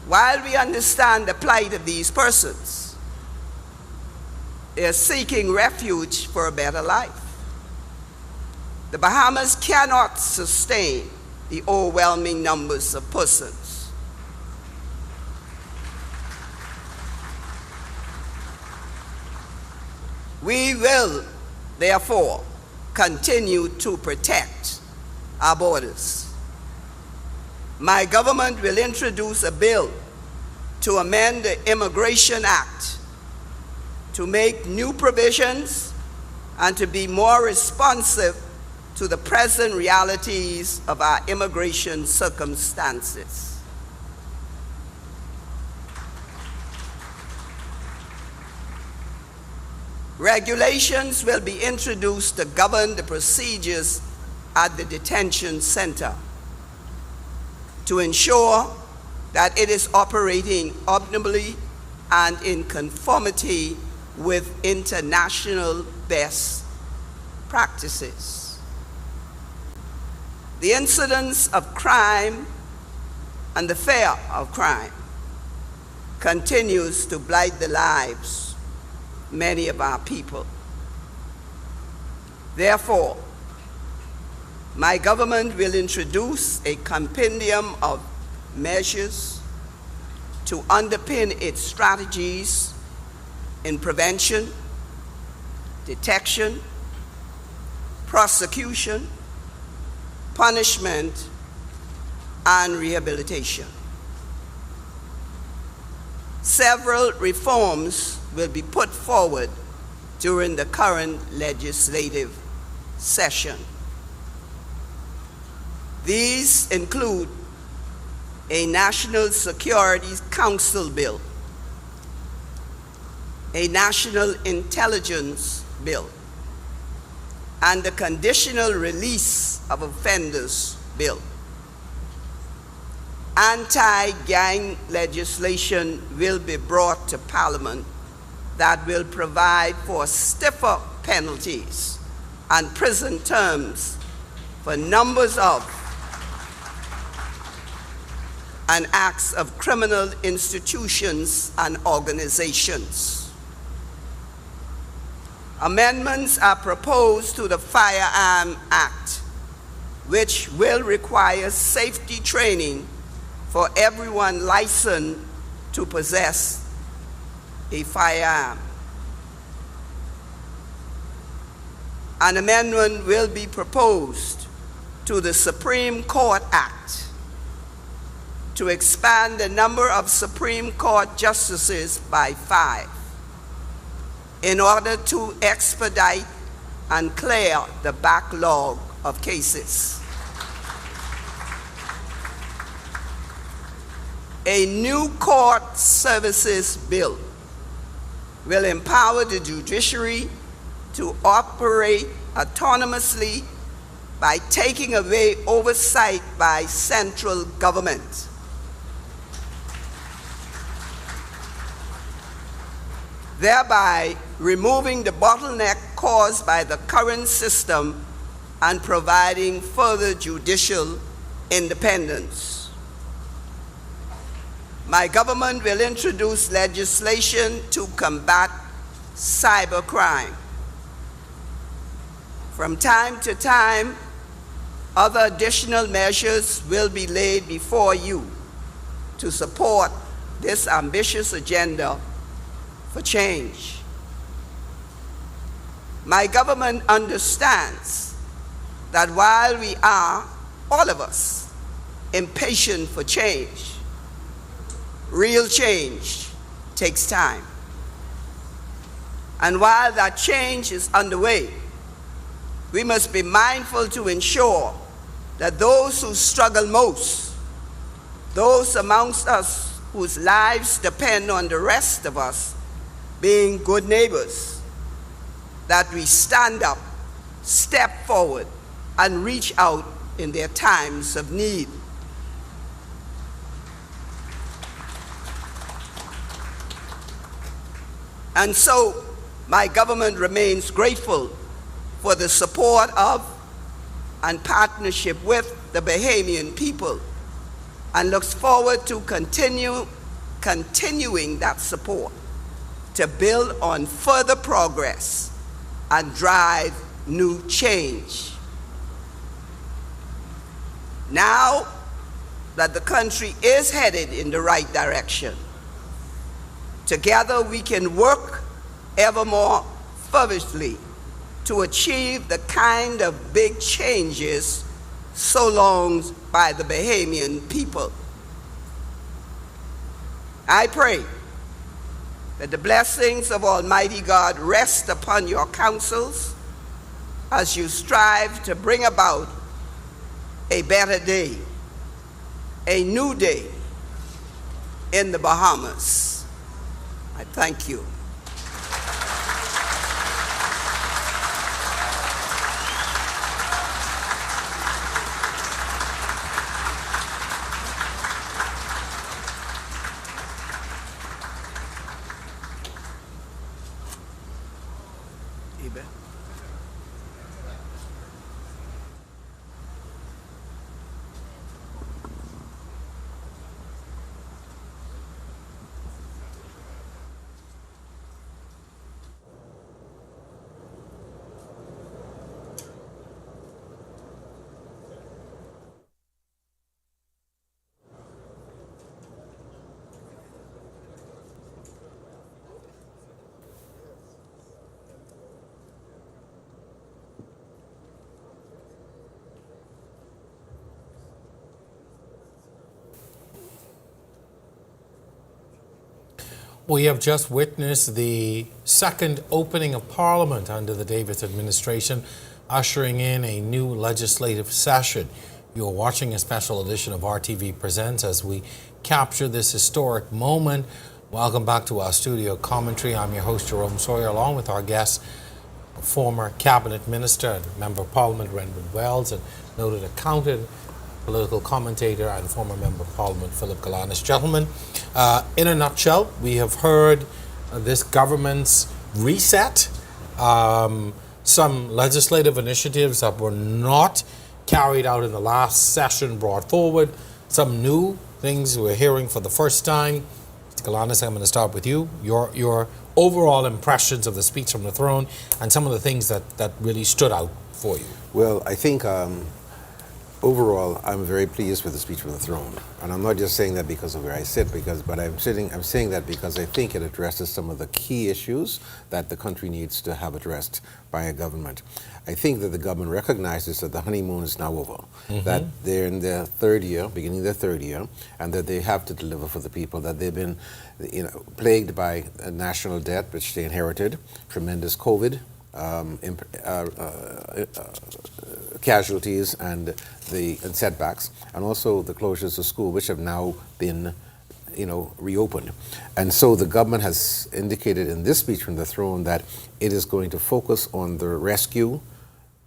While we understand the plight of these persons, they are seeking refuge for a better life. The Bahamas cannot sustain the overwhelming numbers of persons. We will, therefore, continue to protect our borders. My government will introduce a bill to amend the Immigration Act to make new provisions and to be more responsive to the present realities of our immigration circumstances. Regulations will be introduced to govern the procedures at the detention center to ensure that it is operating optimally and in conformity with international best practices. The incidence of crime and the fear of crime continues to blight the lives of many of our people. Therefore, my government will introduce a compendium of measures to underpin its strategies in prevention, detection, prosecution, punishment, and rehabilitation. Several reforms will be put forward during the current legislative session. These include a National Security Council bill, a National Intelligence bill, and the Conditional Release of Offenders bill. Anti-gang legislation will be brought to Parliament that will provide for stiffer penalties and prison terms for numbers of and acts of criminal institutions and organizations. Amendments are proposed to the Firearm Act, which will require safety training for everyone licensed to possess a firearm. An amendment will be proposed to the Supreme Court Act to expand the number of Supreme Court justices by 5 in order to expedite and clear the backlog of cases. A new court services bill will empower the judiciary to operate autonomously by taking away oversight by central government. Thereby removing the bottleneck caused by the current system and providing further judicial independence. My government will introduce legislation to combat cybercrime. From time to time, other additional measures will be laid before you to support this ambitious agenda for change. My government understands that while we are, all of us, impatient for change, real change takes time. And while that change is underway, we must be mindful to ensure that those who struggle most, those amongst us whose lives depend on the rest of us being good neighbors, that we stand up, step forward, and reach out in their times of need. And so, my government remains grateful for the support of and partnership with the Bahamian people, and looks forward to continuing that support to build on further progress and drive new change. Now that the country is headed in the right direction, together we can work ever more fervently to achieve the kind of big changes so longed by the Bahamian people. I pray that the blessings of Almighty God rest upon your councils as you strive to bring about a better day, a new day in the Bahamas. I thank you. We have just witnessed the second opening of Parliament under the Davis administration, ushering in a new legislative session. You are watching a special edition of RTV Presents as we capture this historic moment. Welcome back to our studio commentary. I'm your host, Jerome Sawyer, along with our guest, former cabinet minister and member of Parliament, Renwood Wells, and noted accountant, political commentator, and former member of Parliament, Philip Galanis. Gentlemen, in a nutshell, we have heard this government's reset, some legislative initiatives that were not carried out in the last session brought forward, some new things we're hearing for the first time. Mr. Galanis, I'm going to start with you. Your overall impressions of the speech from the throne and some of the things that really stood out for you. Well, I think overall, I'm very pleased with the speech from the throne, and I'm not just saying that because of where I sit, but I'm saying that because I think it addresses some of the key issues that the country needs to have addressed by a government. I think that the government recognizes that the honeymoon is now over, that they're in their third year, beginning their third year, and that they have to deliver for the people, that they've been, plagued by a national debt which they inherited, tremendous COVID, casualties and setbacks, and also the closures of school, which have now been, reopened. And so the government has indicated in this speech from the throne that it is going to focus on the rescue,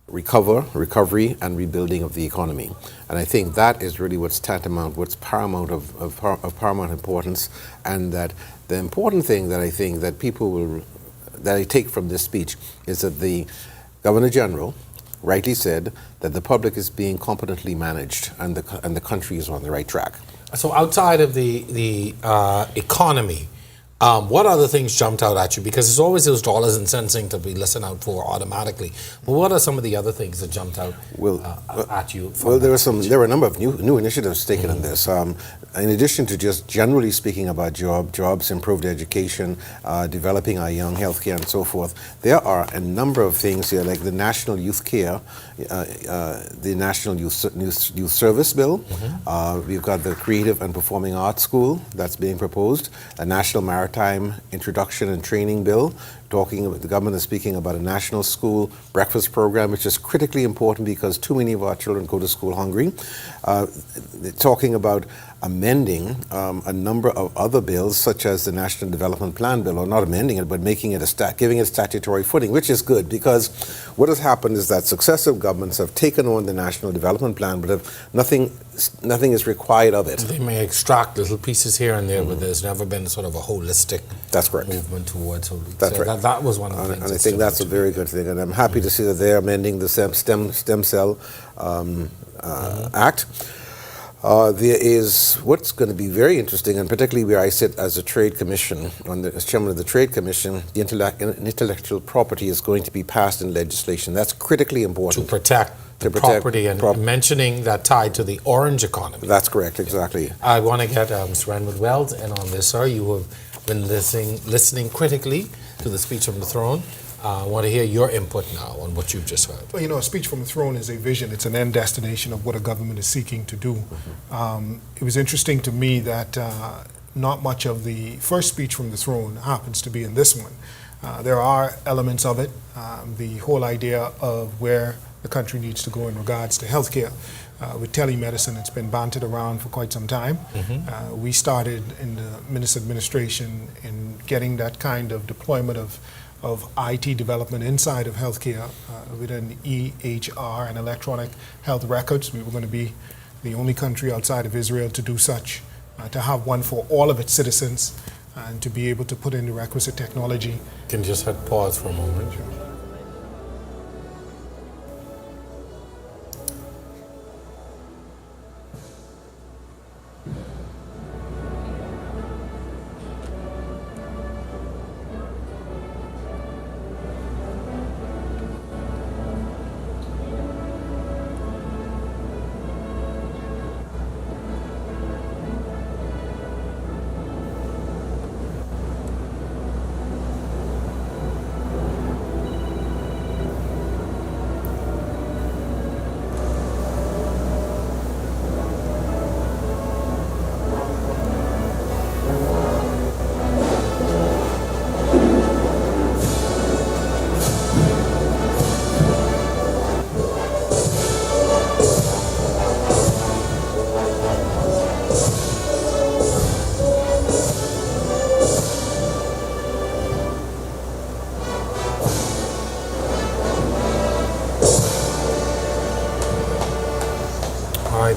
recovery, and rebuilding of the economy. And I think that is really what's tantamount, what's paramount of paramount importance, and that the important thing that I think that that I take from this speech is that the Governor General rightly said that the public is being competently managed and the country is on the right track. So outside of the economy, what other things jumped out at you? Because there's always those dollars and cents things to be listened out for automatically. But what are some of the other things that jumped out at you? Well, there were a number of new initiatives taken in this. In addition to just generally speaking about jobs, improved education, developing our young, healthcare, and so forth, there are a number of things here, like the National Youth Care, the National Youth Service Bill. We've got the Creative and Performing Arts School that's being proposed, a National Maritime Introduction and Training Bill. The government is speaking about a national school breakfast program, which is critically important because too many of our children go to school hungry. Talking about amending a number of other bills, such as the National Development Plan Bill, or not amending it, but making it giving it statutory footing, which is good, because what has happened is that successive governments have taken on the National Development Plan, but nothing is required of it. They may extract little pieces here and there, but there's never been sort of a holistic movement towards it. That's right. That was one of the things. And I think that's a very good thing, and I'm happy to see that they're amending the stem cell Act. There is what's going to be very interesting, and particularly where I sit as a trade commission, as chairman of the trade commission, the intellectual property is going to be passed in legislation. That's critically important. To protect property, and mentioning that tied to the orange economy. That's correct, exactly. I want to get Mr. Renwood Wells in on this, sir. You have been listening critically to the speech from the throne. I want to hear your input now on what you've just heard. Well, a speech from the throne is a vision. It's an end destination of what a government is seeking to do. It was interesting to me that not much of the first speech from the throne happens to be in this one. There are elements of it, the whole idea of where the country needs to go in regards to healthcare. With telemedicine, it's been bantered around for quite some time. We started in the Minister administration in getting that kind of deployment of IT development inside of healthcare with an EHR and electronic health records. We were going to be the only country outside of Israel to do such, to have one for all of its citizens and to be able to put in the requisite technology. Can you just pause for a moment?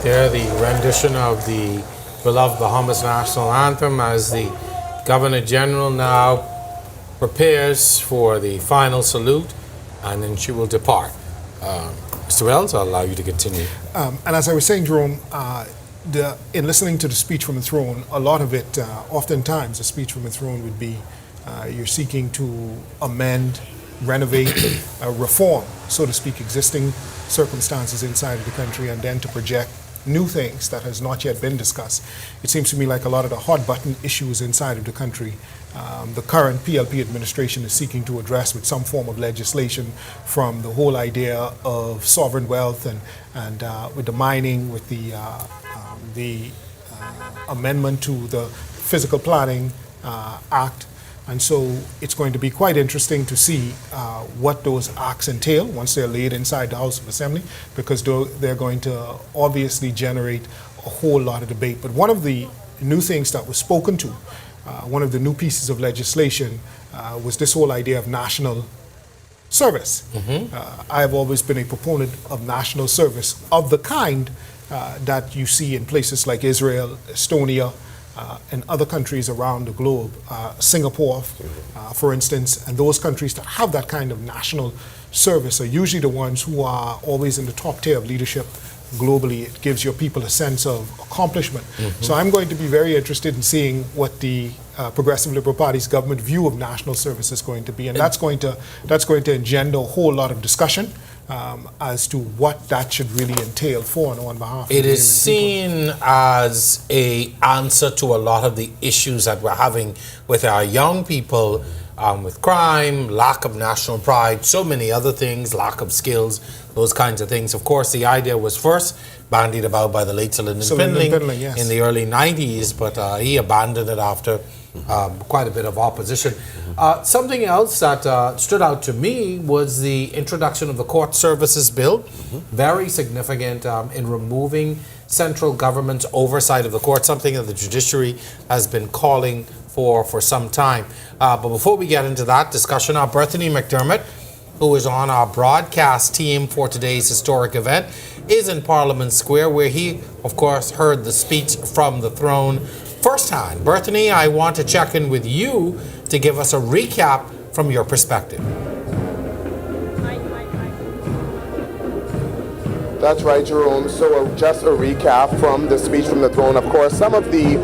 There, the rendition of the beloved Bahamas national anthem as the Governor General now prepares for the final salute, and then she will depart. Mr. Wells, I'll allow you to continue. And as I was saying, Jerome, in listening to the speech from the throne, a lot of it, oftentimes, a speech from the throne would be you're seeking to amend, renovate, reform, so to speak, existing circumstances inside of the country, and then to project new things that has not yet been discussed. It seems to me like a lot of the hot button issues inside of the country, the current PLP administration is seeking to address with some form of legislation, from the whole idea of sovereign wealth and with the mining, with the amendment to the Physical Planning Act. And so it's going to be quite interesting to see what those acts entail once they're laid inside the House of Assembly, because they're going to obviously generate a whole lot of debate. But one of the new things that was spoken to, one of the new pieces of legislation was this whole idea of national service. I have always been a proponent of national service of the kind that you see in places like Israel, Estonia, and other countries around the globe, Singapore, for instance, and those countries that have that kind of national service are usually the ones who are always in the top tier of leadership globally. It gives your people a sense of accomplishment. So I'm going to be very interested in seeing what the Progressive Liberal Party's government view of national service is going to be, and that's going to engender a whole lot of discussion as to what that should really entail for and on behalf of the It is seen as an answer to a lot of the issues that we're having with our young people, with crime, lack of national pride, so many other things, lack of skills, those kinds of things. Of course, the idea was first bandied about by the late Sir Lyndon Findling yes, in the early 90s, but he abandoned it after quite a bit of opposition. Something else that stood out to me was the introduction of the Court Services Bill, very significant in removing central government's oversight of the court, something that the judiciary has been calling for some time. But before we get into that discussion, our Berthany McDermott, who is on our broadcast team for today's historic event, is in Parliament Square, where he, of course, heard the speech from the throne firsthand. Berthany, I want to check in with you to give us a recap from your perspective. That's right, Jerome. So just a recap from the speech from the throne. Of course, some of the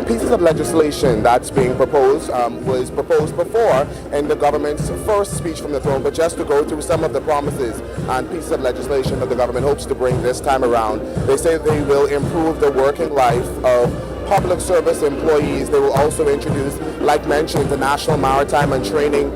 pieces of legislation that's being proposed was proposed before in the government's first speech from the throne, but just to go through some of the promises and pieces of legislation that the government hopes to bring this time around. They say they will improve the working life of public service employees. They will also introduce, like mentioned, the National Maritime and Training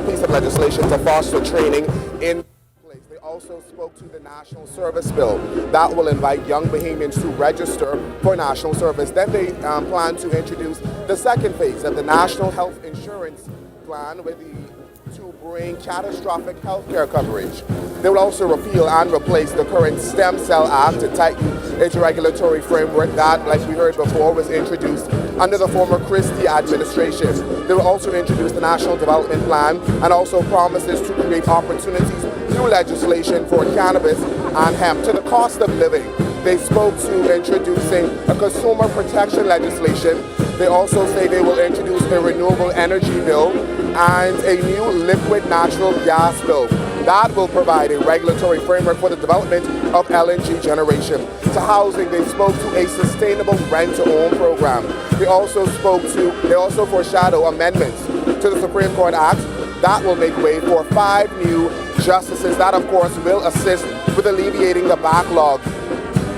piece of legislation to foster training in place. They also spoke to the National Service Bill that will invite young Bahamians to register for national service. Then they plan to introduce the second phase of the National Health Insurance Plan to bring catastrophic health care coverage. They will also repeal and replace the current Stem Cell Act to tighten its regulatory framework that, like we heard before, was introduced under the former Christie administration. They will also introduce the National Development Plan and also promises to create opportunities through legislation for cannabis and hemp. To the cost of living, they spoke to introducing a consumer protection legislation. They also say they will introduce a renewable energy bill and a new liquid natural gas bill that will provide a regulatory framework for the development of LNG generation. To housing, they spoke to a sustainable rent-to-own program. They also foreshadow amendments to the Supreme Court Act that will make way for 5 new justices. That, of course, will assist with alleviating the backlog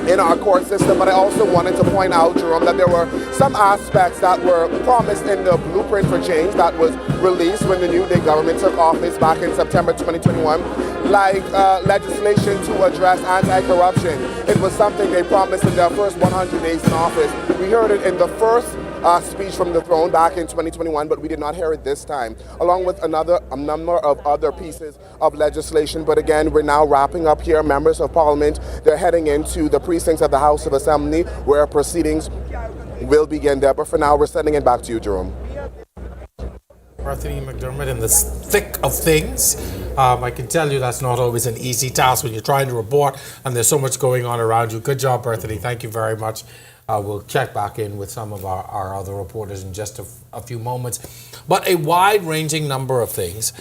in our court system. But I also wanted to point out, Jerome, that there were some aspects that were promised in the blueprint for change that was released when the New Day government took office back in September 2021, like legislation to address anti-corruption. It was something they promised in their first 100 days in office. We heard it in the first speech from the throne back in 2021, but we did not hear it this time, along with a number of other pieces of legislation. But again, we're now wrapping up here. Members of Parliament, they're heading into the precincts of the House of Assembly where proceedings will begin there. But for now, we're sending it back to you, Jerome. Bethany McDermott, in the thick of things. I can tell you that's not always an easy task when you're trying to report and there's so much going on around you. Good job, Bethany. Thank you very much. We'll check back in with some of our other reporters in just a few moments. But a wide-ranging number of things.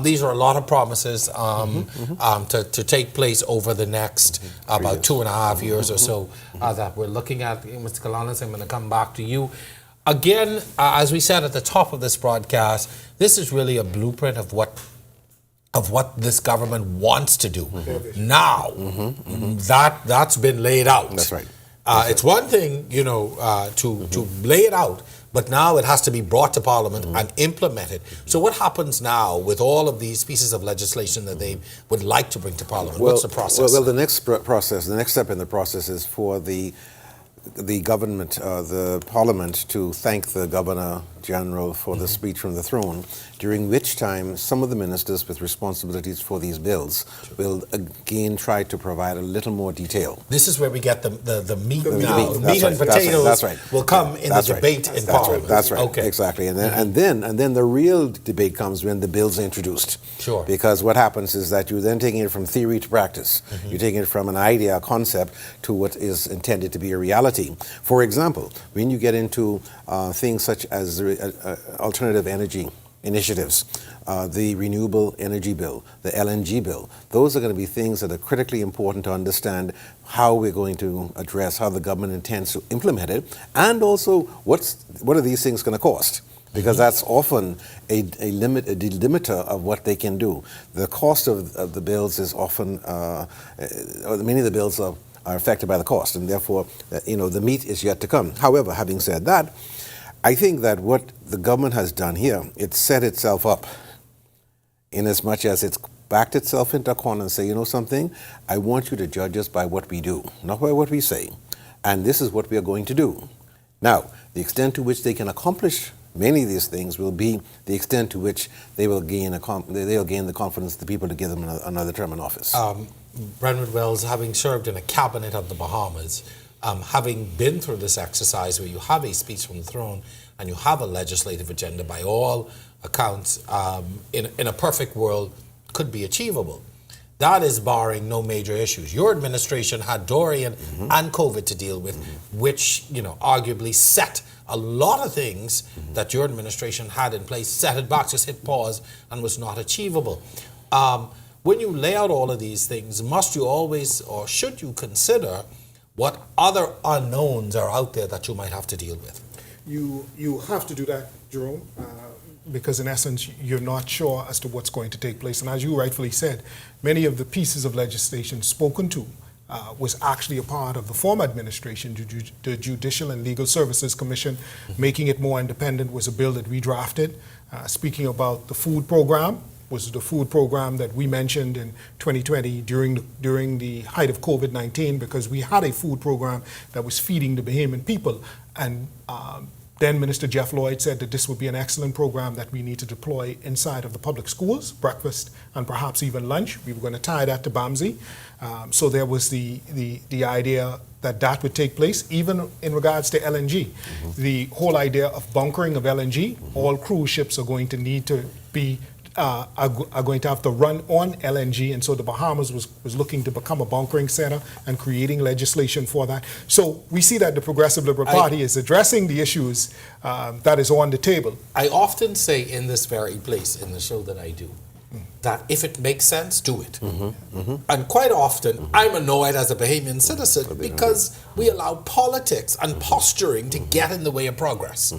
These are a lot of promises to take place over the next about 2.5 years or so that we're looking at. Mr. Kalanis, I'm going to come back to you. Again, as we said at the top of this broadcast, this is really a blueprint of what this government wants to do. Now, that's been laid out. That's right. It's one thing, to lay it out, but now it has to be brought to Parliament and implemented. So what happens now with all of these pieces of legislation that they would like to bring to Parliament? What's the process? Well, the next step in the process is for the government, the Parliament, to thank the Governor General for the speech from the throne, during which time some of the ministers with responsibilities for these bills will again try to provide a little more detail. This is where we get the meat now. The meat and potatoes will come in the debate in Parliament. That's right. Okay. Exactly. And then the real debate comes when the bills are introduced. Sure. Because what happens is that you're then taking it from theory to practice. You're taking it from an idea, a concept, to what is intended to be a reality. For example, when you get into things such as alternative energy initiatives, the renewable energy bill, the LNG bill, those are going to be things that are critically important to understand how we're going to address, how the government intends to implement it, and also what are these things going to cost. Because that's often a delimiter of what they can do. The cost of the bills is often, many of the bills are affected by the cost, and therefore, the meat is yet to come. However, having said that, I think that what the government has done here, it's set itself up in as much as it's backed itself into a corner and say, you know something, I want you to judge us by what we do, not by what we say. And this is what we are going to do. Now, the extent to which they can accomplish many of these things will be the extent to which they will gain the confidence of the people to give them another term in office. Brendan Wells, having served in a cabinet of the Bahamas, having been through this exercise where you have a speech from the throne and you have a legislative agenda by all accounts, in a perfect world, could be achievable. That is barring no major issues. Your administration had Dorian and COVID to deal with, which, arguably set a lot of things that your administration had in place, set it back, just hit pause, and was not achievable. When you lay out all of these things, must you always, or should you consider what other unknowns are out there that you might have to deal with? You have to do that, Jerome, because in essence, you're not sure as to what's going to take place. And as you rightfully said, many of the pieces of legislation spoken to was actually a part of the former administration. The Judicial and Legal Services Commission, making it more independent, was a bill that we drafted. Speaking about the food program, was the food program that we mentioned in 2020 during the height of COVID-19, because we had a food program that was feeding the Bahamian people. And then Minister Jeff Lloyd said that this would be an excellent program that we need to deploy inside of the public schools, breakfast and perhaps even lunch. We were going to tie that to BAMSI. So there was the idea that would take place, even in regards to LNG. The whole idea of bunkering of LNG, all cruise ships are going to need to be are going to have to run on LNG, and so the Bahamas was looking to become a bunkering center and creating legislation for that. So we see that the Progressive Liberal Party is addressing the issues that is on the table. I often say in this very place, in the show that I do, that if it makes sense, do it. And quite often, I'm annoyed as a Bahamian citizen because we allow politics and posturing to get in the way of progress.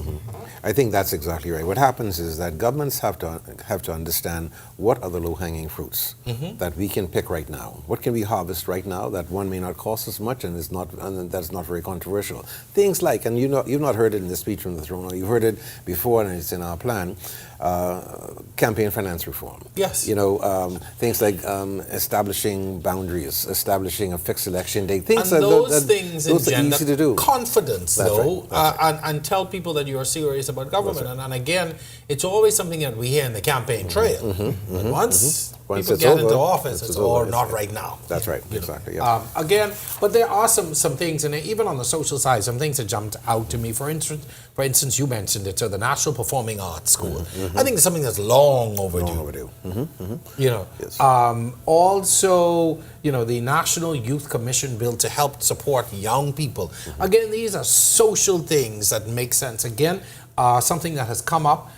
I think that's exactly right. What happens is that governments have to understand what are the low-hanging fruits that we can pick right now. What can we harvest right now that one may not cost us much and that's not very controversial. Things like, and you've not heard it in the speech from the throne, or you've heard it before and it's in our plan, campaign finance reform. Yes. Things like establishing boundaries, establishing a fixed election date. Things and those things those are engender easy to do. Confidence, That's though, right. That's right. And tell people that you are serious about government. And again, it's always something that we hear in the campaign trail. But once people get into office, it's all not right now. That's right, exactly. Yeah. Again, but there are some things, and even on the social side, some things that jumped out to me. For instance, you mentioned it, so the National Performing Arts School. I think it's something that's long overdue. Yes. Also, the National Youth Commission bill to help support young people. Again, these are social things that make sense. Again, something that has come up.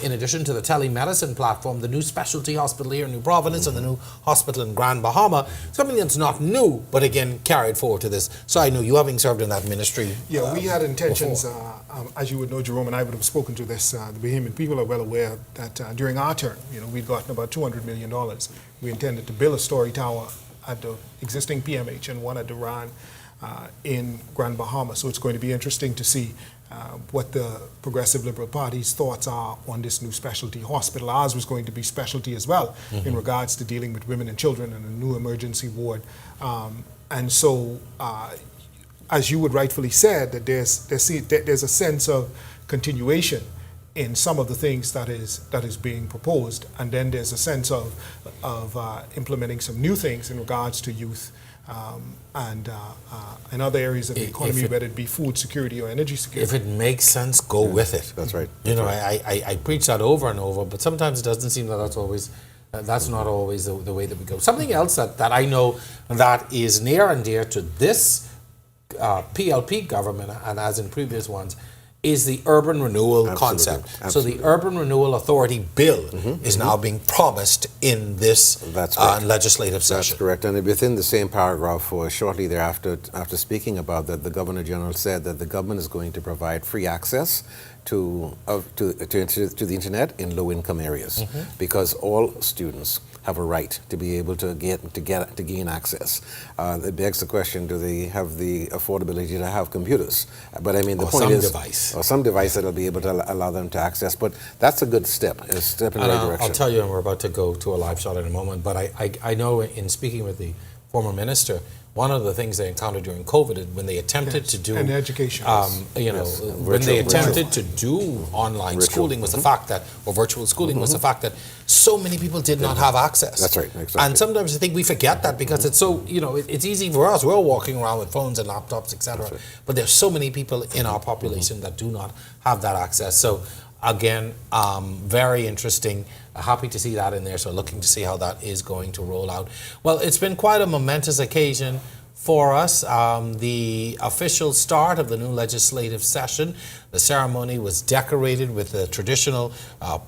In addition to the telemedicine platform, the new specialty hospital here in New Providence and the new hospital in Grand Bahama, something that's not new, but again, carried forward to this. So I know you, having served in that ministry. Yeah, we had intentions, as you would know, Jerome, and I would have spoken to this, the Bahamian people are well aware that during our term, we'd gotten about $200 million. We intended to build a story tower at the existing PMH and one at the RAN in Grand Bahama. So it's going to be interesting to see what the Progressive Liberal Party's thoughts are on this new specialty hospital. Ours was going to be specialty as well in regards to dealing with women and children and a new emergency ward. And so, as you would rightfully said, that there's a sense of continuation in some of the things that is being proposed, and then there's a sense of implementing some new things in regards to youth. And other areas of the economy, whether it be food security or energy security. If it makes sense, go with it. That's right. I preach that over and over, but sometimes it doesn't seem that that's not always the way that we go. Something else that I know that is near and dear to this PLP government, and as in previous ones, is the urban renewal concept. Absolutely. So the Urban Renewal Authority bill is now being promised in this legislative session. That's correct. And within the same paragraph, or shortly thereafter, after speaking about that, the Governor General said that the government is going to provide free access to the internet in low-income areas, because all students have a right to be able to gain access. It begs the question: do they have the affordability to have computers? But I mean, the point is, or some device that will be able to allow them to access. But that's a good step. A step in the right direction. I'll tell you, and we're about to go to a live shot in a moment. But I know in speaking with the former minister, one of the things they encountered during COVID, when they attempted to do education, when they attempted to do online schooling, was the fact that, or virtual schooling, was the fact that so many people did not have access. That's right, exactly. And sometimes I think we forget that because it's so, it's easy for us. We're walking around with phones and laptops, etc. Right. But there's so many people in our population that do not have that access. So again, very interesting. Happy to see that in there, so looking to see how that is going to roll out. Well, it's been quite a momentous occasion for us. The official start of the new legislative session. The ceremony was decorated with the traditional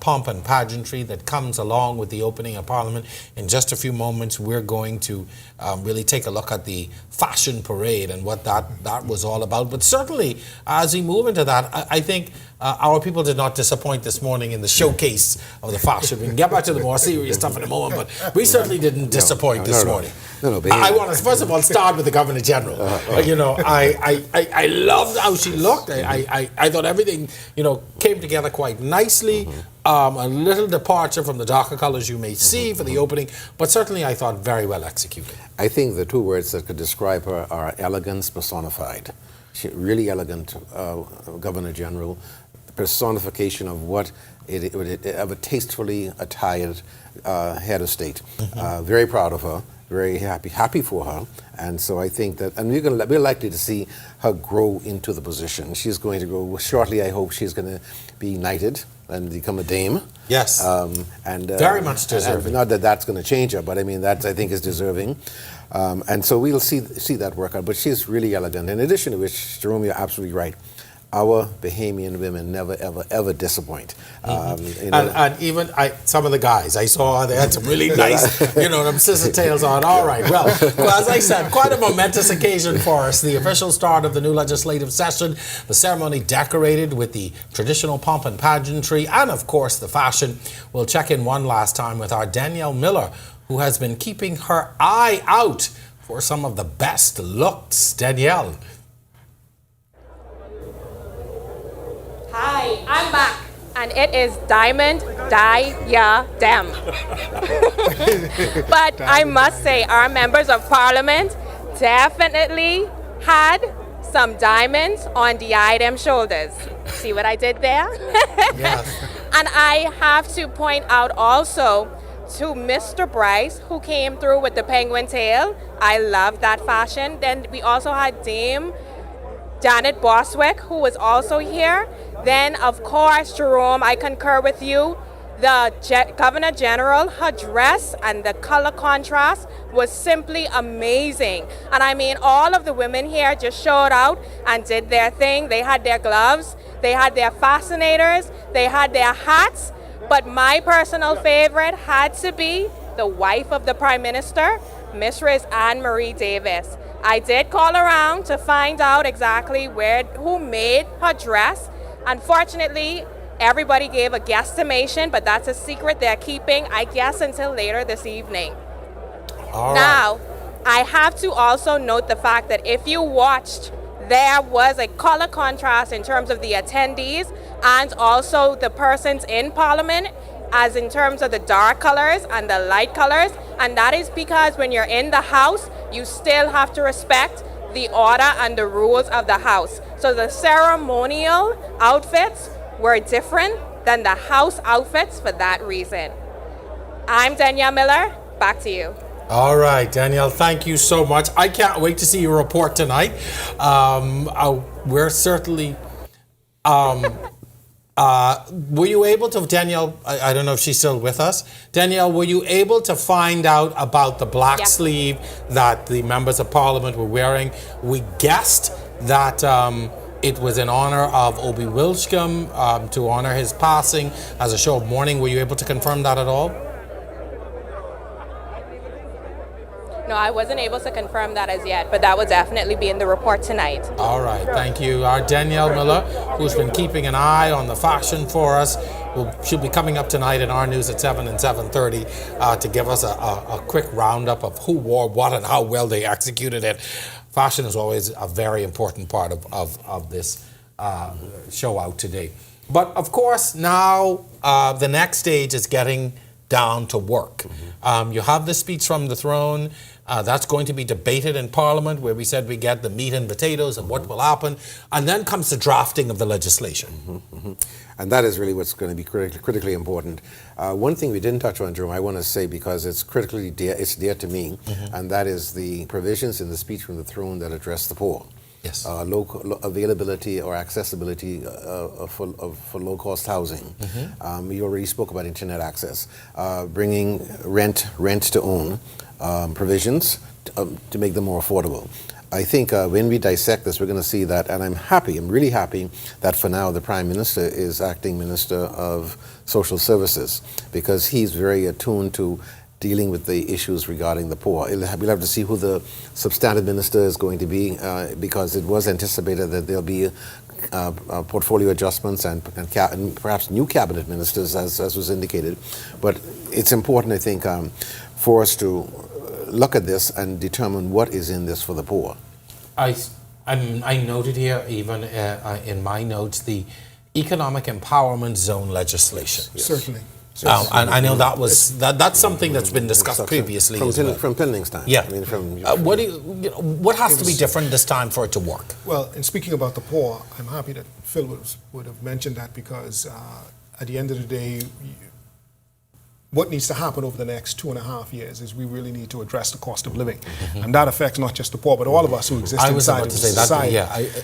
pomp and pageantry that comes along with the opening of Parliament. In just a few moments, we're going to really take a look at the fashion parade and what that was all about. But certainly, as we move into that, I think our people did not disappoint this morning in the showcase of the fashion. We can get back to the more serious stuff in a moment, but we certainly didn't disappoint this morning. I want to first of all start with the Governor General. I loved how she looked. I thought everything came together quite nicely. a little departure from the darker colors you may see for the opening, but certainly I thought very well executed. I think the two words that could describe her are elegance personified. She, really elegant Governor General, personification of what of a tastefully attired head of state. Very proud of her, very happy for her, and so I think that, and we're likely to see her grow into the position. She's going to go shortly. I hope she's going to be knighted and become a dame. Yes, and very much deserving. Not that that's going to change her, but I mean that I think is deserving. And so we'll see that work out. But she's really elegant. In addition to which, Jerome, you're absolutely right. Our Bahamian women never, ever, ever disappoint. And even some of the guys I saw, they had some really nice, them scissor tails on. All right, well, as I said, quite a momentous occasion for us. The official start of the new legislative session, the ceremony decorated with the traditional pomp and pageantry, and of course the fashion. We'll check in one last time with our Danielle Miller, who has been keeping her eye out for some of the best looks. Danielle. Hi, I'm back, and it is Diamond Diadem. But I must say, our members of Parliament definitely had some diamonds on diadem shoulders. See what I did there? Yes. And I have to point out also to Mr. Bryce, who came through with the penguin tail. I love that fashion. Then we also had Dame Janet Boswick, who was also here. Then, of course, Jerome, I concur with you. The Governor General, her dress and the color contrast was simply amazing. And I mean, all of the women here just showed out and did their thing. They had their gloves, they had their fascinators, they had their hats. But my personal favorite had to be the wife of the Prime Minister, Mistress Anne-Marie Davis. I did call around to find out exactly who made her dress. Unfortunately, everybody gave a guesstimation, but that's a secret they're keeping, I guess, until later this evening. All now, right. I have to also note the fact that if you watched, there was a color contrast in terms of the attendees and also the persons in Parliament, as in terms of the dark colors and the light colors. And that is because when you're in the House, you still have to respect the order and the rules of the House. So the ceremonial outfits were different than the House outfits for that reason. I'm Danielle Miller. Back to you. All right, Danielle, thank you so much. I can't wait to see your report tonight. We're certainly... were you able to, Danielle, I don't know if she's still with us. Danielle, were you able to find out about the black sleeve that the members of Parliament were wearing? We guessed that it was in honor of Obi Wilchcombe, to honor his passing as a show of mourning. Were you able to confirm that at all? No, I wasn't able to confirm that as yet, but that will definitely be in the report tonight. All right, thank you. Our Danielle Miller, who's been keeping an eye on the fashion for us, she'll be coming up tonight in our news at 7 and 7:30 to give us a quick roundup of who wore what and how well they executed it. Fashion is always a very important part of this show out today. But of course, now the next stage is getting down to work. You have the speech from the throne. That's going to be debated in Parliament, where we said we get the meat and potatoes of what will happen. And then comes the drafting of the legislation. And that is really what's going to be critically important. One thing we didn't touch on, Jerome, I want to say, because it's critically dear to me, and that is the provisions in the speech from the throne that address the poor. Yes. Local availability or accessibility for low-cost housing. You already spoke about internet access, bringing rent to own provisions to make them more affordable. I think when we dissect this, we're going to see that, and I'm really happy that for now the Prime Minister is acting Minister of Social Services, because he's very attuned to dealing with the issues regarding the poor. We'll have to see who the substantive minister is going to be, because it was anticipated that there'll be portfolio adjustments and perhaps new cabinet ministers, as was indicated. But it's important, I think, for us to look at this and determine what is in this for the poor. I noted here, even in my notes, the economic empowerment zone legislation. Certainly. And I know that's something that's been discussed previously from Pinling's time. Yeah. I mean, what has to be different this time for it to work? Well, in speaking about the poor, I'm happy that Phil would have mentioned that, because at the end of the day, what needs to happen over the next 2.5 years is we really need to address the cost of living. And that affects not just the poor, but all of us who exist inside of society.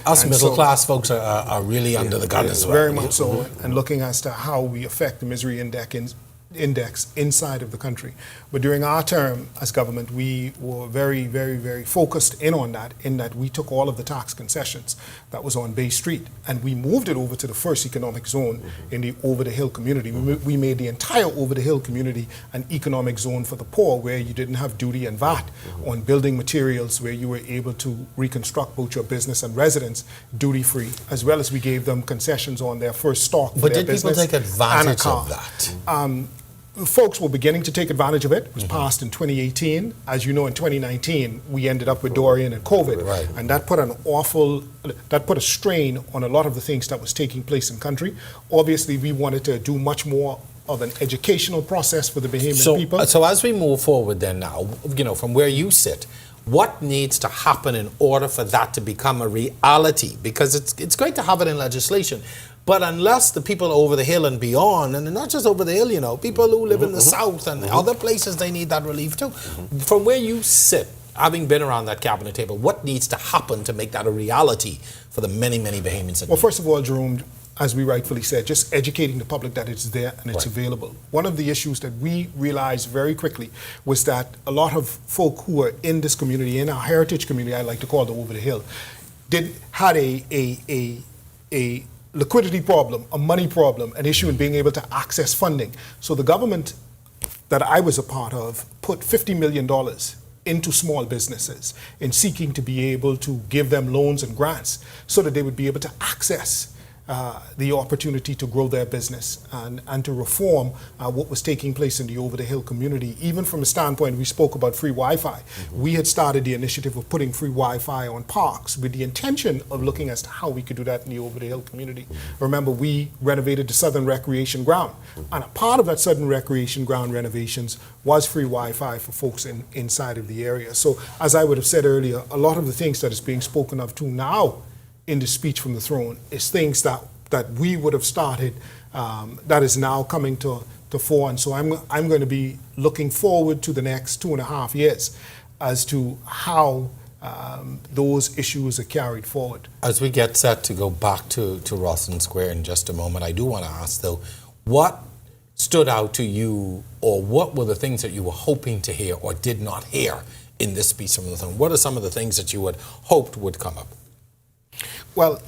Us middle-class folks are really under the gun as well. Very much so, and looking as to how we affect the misery index inside of the country. But during our term as government, we were very, very, very focused in on that, in that we took all of the tax concessions that was on Bay Street and we moved it over to the first economic zone in the over-the-hill community. We made the entire over-the-hill community an economic zone for the poor, where you didn't have duty and VAT on building materials, where you were able to reconstruct both your business and residence duty-free, as well as we gave them concessions on their first stock for their business. But did people take advantage of that? Folks were beginning to take advantage of it. It was passed in 2018. As you know, in 2019, we ended up with Dorian and COVID, and that put a strain on a lot of the things that was taking place in country. Obviously, we wanted to do much more of an educational process for the Bahamian people. So as we move forward then now, from where you sit, what needs to happen in order for that to become a reality? Because it's great to have it in legislation, but unless the people over the hill and beyond, and not just over the hill, people who live in the south and other places, they need that relief too. From where you sit, having been around that cabinet table, what needs to happen to make that a reality for the many, many Bahamians? Well, first of all, Jerome, as we rightfully said, just educating the public that it's there and it's available. One of the issues that we realized very quickly was that a lot of folk who are in this community, in our heritage community, I like to call it over the hill, had a liquidity problem, a money problem, an issue in being able to access funding. So the government that I was a part of put $50 million into small businesses in seeking to be able to give them loans and grants so that they would be able to access the opportunity to grow their business and to reform what was taking place in the over-the-hill community. Even from a standpoint, we spoke about free Wi-Fi. We had started the initiative of putting free Wi-Fi on parks with the intention of looking as to how we could do that in the over-the-hill community. Remember, we renovated the Southern Recreation Ground, and a part of that Southern Recreation Ground renovations was free Wi-Fi for folks inside of the area. So, as I would have said earlier, a lot of the things that is being spoken of to now in the speech from the throne is things that we would have started that is now coming to fore. And so I'm going to be looking forward to the next 2.5 years as to how those issues are carried forward. As we get set to go back to Rawson Square in just a moment, I do want to ask though, what stood out to you, or what were the things that you were hoping to hear or did not hear in this speech from the throne? What are some of the things that you had hoped would come up? Well,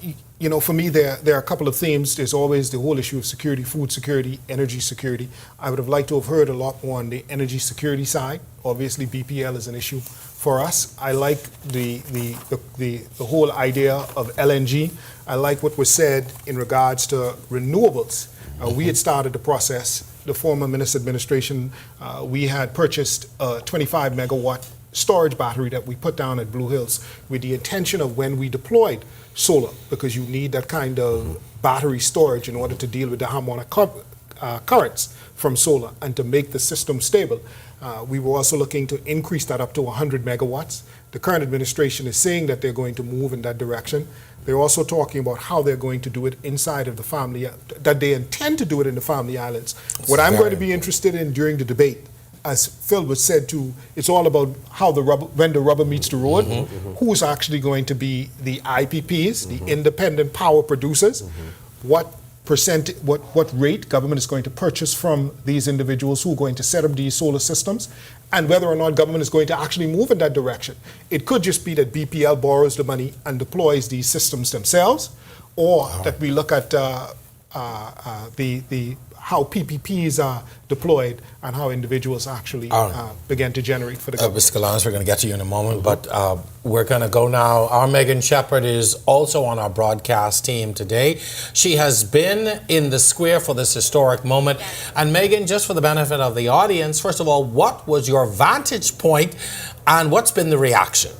for me, there are a couple of themes. There's always the whole issue of security, food security, energy security. I would have liked to have heard a lot more on the energy security side. Obviously, BPL is an issue for us. I like the whole idea of LNG. I like what was said in regards to renewables. We had started the process. The former Minister administration, we had purchased a 25 megawatt storage battery that we put down at Blue Hills with the intention of when we deployed solar, because you need that kind of battery storage in order to deal with the harmonic currents from solar and to make the system stable. We were also looking to increase that up to 100 megawatts. The current administration is saying that they're going to move in that direction. They're also talking about how they're going to do it inside of the family, that they intend to do it in the family islands. What I'm going to be interested in during the debate, as Phil was said to, it's all about how when the rubber meets the road, who's actually going to be the IPPs, the independent power producers, what rate government is going to purchase from these individuals who are going to set up these solar systems, and whether or not government is going to actually move in that direction. It could just be that BPL borrows the money and deploys these systems themselves, or that we look at how PPPs are deployed and how individuals actually begin to generate for the government. Mr. Galans, we're going to get to you in a moment, but we're going to go now. Our Megan Shepherd is also on our broadcast team today. She has been in the square for this historic moment. And Megan, just for the benefit of the audience, first of all, what was your vantage point and what's been the reaction?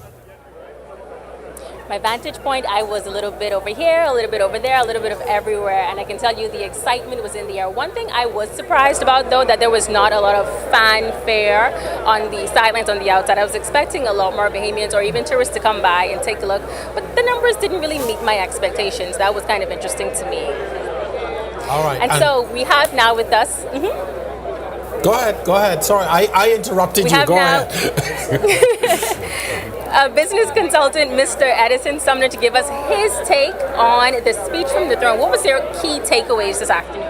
My vantage point, I was a little bit over here, a little bit over there, a little bit of everywhere, and I can tell you the excitement was in the air. One thing I was surprised about, though, that there was not a lot of fanfare on the sidelines on the outside. I was expecting a lot more Bahamians or even tourists to come by and take a look, but the numbers didn't really meet my expectations. That was kind of interesting to me. All right. And so we have now with us... Go ahead. Sorry, I interrupted you. Go ahead. Business consultant Mr. Edison Sumner to give us his take on the speech from the throne. What was your key takeaways this afternoon?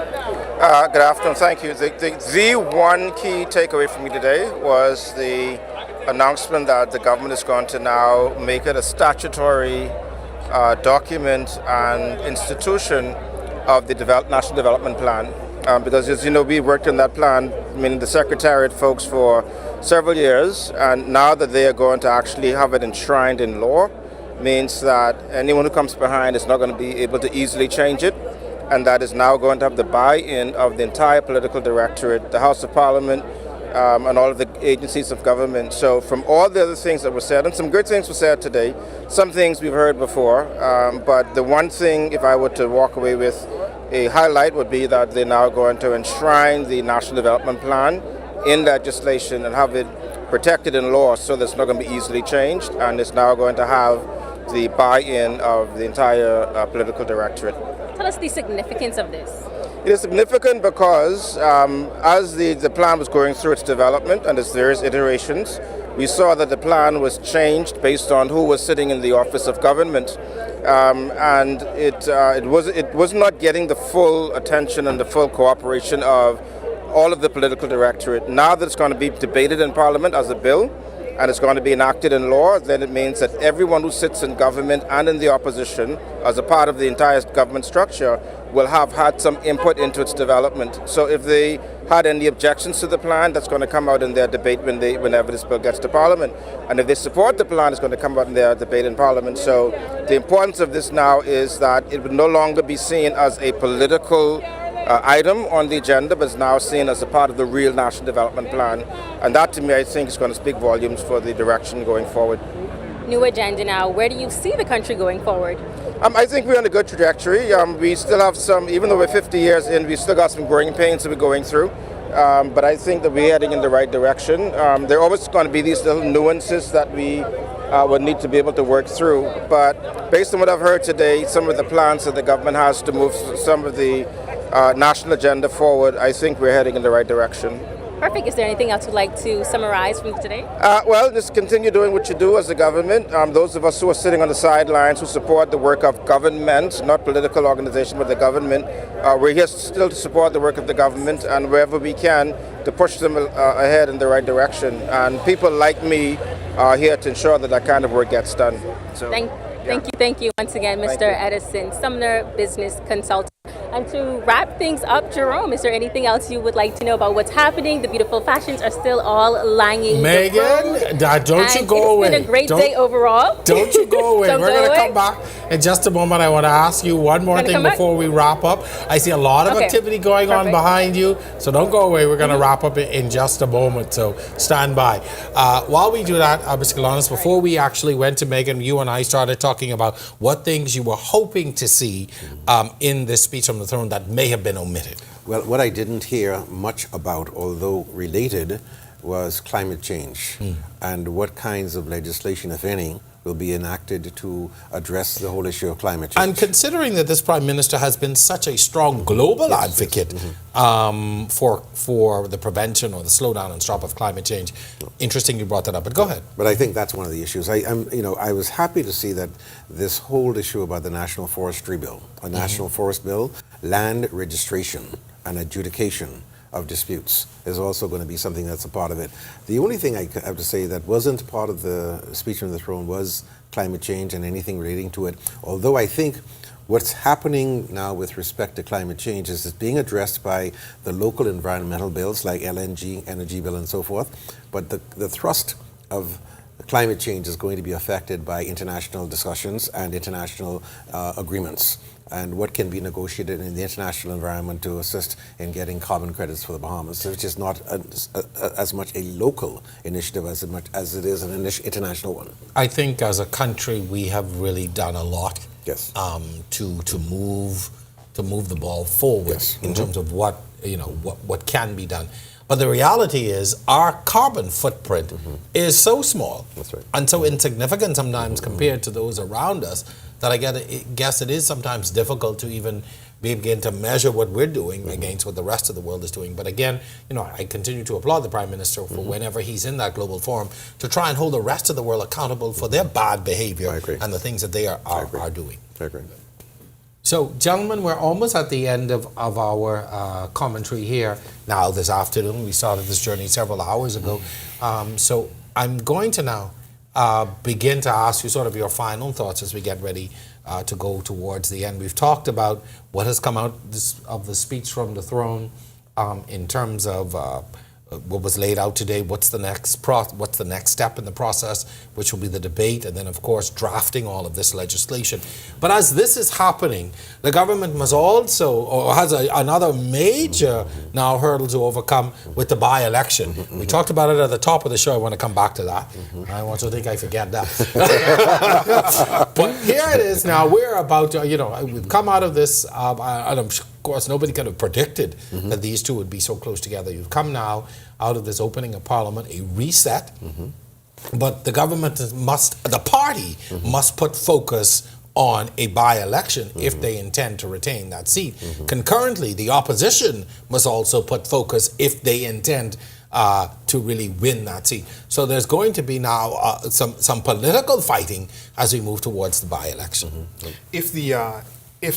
Good afternoon, thank you. The one key takeaway for me today was the announcement that the government is going to now make it a statutory document and institution of the National Development Plan. Because, as you know, we worked on that plan, meaning the Secretariat folks, for several years, and now that they are going to actually have it enshrined in law, means that anyone who comes behind is not going to be able to easily change it, and that is now going to have the buy-in of the entire political directorate, the House of Parliament, and all of the agencies of government. So from all the other things that were said, and some good things were said today, some things we've heard before, but the one thing, if I were to walk away with a highlight, would be that they're now going to enshrine the National Development Plan in legislation and have it protected in law so that it's not going to be easily changed, and it's now going to have the buy-in of the entire political directorate. Tell us the significance of this. It is significant because as the plan was going through its development and its various iterations, we saw that the plan was changed based on who was sitting in the office of government. And it was not getting the full attention and the full cooperation of all of the political directorate. Now that it's going to be debated in Parliament as a bill and it's going to be enacted in law, then it means that everyone who sits in government and in the opposition as a part of the entire government structure will have had some input into its development. So if they had any objections to the plan, that's going to come out in their debate whenever this bill gets to Parliament. And if they support the plan, it's going to come out in their debate in Parliament. So the importance of this now is that it would no longer be seen as a political item on the agenda, but is now seen as a part of the real National Development Plan. And that, to me, I think is going to speak volumes for the direction going forward. New agenda now. Where do you see the country going forward? I think we're on a good trajectory. We still have some, even though we're 50 years in, we still got some growing pains that we're going through. But I think that we're heading in the right direction. There are always going to be these little nuances that we would need to be able to work through. But based on what I've heard today, some of the plans that the government has to move some of the national agenda forward, I think we're heading in the right direction. Perfect. Is there anything else you'd like to summarize from today? Well, just continue doing what you do as a government. Those of us who are sitting on the sidelines who support the work of government, not political organization, but the government, we're here still to support the work of the government, and wherever we can to push them ahead in the right direction. And people like me are here to ensure that that kind of work gets done. So, Thank you once again, Mr. Edison Sumner, business consultant. And to wrap things up, Jerome, is there anything else you would like to know about what's happening? The beautiful fashions are still all lining. Megan, don't you go away. It's been a great day overall. Don't you go away. We're going to come back in just a moment. I want to ask you one more thing before we wrap up. I see a lot of activity going on behind you, so don't go away. We're going to wrap up in just a moment, so stand by. While we do that, Mr. Galanis, before we actually went to Megan, you and I started talking about what things you were hoping to see in this speech from the throne that may have been omitted. Well, what I didn't hear much about, although related, was climate change and what kinds of legislation, if any, will be enacted to address the whole issue of climate change. And considering that this Prime Minister has been such a strong global advocate for the prevention or the slowdown and stop of climate change, interesting you brought that up, but go ahead. But I think that's one of the issues. I was happy to see that this whole issue about the National Forestry Bill, a National Forest Bill, land registration and adjudication of disputes is also going to be something that's a part of it. The only thing I have to say that wasn't part of the speech from the throne was climate change and anything relating to it. Although I think what's happening now with respect to climate change is it's being addressed by the local environmental bills like LNG, energy bill and so forth. But the thrust of climate change is going to be affected by international discussions and international agreements. and what can be negotiated in the international environment to assist in getting carbon credits for the Bahamas. So it's just not as much a local initiative as it is an international one. I think as a country we have really done a lot to move the ball forward in terms of what can be done. But the reality is our carbon footprint is so small and so insignificant sometimes compared to those around us that I guess it is sometimes difficult to even begin to measure what we're doing against what the rest of the world is doing. But again, I continue to applaud the Prime Minister for whenever he's in that global forum to try and hold the rest of the world accountable for their bad behavior and the things that they are doing. I agree. So, gentlemen, we're almost at the end of our commentary here now this afternoon. We started this journey several hours ago. So I'm going to now begin to ask you sort of your final thoughts as we get ready to go towards the end. We've talked about what has come out of the speech from the throne in terms of what was laid out today, what's the next step in the process, which will be the debate, and then of course drafting all of this legislation. But as this is happening, the government must also, or has another major now hurdle to overcome with the by-election. We talked about it at the top of the show. I want to come back to that. I want to think I forget that. But here it is now. We're about to, we've come out of this, and of course nobody could have predicted that these two would be so close together. You've come now out of this opening of Parliament, a reset, but the government the party must put focus on a by-election if they intend to retain that seat. Concurrently, the opposition must also put focus if they intend to really win that seat. So there's going to be now some political fighting as we move towards the by-election. If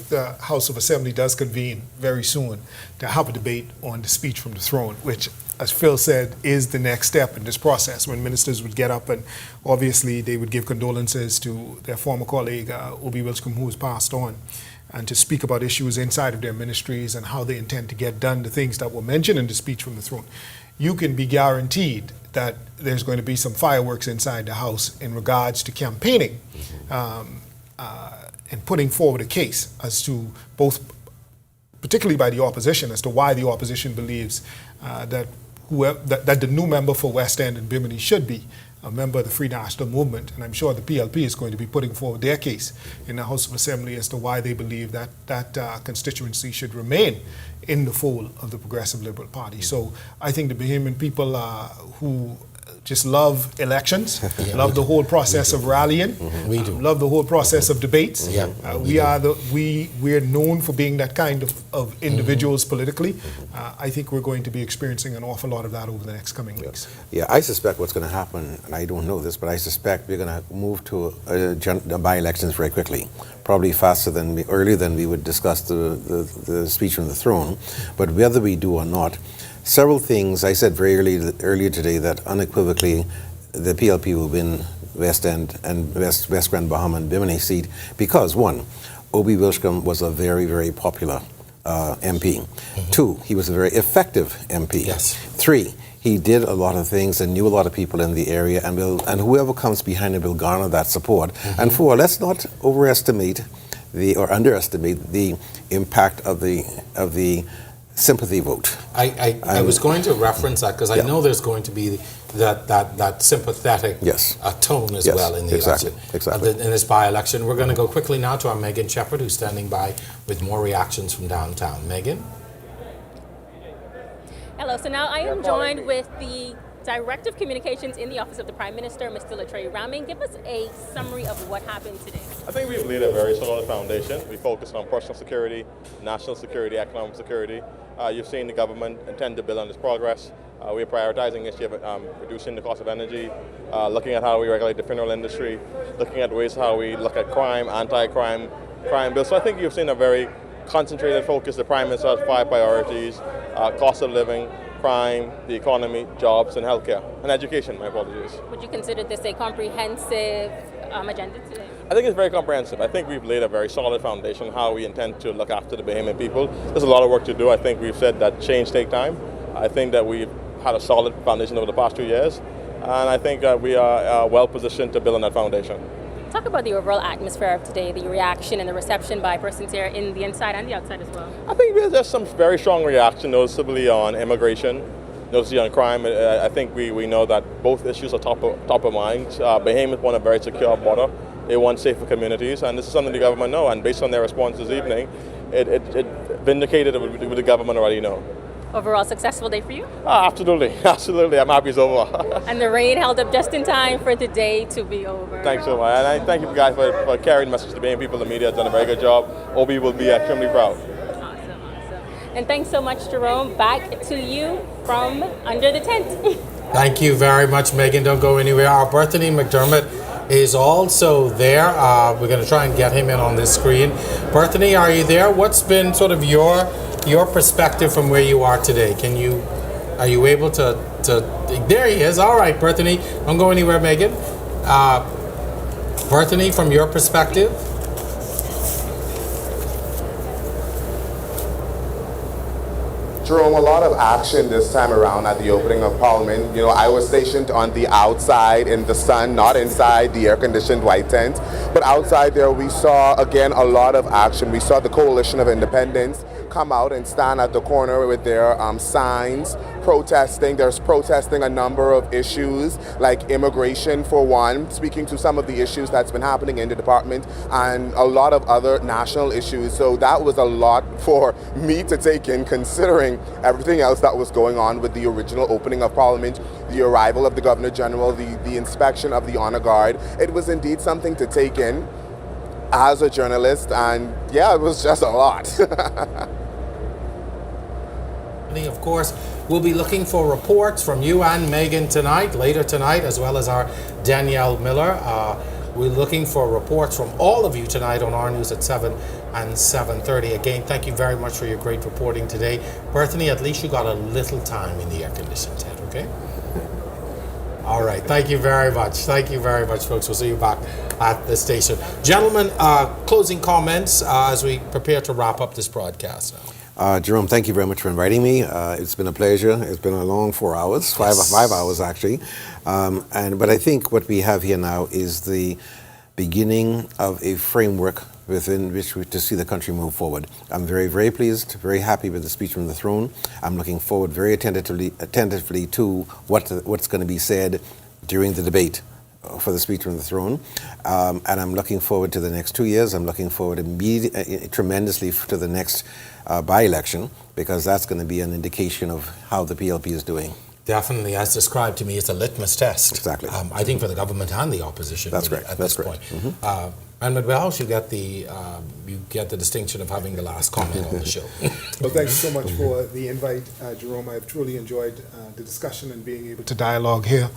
the House of Assembly does convene very soon to have a debate on the speech from the throne, which, as Phil said, is the next step in this process, when ministers would get up and obviously they would give condolences to their former colleague, Obi Wilcombe, who has passed on, and to speak about issues inside of their ministries and how they intend to get done the things that were mentioned in the speech from the throne. You can be guaranteed that there's going to be some fireworks inside the House in regards to campaigning and putting forward a case as to both, particularly by the opposition, as to why the opposition believes that the new member for West End and Bimini should be a member of the Free National Movement. And I'm sure the PLP is going to be putting forward their case in the House of Assembly as to why they believe that constituency should remain in the fold of the Progressive Liberal Party. So I think the Bahamian people who just love elections, love the whole process of rallying, we do. Love the whole process of debates. We're known for being that kind of individuals politically. I think we're going to be experiencing an awful lot of that over the next coming weeks. Yeah, I suspect what's going to happen, and I don't know this, but I suspect we're going to move to by-elections very quickly, probably earlier than we would discuss the speech from the throne. But whether we do or not, several things. I said very earlier today that unequivocally the PLP will win West End and West Grand Bahama and Bimini seat because, one, Obi Wilcombe was a very, very popular MP. Two, he was a very effective MP. Three, he did a lot of things and knew a lot of people in the area, and whoever comes behind him will garner that support. And four, let's not overestimate or underestimate the impact of the sympathy vote. I was going to reference that because I know there's going to be that sympathetic tone as well in the election. Exactly. In this by-election. We're going to go quickly now to our Megan Shepherd, who's standing by with more reactions from downtown. Megan? Hello. So now I am joined with the Director of Communications in the Office of the Prime Minister, Mr. Latrey Ramming. Give us a summary of what happened today. I think we've laid a very solid foundation. We focused on personal security, national security, economic security. You've seen the government intend to build on this progress. We're prioritizing the issue of reducing the cost of energy, looking at how we regulate the funeral industry, looking at ways how we look at crime, anti-crime, crime bills. So I think you've seen a very concentrated focus. The Prime Minister has 5 priorities: cost of living, crime, the economy, jobs, and healthcare, and education. My apologies. Would you consider this a comprehensive agenda today? I think it's very comprehensive. I think we've laid a very solid foundation how we intend to look after the Bahamian people. There's a lot of work to do. I think we've said that change takes time. I think that we've had a solid foundation over the past 2 years, and I think we are well positioned to build on that foundation. Talk about the overall atmosphere of today, the reaction and the reception by persons here in the inside and the outside as well. I think there's some very strong reaction, noticeably on immigration, noticeably on crime. I think we know that both issues are top of mind. Bahamians want a very secure border. They want safer communities, and this is something the government know. And based on their response this evening, it vindicated what the government already know. Overall successful day for you? Absolutely, absolutely. I'm happy it's over. And the rain held up just in time for the day to be over. Thanks so much. And I thank you guys for carrying the message to Bahamian people. The media has done a very good job. OB will be extremely proud. Awesome. And thanks so much, Jerome. Back to you from under the tent. Thank you very much, Megan. Don't go anywhere. Our Bethany McDermott is also there. We're going to try and get him in on this screen. Bethany, are you there? What's been sort of your perspective from where you are today? Are you able to there he is. All right, Bethany. Don't go anywhere, Megan. Bethany, from your perspective? Jerome, a lot of action this time around at the opening of Parliament. You know, I was stationed on the outside in the sun, not inside the air-conditioned white tent. But outside there, we saw, again, a lot of action. We saw the Coalition of Independents come out and stand at the corner with their signs protesting. There's protesting a number of issues like immigration for one, speaking to some of the issues that's been happening in the department, and a lot of other national issues. So that was a lot for me to take in, considering everything else that was going on with the original opening of Parliament, the arrival of the Governor General, the inspection of the Honor Guard. It was indeed something to take in as a journalist, and yeah, it was just a lot. Of course, we'll be looking for reports from you and Megan later tonight, as well as our Danielle Miller. We're looking for reports from all of you tonight on our news at 7 and 7:30. Again, thank you very much for your great reporting today. Bethany, at least you got a little time in the air-conditioned tent, okay? All right, thank you very much. Thank you very much, folks. We'll see you back at the station. Gentlemen, closing comments as we prepare to wrap up this broadcast now. Jerome, thank you very much for inviting me. It's been a pleasure. It's been a long 4 hours, five hours actually. But I think what we have here now is the beginning of a framework within which to see the country move forward. I'm very, very pleased, very happy with the speech from the throne. I'm looking forward very attentively to what's going to be said during the debate for the speech from the throne. And I'm looking forward to the next 2 years. I'm looking forward tremendously to the next by-election, because that's going to be an indication of how the PLP is doing. Definitely, as described to me, it's a litmus test. Exactly. I think for the government and the opposition. That's really, correct. At That's this correct. point. And Welsh, you get the distinction of having the last comment on the show. Well, thank you so much for the invite, Jerome. I've truly enjoyed the discussion and being able to dialogue here,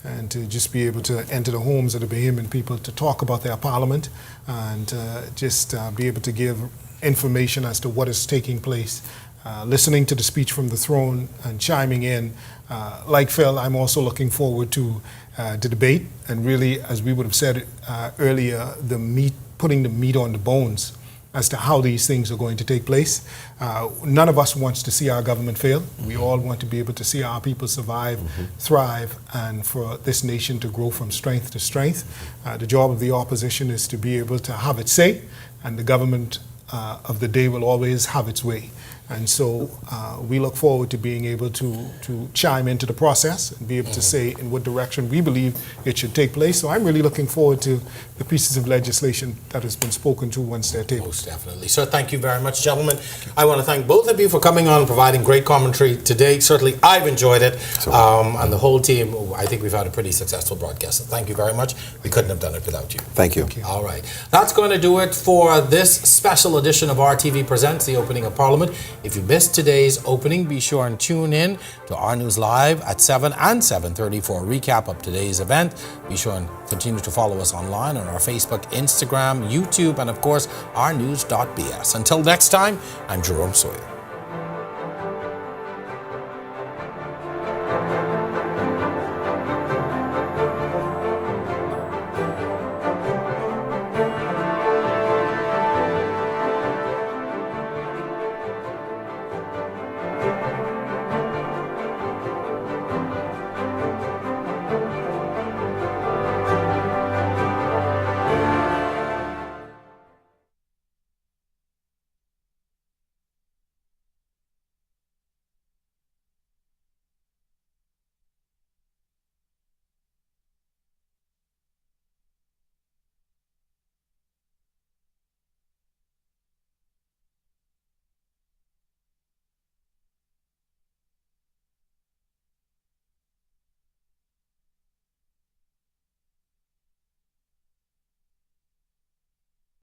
and to just be able to enter the homes of the Bahamian people to talk about their parliament, and just be able to give information as to what is taking place. Listening to the speech from the throne and chiming in. Like Phil, I'm also looking forward to the debate, and really, as we would have said earlier, putting the meat on the bones as to how these things are going to take place. None of us wants to see our government fail. We all want to be able to see our people survive, thrive, and for this nation to grow from strength to strength. The job of the opposition is to be able to have its say, and the government of the day will always have its way. And so we look forward to being able to chime into the process and be able to say in what direction we believe it should take place. So I'm really looking forward to the pieces of legislation that has been spoken to once they're tabled. Most definitely. Sir, thank you very much, gentlemen. I want to thank both of you for coming on and providing great commentary today. Certainly, I've enjoyed it. And the whole team, I think we've had a pretty successful broadcast. So thank you very much. We couldn't have done it without you. Thank you. All right. That's going to do it for this special edition of RTV Presents, the opening of Parliament. If you missed today's opening, be sure and tune in to Our News Live at 7 and 7:30 for a recap of today's event. Be sure and continue to follow us online on our Facebook, Instagram, YouTube, and of course, ournews.bs. Until next time, I'm Jerome Sawyer.